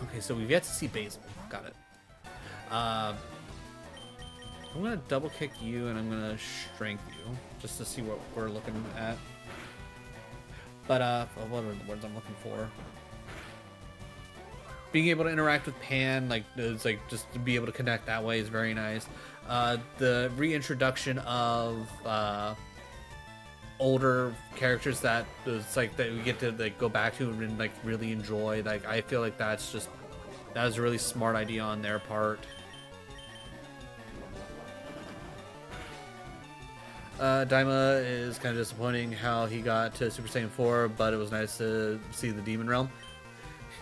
Okay, so we've yet to see Basil. Got it. I'm gonna double kick you and I'm gonna strength you just to see what we're looking at. But what are the words I'm looking for? Being able to interact with Pan, like it's like just to be able to connect that way is very nice. The reintroduction of older characters that it's like that we get to like go back to and like really enjoy. Like I feel like that was a really smart idea on their part. Daima is kind of disappointing how he got to Super Saiyan 4, but it was nice to see the Demon Realm.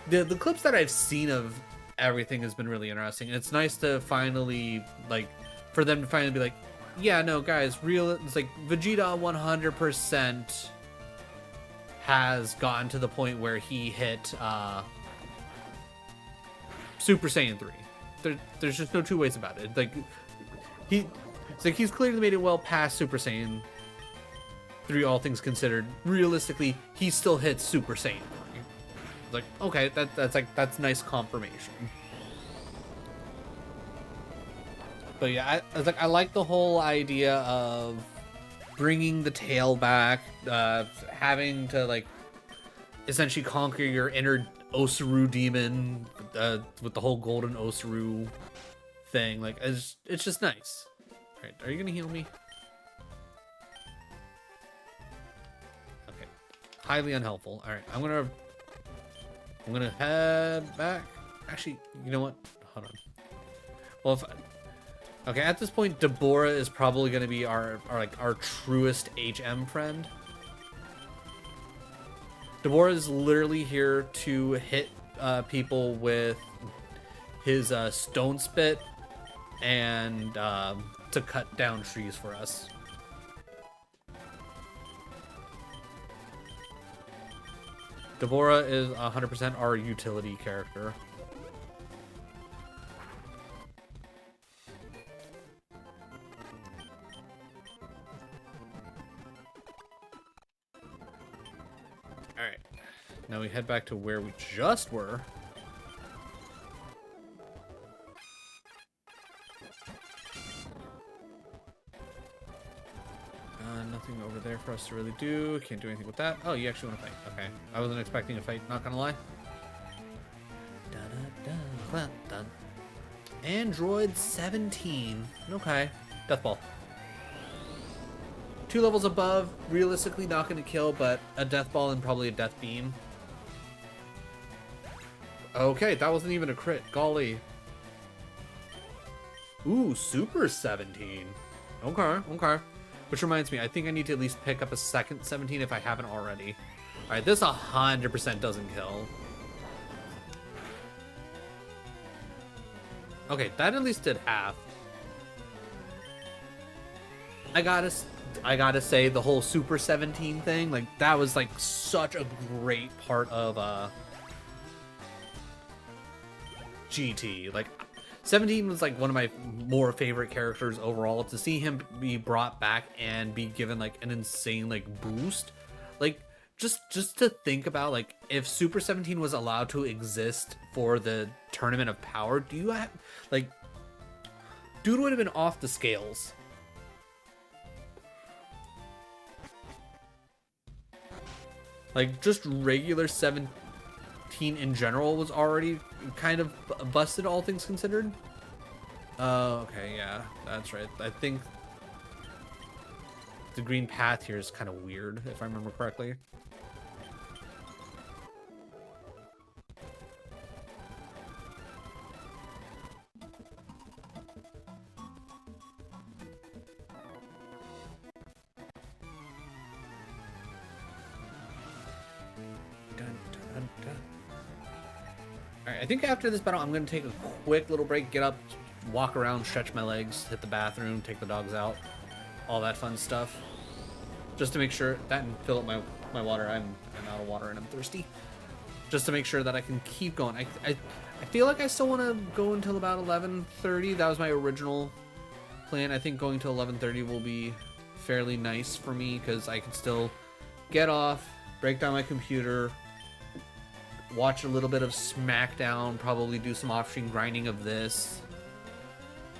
The clips that I've seen of everything has been really interesting. It's nice to finally like for them to finally be like, yeah, no, guys, it's like Vegeta 100% has gotten to the point where he hit Super Saiyan 3. There's just no two ways about it. Like it's like he's clearly made it well past Super Saiyan 3, all things considered. Realistically, he still hits Super Saiyan 3. Like, okay, that's nice confirmation. But yeah, I like the whole idea of bringing the tail back, having to like essentially conquer your inner Osaru demon with the whole golden Osaru thing. Like, it's just nice. All right, are you gonna heal me? Okay, highly unhelpful. All right, I'm gonna head back. Actually, you know what? Hold on. Well, okay, at this point, Deborah is probably going to be our truest HM friend. Deborah is literally here to hit people with his stone spit and to cut down trees for us. Deborah is 100% our utility character. Alright. Now we head back to where we just were. Nothing over there for us to really do. Can't do anything with that. Oh, you actually want to fight. Okay. I wasn't expecting a fight, not gonna lie. Well done. Android 17. Okay. Death Ball. 2 levels above. Realistically not gonna kill, but a Death Ball and probably a Death Beam. Okay, that wasn't even a crit. Golly. Ooh, Super 17. Okay, okay. Which reminds me, I think I need to at least pick up a second 17 if I haven't already. Alright, this 100% doesn't kill. Okay, that at least did half. I gotta say, the whole Super 17 thing, like, that was, like, such a great part of, GT. Like, 17 was like one of my more favorite characters overall. To see him be brought back and be given like an insane like boost, like just to think about, like, if Super 17 was allowed to exist for the Tournament of Power, do you have like, dude would have been off the scales. Like, just regular 17 in general was already kind of busted, all things considered. Okay, yeah, that's right. I think the green path here is kind of weird, if I remember correctly. Alright, I think after this battle, I'm going to take a quick little break, get up, walk around, stretch my legs, hit the bathroom, take the dogs out, all that fun stuff. Just to make sure that, and fill up my water. I'm out of water and I'm thirsty. Just to make sure that I can keep going. I feel like I still want to go until about 11:30. That was my original plan. I think going to 11:30 will be fairly nice for me, because I can still get off, break down my computer, watch a little bit of SmackDown, probably do some off-stream grinding of this.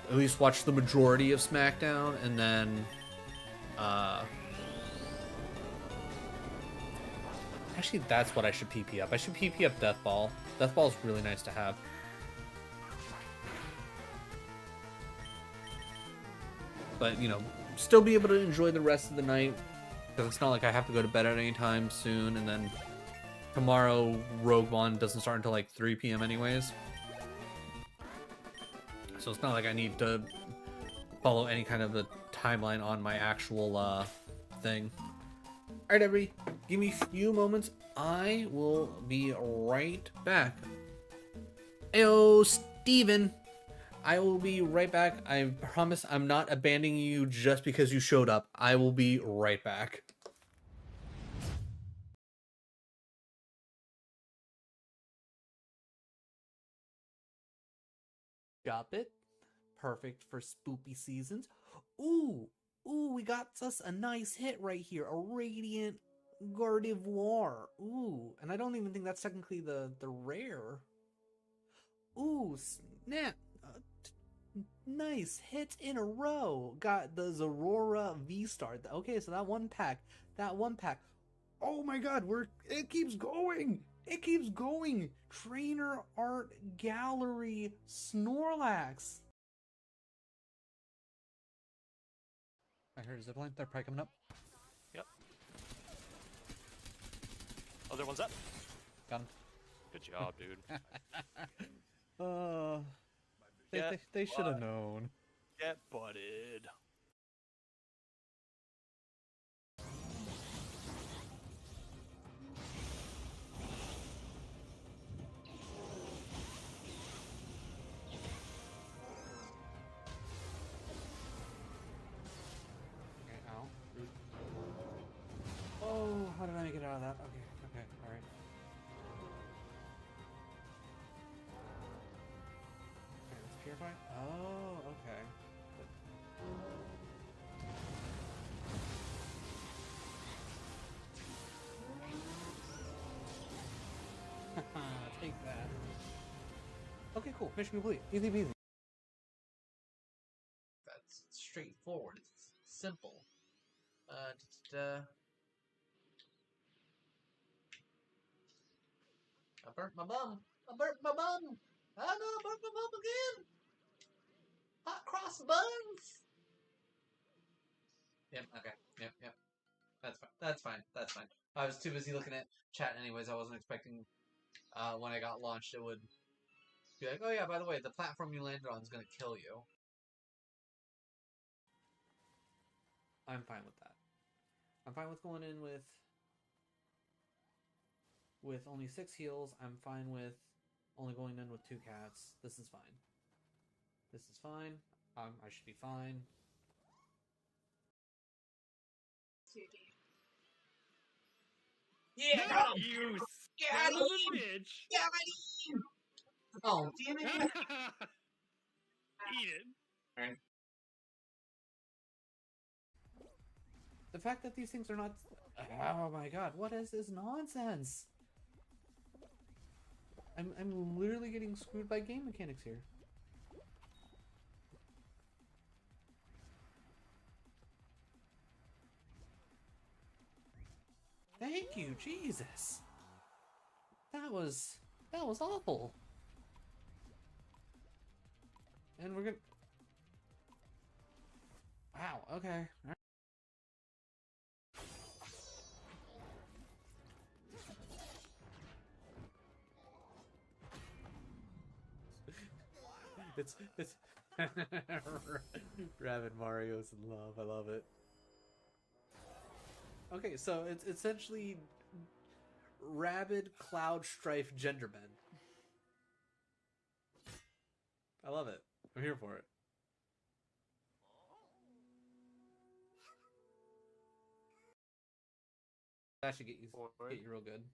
At least watch the majority of SmackDown, and then actually, that's what I should PP up. I should PP up Death Ball. Death Ball is really nice to have. But, you know, still be able to enjoy the rest of the night, because it's not like I have to go to bed at any time soon, and then tomorrow Rogue One doesn't start until like 3 p.m. anyways. So it's not like I need to follow any kind of a timeline on my actual thing. Alright, everybody, give me a few moments. I will be right back. Ayo, Steven. I will be right back. I promise I'm not abandoning you just because you showed up. I will be right back. Got it. Perfect for spoopy seasons. Ooh, we got us a nice hit right here. A Radiant Gardevoir. Ooh, and I don't even think that's technically the rare. Ooh, snap. Nice hit in a row. Got the Zorora V-Star. Okay, so that one pack. Oh my god, it keeps going. It keeps going. Trainer Art Gallery Snorlax. I heard a zipline. They're probably coming up. Yep. Other one's up. Got him. Good job, dude. They should have known. Get butted. Okay, ow. Oh, how did I make it out of that? Okay, alright. Okay, let's purify. Oh, okay. Take that. Okay, cool. Mission complete. Easy peasy. That's straightforward. It's simple. I burnt my bum. Oh no, I burnt my bum again. Hot cross buns. Yep. Okay. Yep. That's fine. I was too busy looking at chat anyways. I wasn't expecting when I got launched it would be like, oh yeah, by the way, the platform you landed on is going to kill you. I'm fine with that. I'm fine with going in with only 6 heals. I'm fine with only going in with 2 cats. This is fine. I should be fine. Yeah, No, you son of a bitch! Oh, damn it! Eat it. Right. The fact that these things are not... Oh my god, what is this nonsense? I'm literally getting screwed by game mechanics here. Thank you, Jesus. That was awful. And we're gonna... Wow, okay. It's Rabbit Mario's in love. I love it. Okay, so it's essentially Rabid Cloud Strife Genderbend. I love it. I'm here for it. That should get you real good.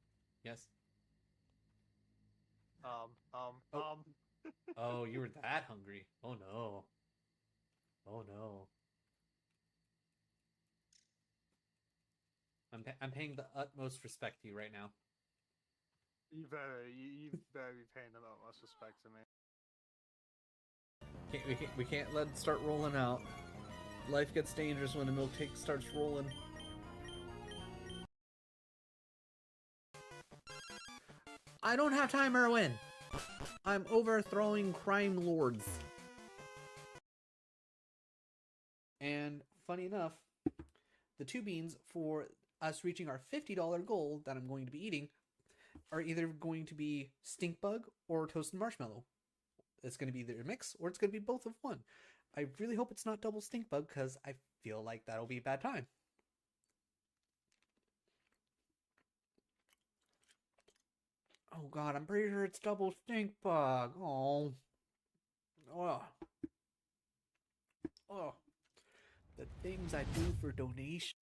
Yes. Oh, you were that hungry. Oh no. Oh no. I'm paying the utmost respect to you right now. You better be paying the utmost respect to me. We can't let it start rolling out. Life gets dangerous when the milk starts rolling. I don't have time, Erwin. I'm overthrowing crime lords. And funny enough, the 2 beans for us reaching our $50 goal that I'm going to be eating are either going to be stink bug or toasted marshmallow. It's going to be either a mix or it's going to be both of one. I really hope it's not double stink bug because I feel like that'll be a bad time. Oh god, I'm pretty sure it's double stink bug. Oh. Oh. Oh. The things I do for donation.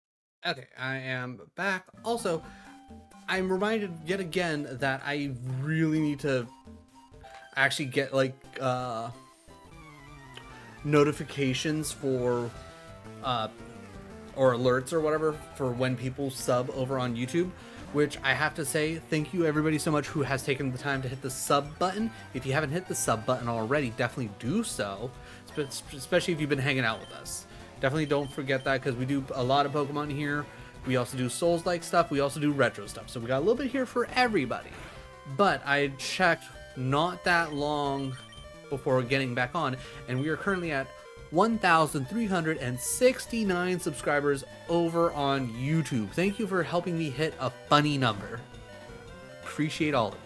Okay, I am back. Also, I'm reminded yet again that I really need to actually get like notifications for or alerts or whatever for when people sub over on YouTube, which I have to say thank you everybody so much who has taken the time to hit the sub button. If you haven't hit the sub button already, definitely do so, especially if you've been hanging out with us. Definitely don't forget that, because we do a lot of Pokemon here. We also do Souls-like stuff. We also do retro stuff. So we got a little bit here for everybody. But I checked not that long before getting back on, and we are currently at 1,369 subscribers over on YouTube. Thank you for helping me hit a funny number. Appreciate all of you.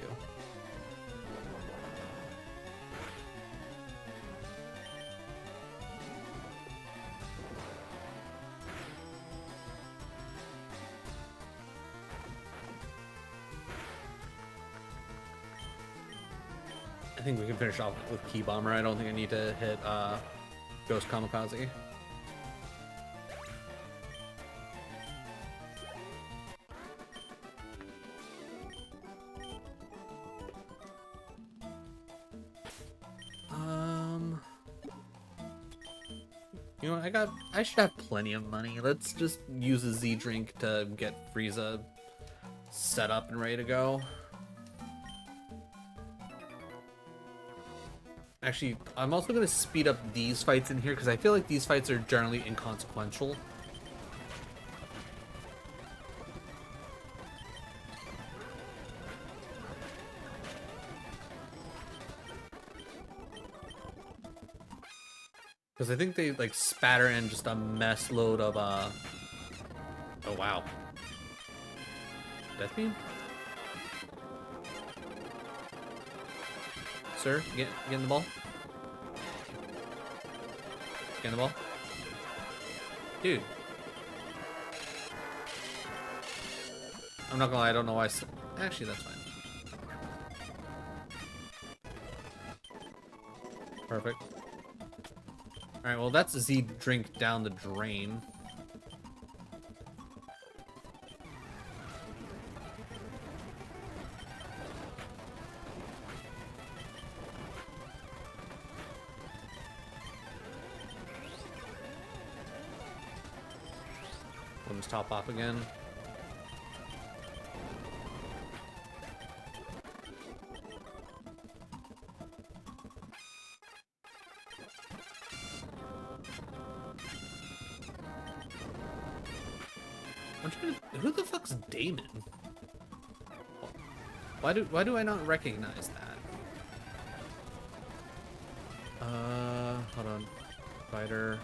I think we can finish off with Key Bomber. I don't think I need to hit Ghost Kamikaze. You know, I should have plenty of money. Let's just use a Z drink to get Frieza set up and ready to go. Actually, I'm also going to speed up these fights in here because I feel like these fights are generally inconsequential. Because I think they like spatter in just a mess load of oh wow. Death Beam? Sir, get in the ball. Get in the ball. Dude. I'm not gonna lie, I don't know why. Actually, that's fine. Perfect. Alright, well, that's a Z drink down the drain. We'll just top off again. Who the fuck's Damon? Why do I not recognize that? Hold on. Fighter.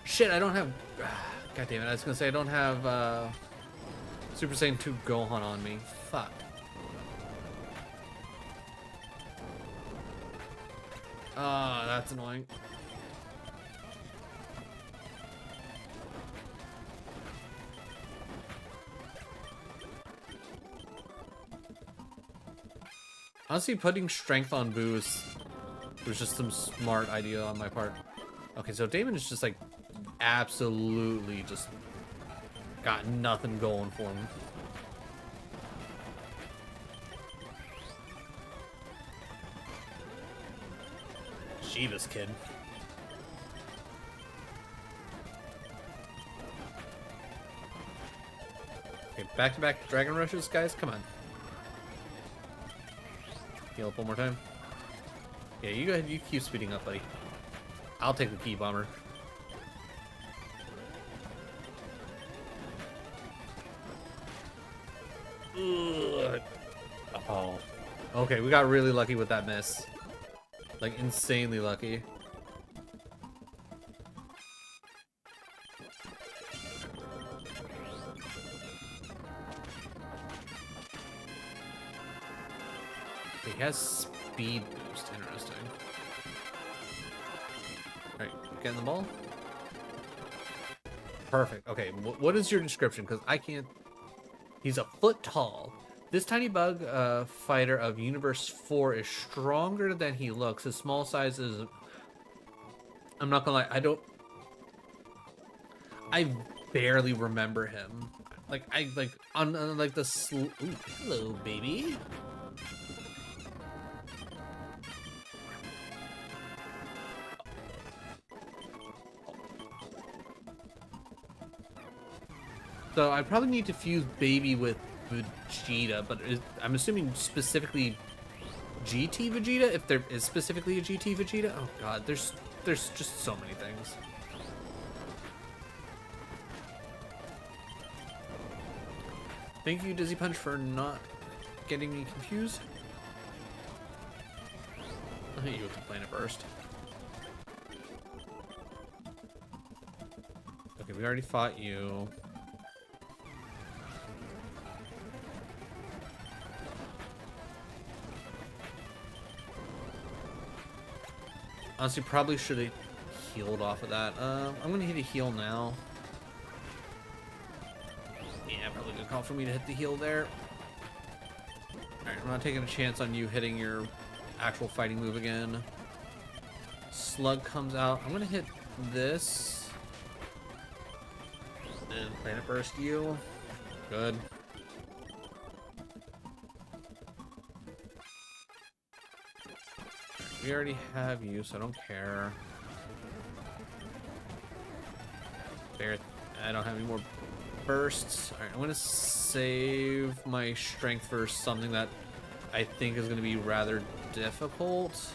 Shit, I don't have. God damn it! I was gonna say I don't have Super Saiyan 2 Gohan on me. Fuck. Ah, that's annoying. Honestly, putting strength on Boo was just some smart idea on my part. Okay, so Damon is just like absolutely just got nothing going for him. Shiva's kid. Okay, back-to-back Dragon Rushes, guys. Come on. Heal up one more time. Yeah, you go ahead. You keep speeding up, buddy. I'll take the Key Bomber. Ugh. Oh. Okay, we got really lucky with that miss. Like, insanely lucky. He has speed boost. Interesting. Alright, getting the ball. Perfect. Okay, what is your description? Because I can't... He's a foot tall, This tiny bug fighter of Universe 4 is stronger than he looks. His small size is... I'm not gonna lie, I barely remember him. Like, on like the ooh, hello, baby. So I probably need to fuse baby with Vegeta, but I'm assuming specifically GT Vegeta, if there is specifically a GT Vegeta. Oh god, there's just so many things. Thank you, Dizzy Punch, for not getting me confused. I'll hit you with the Planet Burst. Okay, we already fought you. Honestly, probably should have healed off of that. I'm gonna hit a heal now. Yeah, probably a good call for me to hit the heal there. Alright, I'm not taking a chance on you hitting your actual fighting move again. Slug comes out. I'm gonna hit this. And Planet Burst you. Good. We already have you, so I don't care. There, I don't have any more bursts. Alright, I'm gonna save my strength for something that I think is gonna be rather difficult.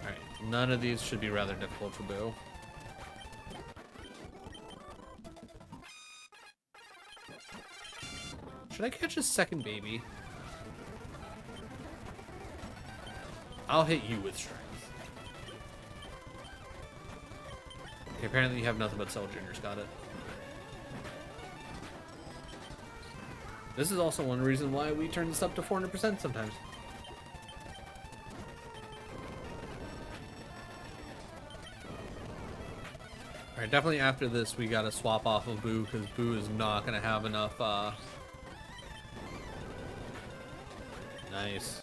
Alright, none of these should be rather difficult for Boo. Should I catch a second baby? I'll hit you with strength. Okay, apparently you have nothing but Cell Juniors. Got it. This is also one reason why we turn this up to 400% sometimes. Alright, definitely after this we gotta swap off of Boo, because Boo is not gonna have enough, Nice.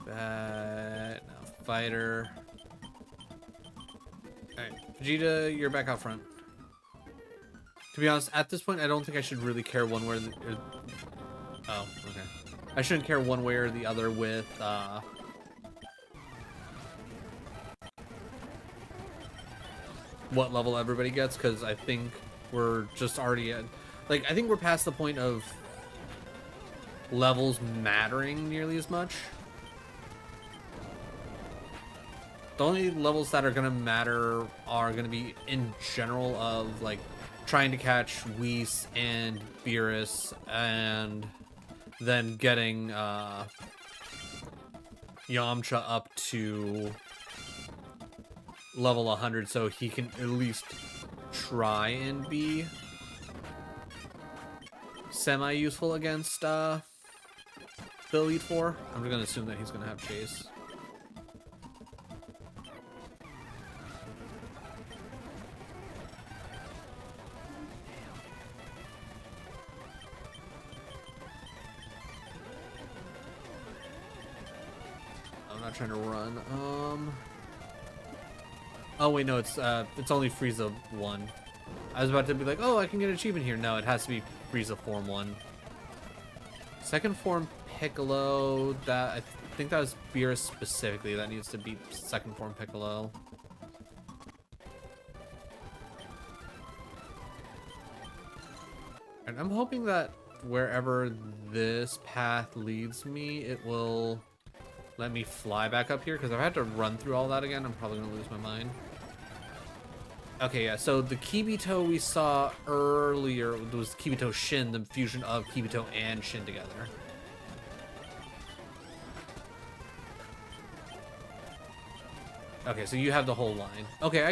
Now fighter. Alright, Vegeta, you're back out front. To be honest, at this point, I don't think I should really care one way or the... Oh, okay. I shouldn't care one way or the other with, what level everybody gets, because I think we're just already at... Like, I think we're past the point of levels mattering nearly as much. The only levels that are going to matter are going to be in general of, like, trying to catch Whis and Beerus, and then getting Yamcha up to level 100 so he can at least try and be semi-useful against the Elite Four. I'm just going to assume that he's going to have Chase. Trying to run. Oh wait, no, it's only Frieza 1. I was about to be like, oh, I can get an achievement here. No, it has to be Frieza Form 1. Second Form Piccolo. That I think that was Beerus specifically. That needs to be Second Form Piccolo. And I'm hoping that wherever this path leads me, it will let me fly back up here, because if I had to run through all that again, I'm probably going to lose my mind. Okay, yeah, so the Kibito we saw earlier was Kibito Shin, the fusion of Kibito and Shin together. Okay, so you have the whole line. Okay, I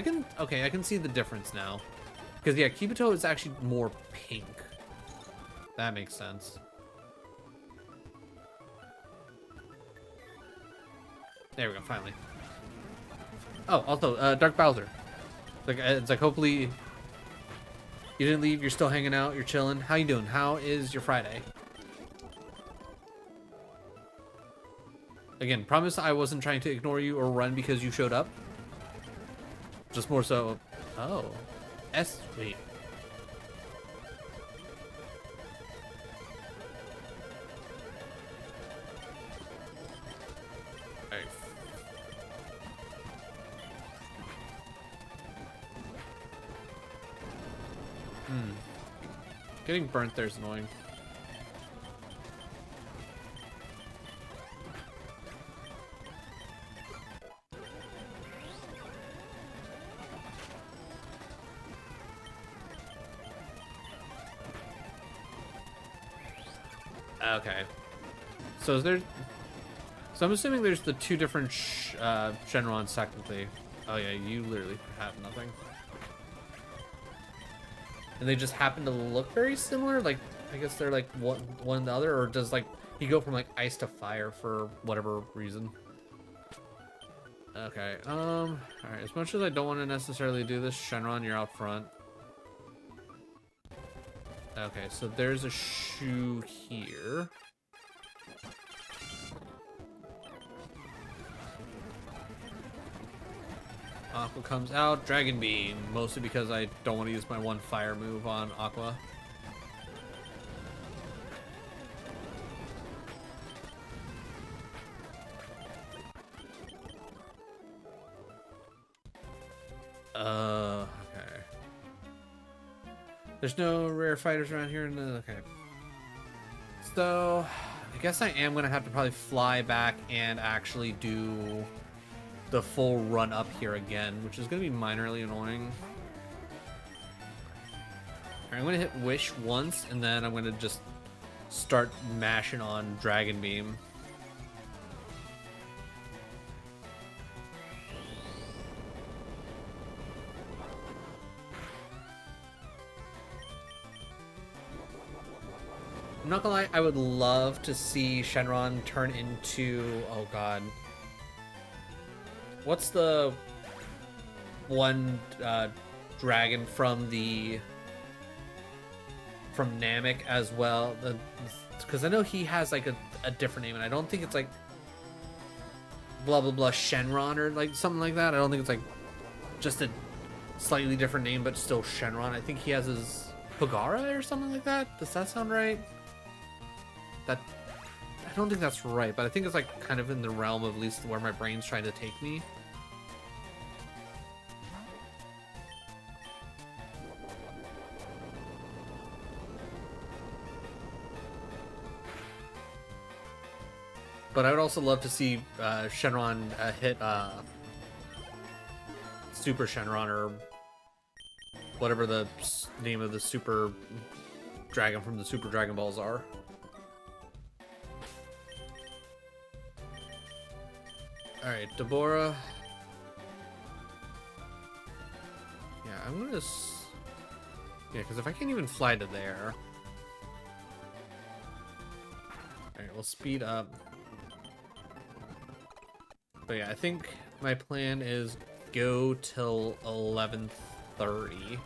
can see the difference now. Because, yeah, Kibito is actually more pink. That makes sense. There we go, finally. Oh, also, Dark Bowser. It's like hopefully, You didn't leave. You're still hanging out. You're chilling. How you doing? How is your Friday? Again, promise I wasn't trying to ignore you or run because you showed up. Just more so. Oh. Wait. Alright. Getting burnt there is annoying. Okay. So is there... So I'm assuming there's the two different Shenrons technically. Oh yeah, you literally have nothing. And they just happen to look very similar? Like, I guess they're like one and the other? Or does like he go from like ice to fire for whatever reason? Okay, alright, as much as I don't want to necessarily do this, Shenron, you're out front. Okay, so there's a shoe here. Aqua comes out, Dragon Beam, mostly because I don't want to use my one fire move on Aqua. Okay. There's no rare fighters around here. No, okay. So, I guess I am gonna have to probably fly back and actually do the full run up here again, which is gonna be minorly annoying. Alright, I'm gonna hit Wish once, and then I'm gonna just start mashing on Dragon Beam. I'm not gonna lie, I would love to see Shenron turn into... Oh god. What's the one dragon from Namek as well? Because I know he has like a different name, and I don't think it's like blah blah blah Shenron or like something like that. I don't think it's like just a slightly different name, but still Shenron. I think he has his Pagara or something like that. Does that sound right? I don't think that's right, but I think it's like kind of in the realm of at least where my brain's trying to take me. But I would also love to see Shenron hit Super Shenron, or whatever the name of the super dragon from the Super Dragon Balls are. Alright, Deborah. Yeah, I'm gonna... Yeah, because if I can't even fly to there... Alright, we'll speed up. But yeah, I think my plan is go till 11:30.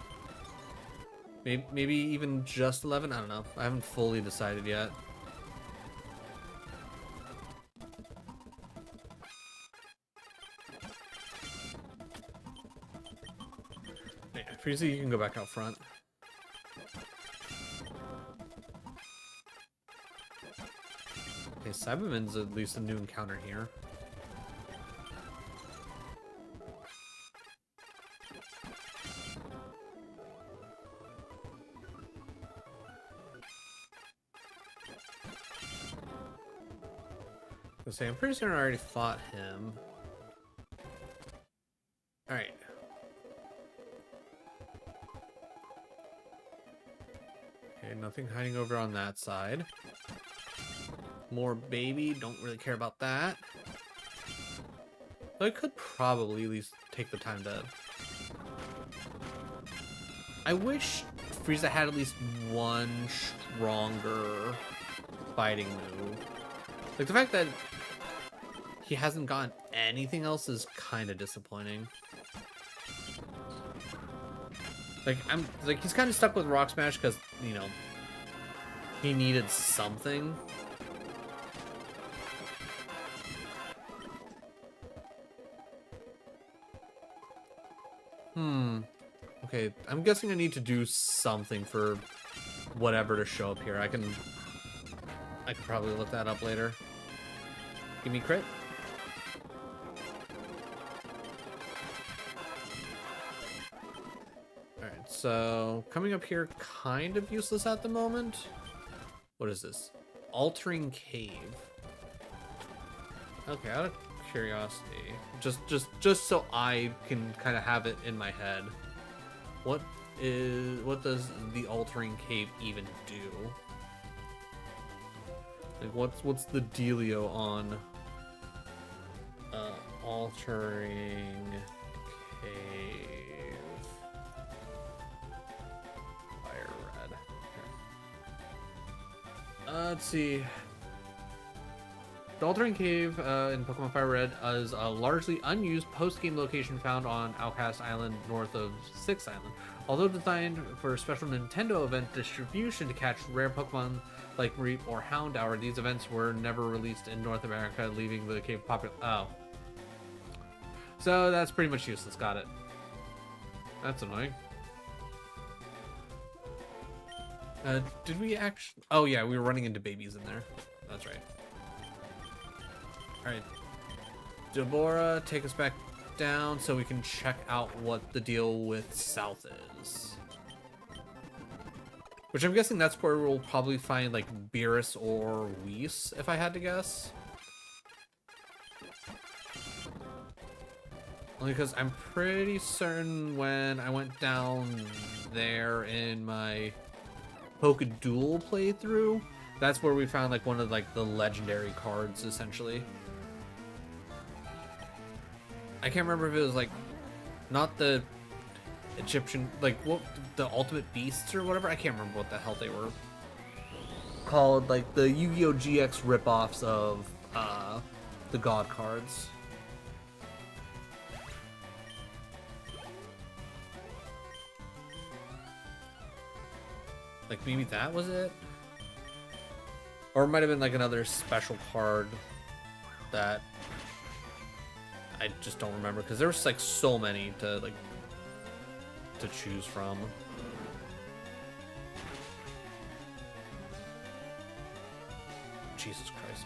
Maybe even just 11? I don't know. I haven't fully decided yet. Yeah, Frieza, you can go back out front. Okay, Cyberman's at least a new encounter here. I'm pretty sure I already fought him. Alright. Okay, nothing hiding over on that side. More baby, don't really care about that. Though I could probably at least take the time to... I wish Frieza had at least one stronger fighting move. Like, the fact that he hasn't gotten anything else is kind of disappointing. Like he's kind of stuck with Rock Smash because, you know, he needed something. Okay, I'm guessing I need to do something for whatever to show up here. I can probably look that up later. Give me crit. Alright, so coming up here, kind of useless at the moment. What is this? Altering Cave. Okay, out of curiosity, just so I can kind of have it in my head. What does the Altering Cave even do? Like what's the dealio on Altering Cave? Fire red. Okay. Let's see. The Altering Cave in Pokemon Fire Red is a largely unused post-game location found on Outcast Island north of 6th Island. Although designed for special Nintendo event distribution to catch rare Pokemon like Reap or Houndour, these events were never released in North America, leaving the cave popular. Oh. So that's pretty much useless. Got it. That's annoying. Did we actually... Oh yeah, we were running into babies in there. That's right. Alright, Deborah, take us back down so we can check out what the deal with South is. Which I'm guessing that's where we'll probably find, like, Beerus or Whis, if I had to guess. Only because I'm pretty certain when I went down there in my Pokedule playthrough, that's where we found, like, one of, like, the legendary cards, essentially. I can't remember if it was like not the Egyptian, like what the ultimate beasts or whatever. I can't remember what the hell they were called, like the Yu-Gi-Oh! GX ripoffs of the god cards. Like maybe that was it, or it might have been like another special card that I just don't remember because there was like so many to choose from. Jesus Christ.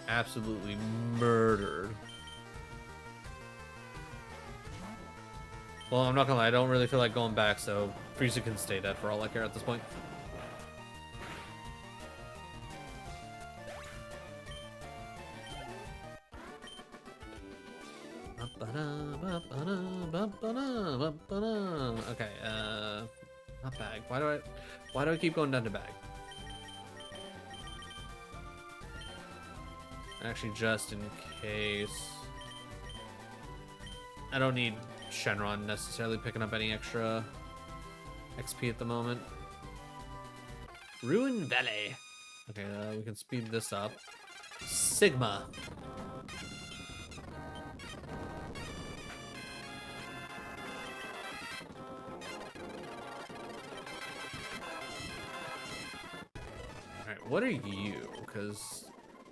Absolutely murdered. Well, I'm not gonna lie, I don't really feel like going back, so Frieza can stay dead for all I care at this point. Okay, not bag. Why do I keep going down to bag? Actually, just in case. I don't need Shenron necessarily picking up any extra XP at the moment. Ruin Valley. Okay, we can speed this up. Sigma. What are you? Because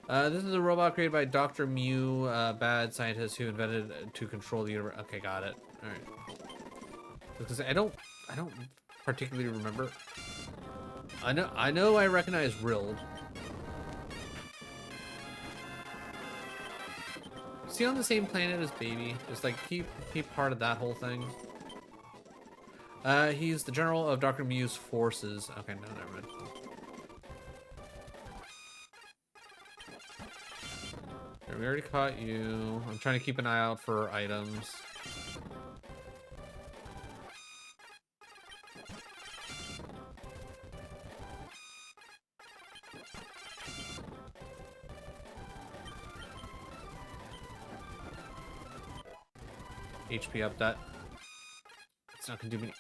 this is a robot created by Dr. Mew, a bad scientist who invented to control the universe. Okay, got it. All right. Because I don't particularly remember. I know I recognize Rild. Is he on the same planet as Baby? Just like keep part of that whole thing. He's the general of Dr. Mew's forces. Okay, no, never mind. We already caught you. I'm trying to keep an eye out for items. HP up that. It's not gonna do me.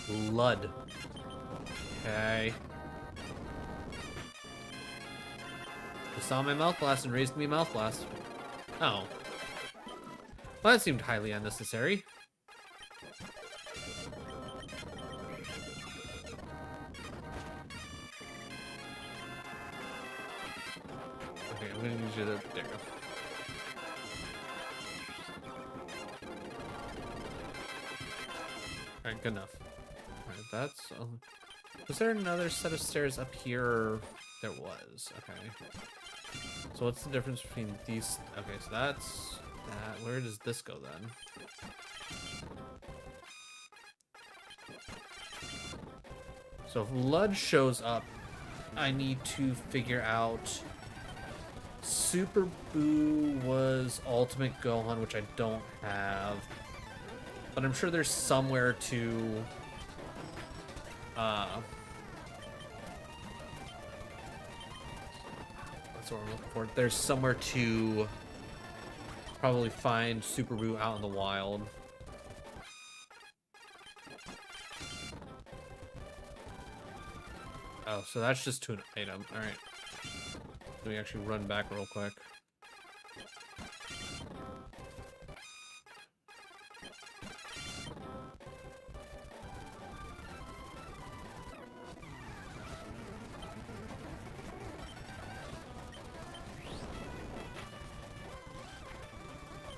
Blood. Okay. You saw my mouth blast and raised me mouth blast. Oh. Well, that seemed highly unnecessary. I'm gonna need you to. There you go. Alright, good enough. Alright, that's. Was there another set of stairs up here? There was. Okay. So what's the difference between these? Okay, so that's that. Where does this go then? So if Lud shows up, I need to figure out. Super Boo was Ultimate Gohan, which I don't have. But I'm sure there's somewhere to... that's what I'm looking for. There's somewhere to probably find Super Boo out in the wild. Oh, so that's just to an item. Alright. Let me actually run back real quick.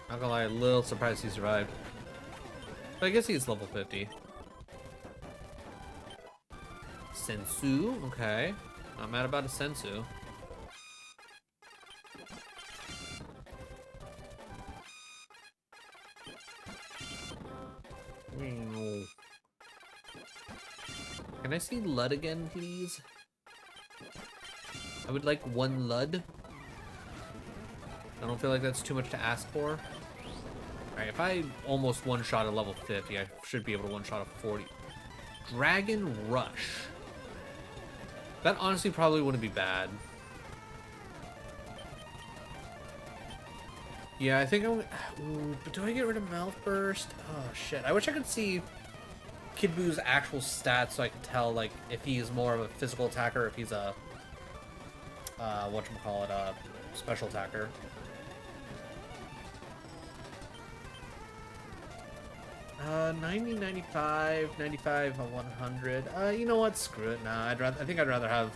Not gonna lie, a little surprised he survived. But I guess he's level 50. Sensu, okay. Not mad about a Sensu. Can I see Lud again, please? I would like one Lud. I don't feel like that's too much to ask for. Alright, if I almost one-shot a level 50, I should be able to one-shot a 40. Dragon Rush. That honestly probably wouldn't be bad. Yeah, I think I'm... Ooh, but do I get rid of Mouth Burst? Oh, shit. I wish I could see Kid Boo's actual stats so I could tell, like, if he's more of a physical attacker, if he's a... whatchamacallit, a special attacker. Uh, 90, 95, 95, 100. You know what? Screw it. Nah, I think I'd rather have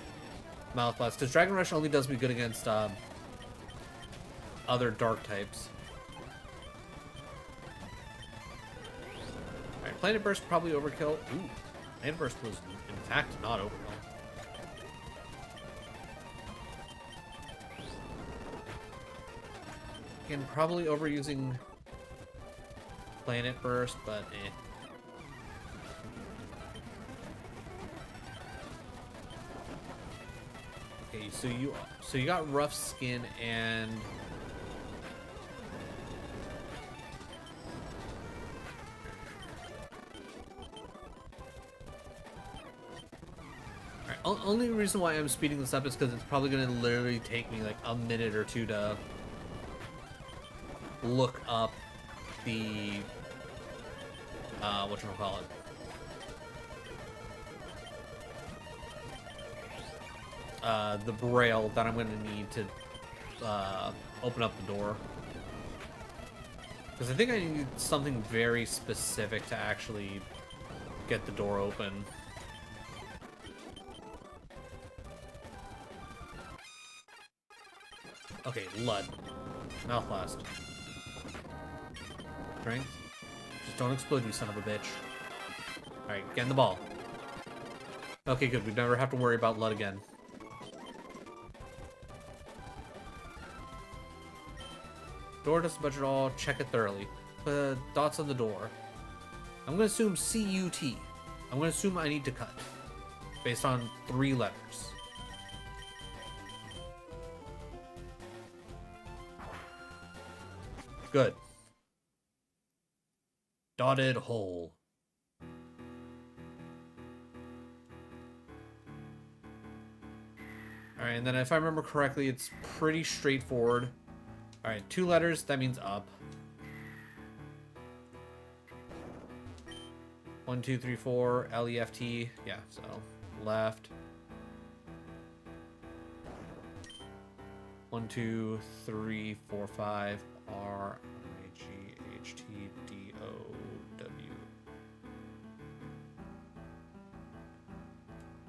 Mouth Blast, because Dragon Rush only does me good against, other dark types. Alright, Planet Burst probably overkill. Ooh, Planet Burst was, in fact, not overkill. Again, probably overusing Planet Burst, but eh. Okay, so you got rough skin and alright, only reason why I'm speeding this up is because it's probably gonna literally take me like a minute or two to look up the whatchamacallit. The braille that I'm gonna need to open up the door. Because I think I need something very specific to actually get the door open. Okay, Lud. Mouth Blast. Strength. Just don't explode, you son of a bitch. Alright, get in the ball. Okay, good. We never have to worry about Lud again. Door doesn't budge at all. Check it thoroughly. Put dots on the door. I'm going to assume C-U-T. I'm going to assume I need to cut. Based on 3 letters. Good. Dotted hole. Alright, and then if I remember correctly, it's pretty straightforward. Alright, 2 letters, that means up. 1, 2, 3, 4, L-E-F-T. Yeah, so left. 1, 2, 3, 4, 5, R-I-G-H-T-D-O-W.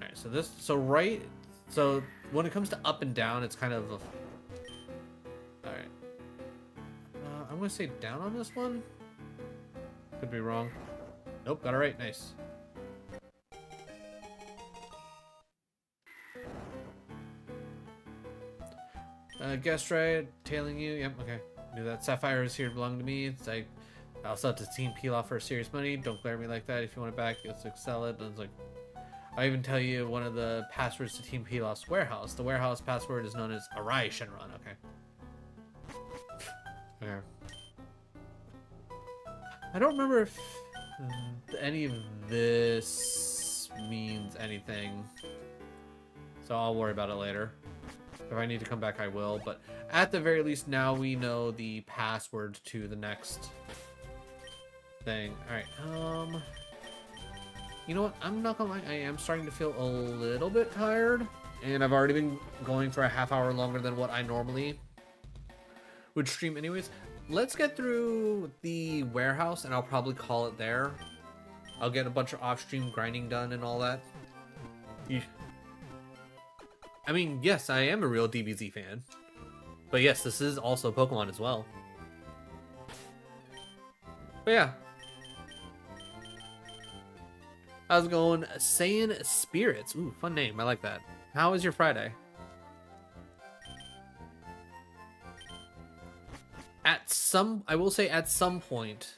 Alright, so when it comes to up and down, it's kind of I say down on this one? Could be wrong. Nope, got it right. Nice. Guest right, tailing you. Yep, okay. Knew that. Sapphire is here to belong to me. It's like, I'll sell it to Team Peel off for serious money. Don't glare at me like that. If you want it back, let's sell it. And it's like, I even tell you one of the passwords to Team Pilaf's warehouse. The warehouse password is known as Arai Shenron. Okay. Okay. I don't remember if any of this means anything. So I'll worry about it later. If I need to come back, I will. But at the very least, now we know the password to the next thing. Alright, you know what? I'm not gonna lie, I am starting to feel a little bit tired. And I've already been going for a half hour longer than what I normally would stream anyways. Let's get through the warehouse and I'll probably call it there. I'll get a bunch of off-stream grinding done and all that. I mean, yes, I am a real DBZ fan. But yes, this is also Pokemon as well. But yeah. How's it going? Saiyan Spirits. Ooh, fun name. I like that. How was your Friday? I will say at some point,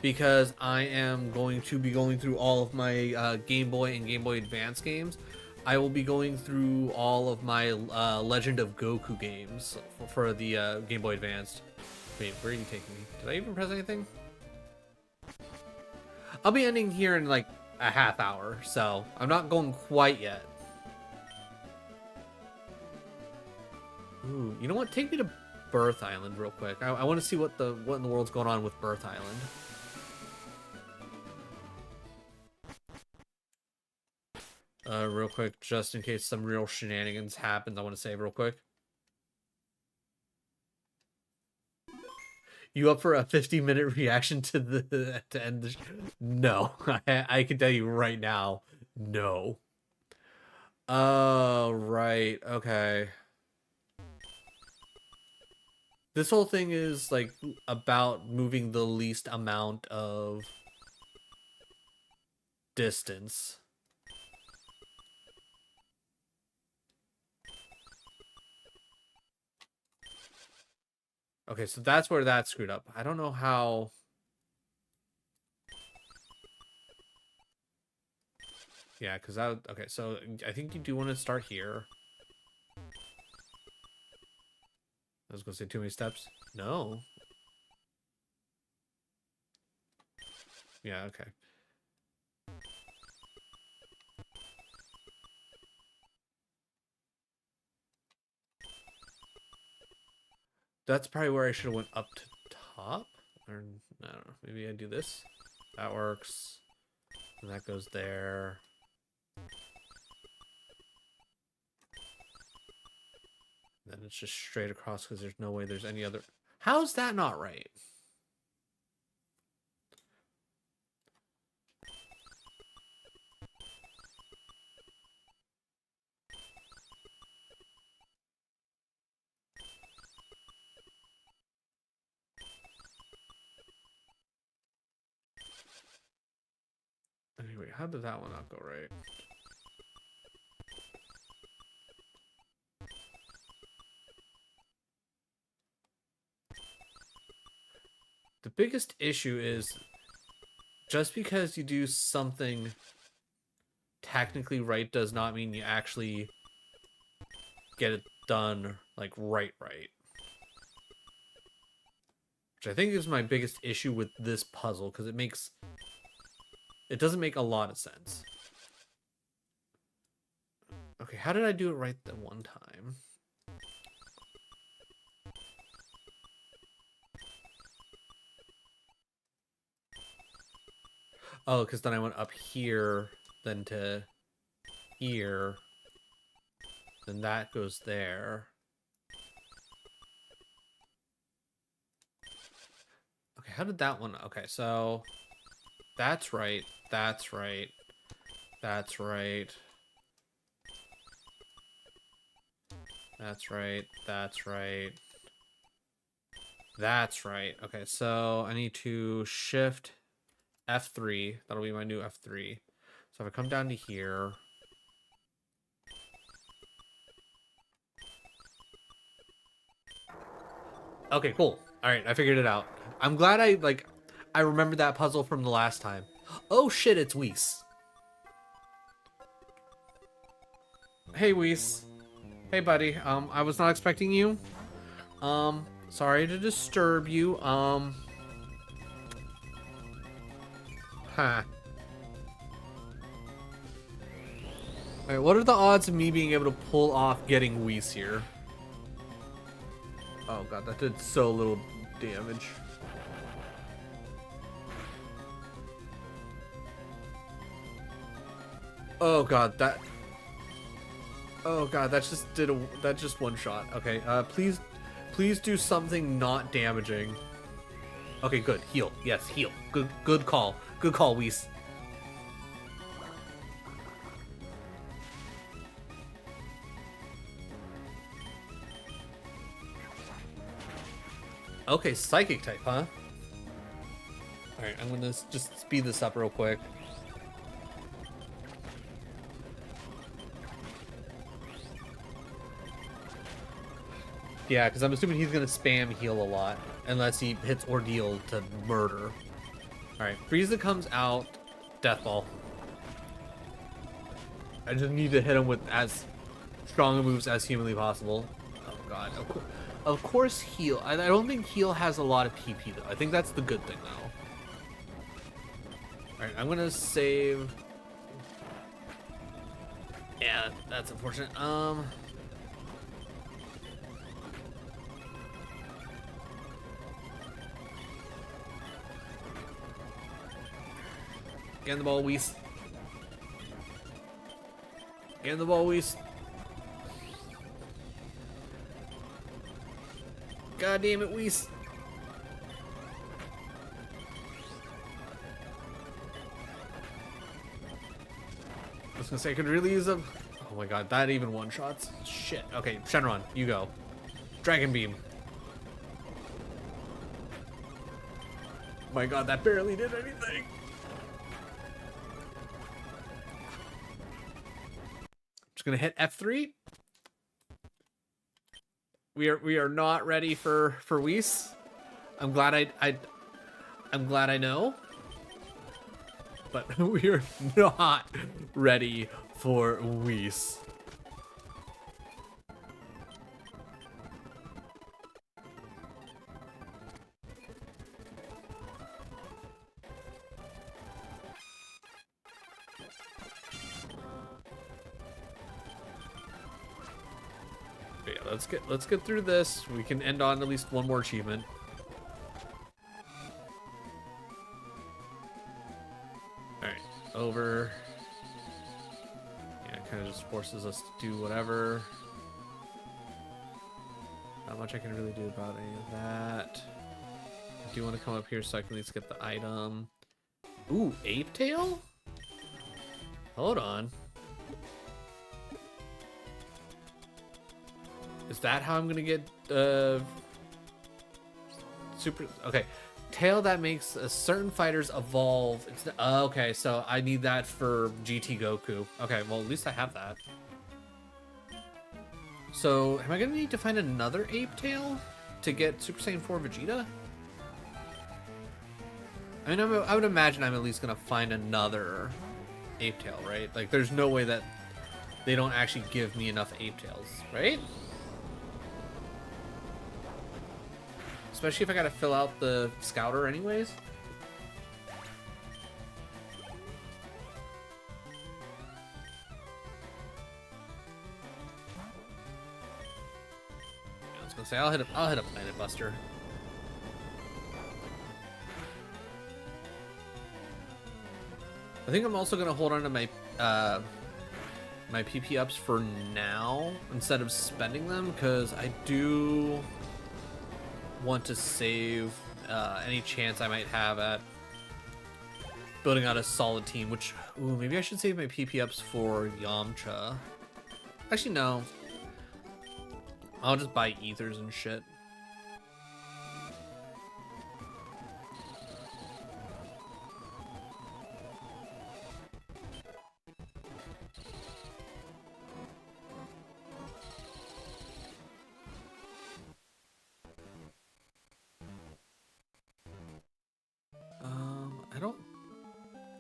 because I am going to be going through all of my Game Boy and Game Boy Advance games, I will be going through all of my Legend of Goku games for the Game Boy Advanced. Wait, where are you taking me? Did I even press anything? I'll be ending here in like a half hour, so I'm not going quite yet. Ooh, you know what? Take me to Birth Island real quick. I want to see what in the world's going on with Birth Island. Real quick, just in case some real shenanigans happen, I want to say real quick. You up for a 50-minute reaction to to end the No, I can tell you right now, no. Oh, right, okay. This whole thing is like about moving the least amount of distance. Okay, so that's where that screwed up. I don't know how. Yeah, because okay, so I think you do want to start here. I was gonna say too many steps. No. Yeah, okay. That's probably where I should have went up to top. Or I don't know. Maybe I do this. That works. And that goes there. Then it's just straight across because there's no way there's any other. How's that not right? Anyway, how did that one not go right? The biggest issue is just because you do something technically right does not mean you actually get it done like right. Which I think is my biggest issue with this puzzle, because it doesn't make a lot of sense. Okay, how did I do it right the one time? Oh, because then I went up here, then to here, then that goes there. Okay, how did that one? Okay, so that's right, that's right, that's right. That's right, that's right. That's right. Okay, so I need to shift F3. That'll be my new F3. So if I come down to here. Okay, cool. All right, I figured it out. I'm glad I remembered that puzzle from the last time. Oh shit, it's Whis. Hey Whis. Hey buddy. I was not expecting you. Sorry to disturb you. Huh. Alright, what are the odds of me being able to pull off getting Whis here? Oh god, that did so little damage. Oh god, that... Oh god, that just one shot. Okay, please do something not damaging. Okay, good. Heal. Yes, heal. Good call. Good call, Whis. Okay, psychic type, huh? Alright, I'm gonna just speed this up real quick. Yeah, because I'm assuming he's gonna spam heal a lot. Unless he hits Ordeal to murder. Alright, Frieza comes out. Death Ball. I just need to hit him with as strong moves as humanly possible. Oh god. Of course heal. I don't think heal has a lot of PP though. I think that's the good thing though. Alright, I'm gonna save. Yeah, that's unfortunate. Get in the ball, Whis. Get in the ball, Whis. God damn it, Whis. I was gonna say I could really use a... Oh my god, that even one-shots? Shit. Okay, Shenron, you go. Dragon Beam. My god, that barely did anything. Just gonna hit F3. We are not ready for Whis. I'm glad I'm glad I know. But we are not ready for Whis. Yeah, let's get through this. We can end on at least one more achievement. Alright, over. Yeah, it kind of just forces us to do whatever. Not much I can really do about any of that. I do want to come up here so I can at least get the item. Ooh, Ape Tail? Hold on. Is that how I'm gonna get super? Okay, tail that makes a certain fighters evolve. Okay, so I need that for GT Goku. Okay, well at least I have that. So am I gonna need to find another Ape Tail to get Super Saiyan 4 Vegeta? I mean, I would imagine I'm at least gonna find another Ape Tail, right? Like, there's no way that they don't actually give me enough Ape Tails, right? Especially if I gotta fill out the Scouter anyways. Yeah, I was gonna say I'll hit a Planet Buster. I think I'm also gonna hold on to my my PP ups for now instead of spending them, because I do want to save any chance I might have at building out a solid team, which, ooh, maybe I should save my PP ups for Yamcha. Actually, no. I'll just buy ethers and shit.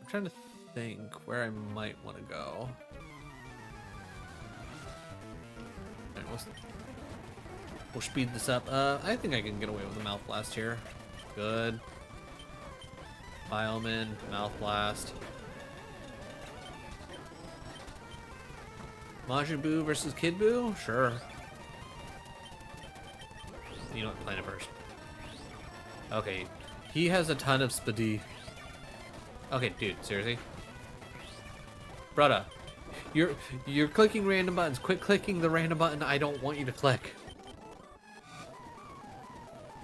I'm trying to think where I might want to go. Alright, we'll speed this up. I think I can get away with a Mouth Blast here. Good. Bioman, Mouth Blast. Majin Buu versus Kid Buu? Sure. You know what? Planet first. Okay. He has a ton of speed. Okay, dude, seriously? Brother, you're clicking random buttons. Quit clicking the random button I don't want you to click.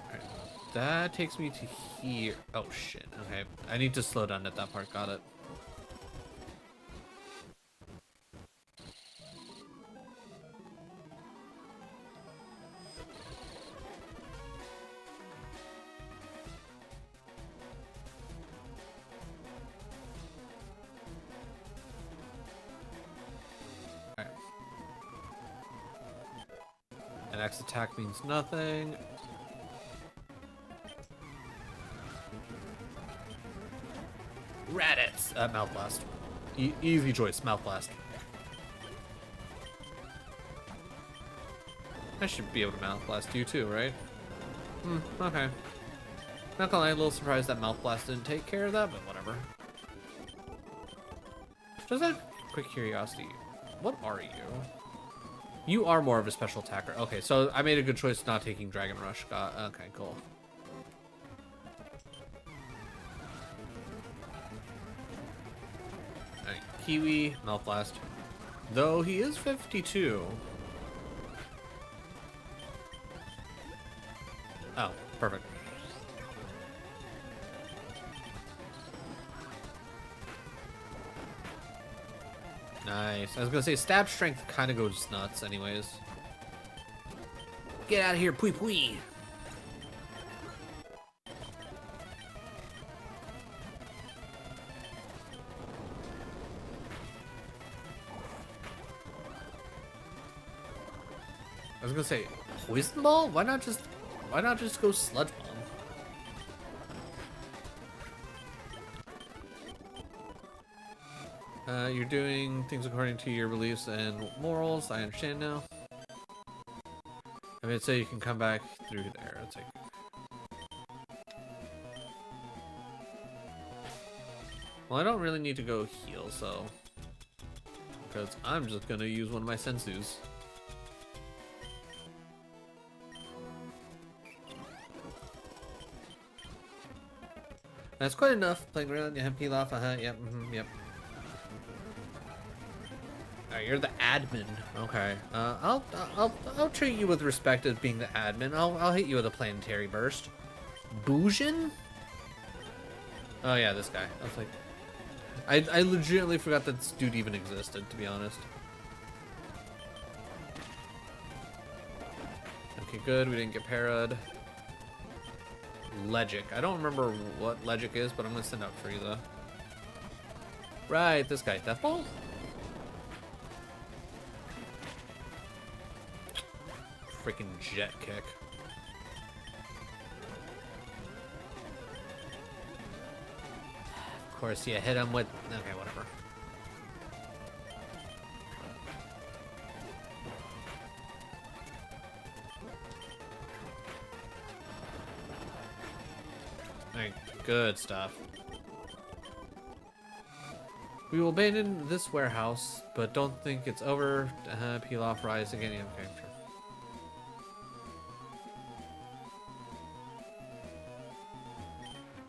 Alright. That takes me to here. Oh shit. Okay. I need to slow down at that part. Got it. An X attack means nothing. Raditz! Mouth Blast. Easy choice, Mouth Blast. I should be able to Mouth Blast you too, right? Okay. Not gonna lie, a little surprised that Mouth Blast didn't take care of that, but whatever. Just a quick curiosity. What are you? You are more of a special attacker. Okay, so I made a good choice not taking Dragon Rush. Okay, cool. Alright, Kiwi, Mouth Blast. Though he is 52. Oh, perfect. Nice. I was gonna say stab strength kind of goes nuts anyways. Get out of here, pui pui. I was gonna say poison ball? Why not just go sludge bomb? You're doing things according to your beliefs and morals. I understand now. I mean, so you can come back through there. It's like, well, I don't really need to go heal, so because I'm just gonna use one of my sensus. That's quite enough. Playing around, yeah, Pilaf, yep, yep. You're the admin. Okay. I'll treat you with respect as being the admin. I'll hit you with a planetary burst. Bujin? Oh yeah, this guy. I was like, I legitimately forgot that this dude even existed, to be honest. Okay, good. We didn't get parried. Legic. I don't remember what Legic is, but I'm gonna send out Frieza. Right, this guy. Death Ball? Freaking jet kick. Of course, yeah, hit him with... Okay, whatever. Alright, good stuff. We will abandon this warehouse, but don't think it's over. Peel off, rise again. Yeah, okay, sure.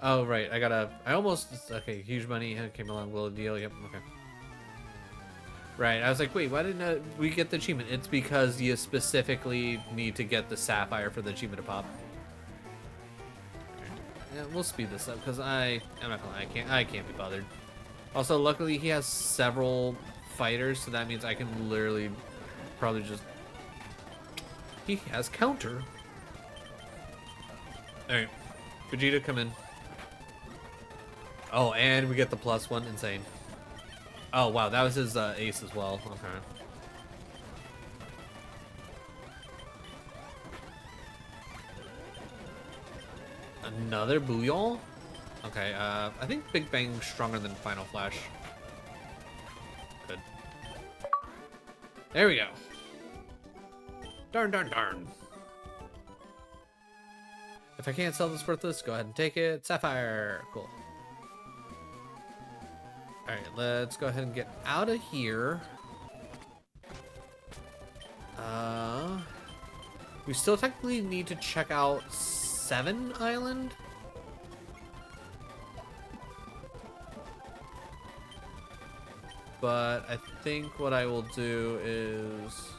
Oh, right, I almost, okay, huge money came along, will deal, yep, okay. Right, I was like, wait, why didn't we get the achievement? It's because you specifically need to get the sapphire for the achievement to pop. Yeah, we'll speed this up, because I'm not gonna lie, I can't be bothered. Also, luckily he has several fighters, so that means I can literally probably just... He has counter. Alright, Vegeta, come in. Oh, and we get the +1. Insane. Oh, wow. That was his ace as well. Okay. Another Bouillon? Okay, I think Big Bang's stronger than Final Flash. Good. There we go. Darn, darn, darn. If I can't sell this worthless, go ahead and take it. Sapphire. Cool. Alright, let's go ahead and get out of here. We still technically need to check out 7 Island. But I think what I will do is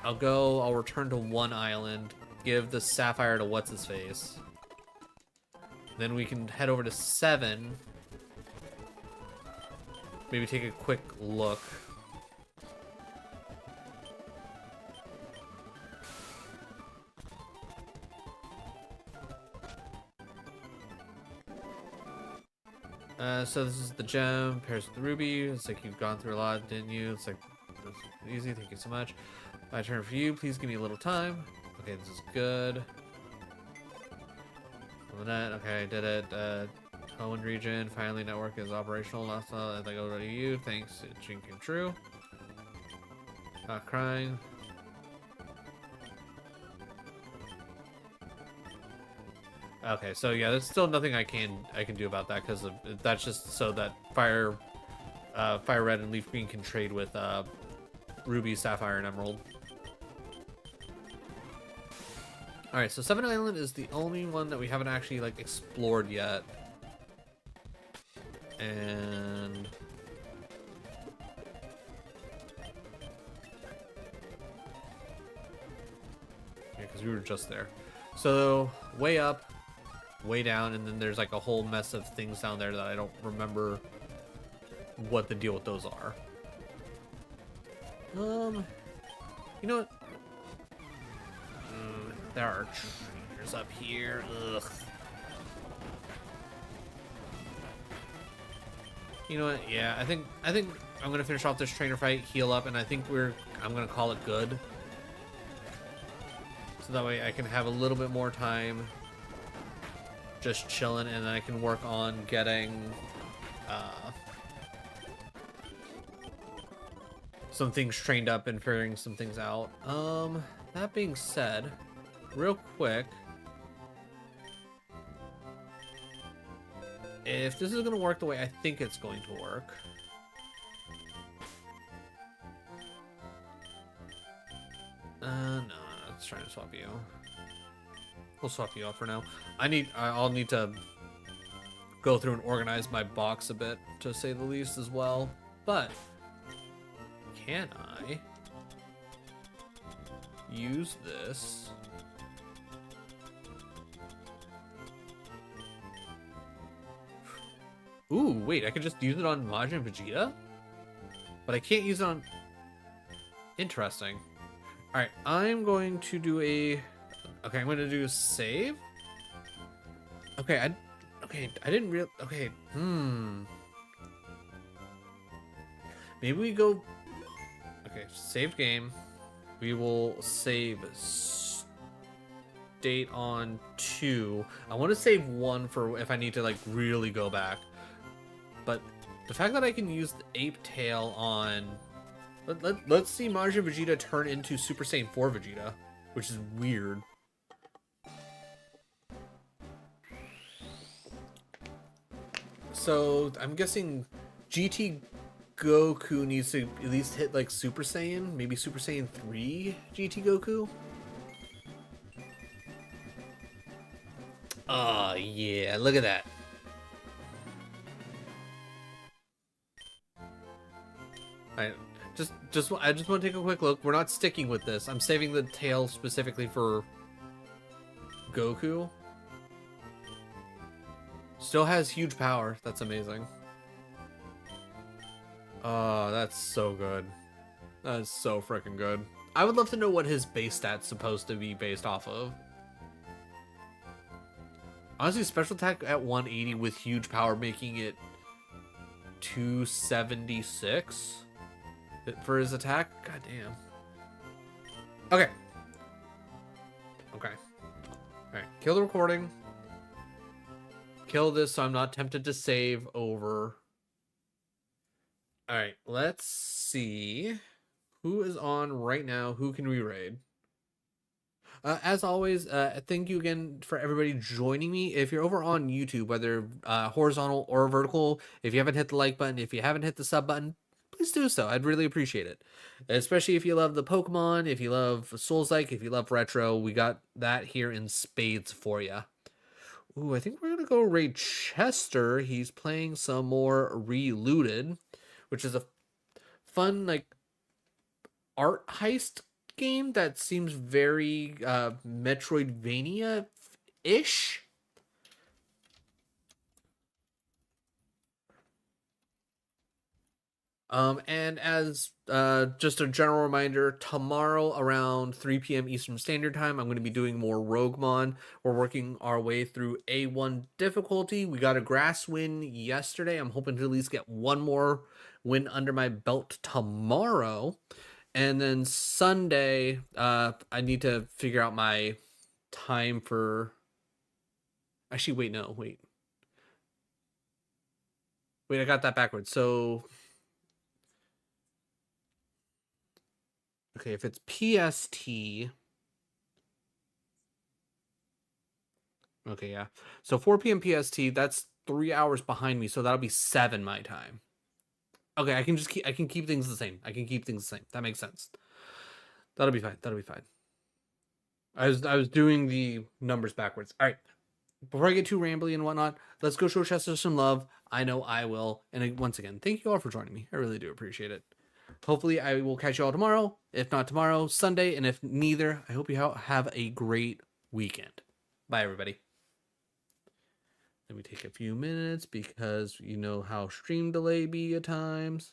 I'll return to 1 island, give the Sapphire to what's-his-face. Then we can head over to 7. Maybe take a quick look. So this is the gem, pairs with the ruby. It's like you've gone through a lot, didn't you? It's like, easy, thank you so much. My turn for you, please give me a little time. Okay, this is good. Okay, I did it. Owen region, finally network is operational. Last I think over to you, thanks, it came true. Not crying. Okay, so yeah, there's still nothing I can do about that because that's just so that Fire Red and Leaf Green can trade with Ruby, Sapphire, and Emerald. All right, so 7 Island is the only one that we haven't actually like explored yet, and yeah, because we were just there. So way up, way down, and then there's like a whole mess of things down there that I don't remember what the deal with those are. You know what? There are trainers up here. Ugh. You know what? Yeah, I think I'm gonna finish off this trainer fight, heal up, and I think I'm gonna call it good. So that way I can have a little bit more time just chilling, and then I can work on getting some things trained up and figuring some things out. That being said, real quick, if this is gonna work the way I think it's going to work, no, let's try to swap you. We'll swap you off for now. I'll need to go through and organize my box a bit, to say the least, as well. But can I use this? Ooh, wait, I could just use it on Majin and Vegeta? But I can't use it on... Interesting. Alright, I'm going to do a... Okay, I'm going to do a save. Okay, I didn't real... Okay, maybe we go... Okay, save game. We will save state on 2. I want to save 1 for if I need to, like, really go back. But the fact that I can use the Ape Tail on... Let's see Majin Vegeta turn into Super Saiyan 4 Vegeta, which is weird. So I'm guessing GT Goku needs to at least hit like Super Saiyan, maybe Super Saiyan 3 GT Goku. Oh yeah, look at that. I just want to take a quick look. We're not sticking with this. I'm saving the tail specifically for Goku. Still has huge power. That's amazing. Oh, that's so good. That is so freaking good. I would love to know what his base stat's supposed to be based off of. Honestly, special attack at 180 with huge power, making it 276 for his attack. God damn. Okay. Okay. All right. Kill the recording. kill this so I'm not tempted to save over. All right, let's see who is on right now. Who can we raid? As always, thank you again for everybody joining me. If you're over on YouTube, whether horizontal or vertical, if you haven't hit the like button, if you haven't hit the sub button, please do so. I'd really appreciate it. Especially if you love the Pokemon, if you love Souls-like, if you love retro, we got that here in spades for you. Ooh, I think we're gonna go raid Chester. He's playing some more Relooted, which is a fun like art heist game that seems very Metroidvania ish. And as just a general reminder, tomorrow around 3 p.m. Eastern Standard Time, I'm going to be doing more Roguemon. We're working our way through A1 difficulty. We got a grass win yesterday. I'm hoping to at least get one more win under my belt tomorrow. And then Sunday, I need to figure out my time for... Actually, wait, no, wait. Wait, I got that backwards. So... Okay, if it's PST... Okay, yeah. So 4 p.m. PST, that's 3 hours behind me, so that'll be 7 my time. Okay, I can keep things the same. I can keep things the same. That makes sense. That'll be fine. That'll be fine. I was doing the numbers backwards. All right. Before I get too rambly and whatnot, let's go show Chester some love. I know I will. And once again, thank you all for joining me. I really do appreciate it. Hopefully, I will catch you all tomorrow. If not tomorrow, Sunday. And if neither, I hope you have a great weekend. Bye, everybody. Let me take a few minutes because you know how stream delay be at times.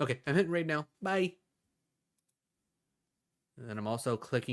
Okay, I'm hitting raid now. Bye. And then I'm also clicking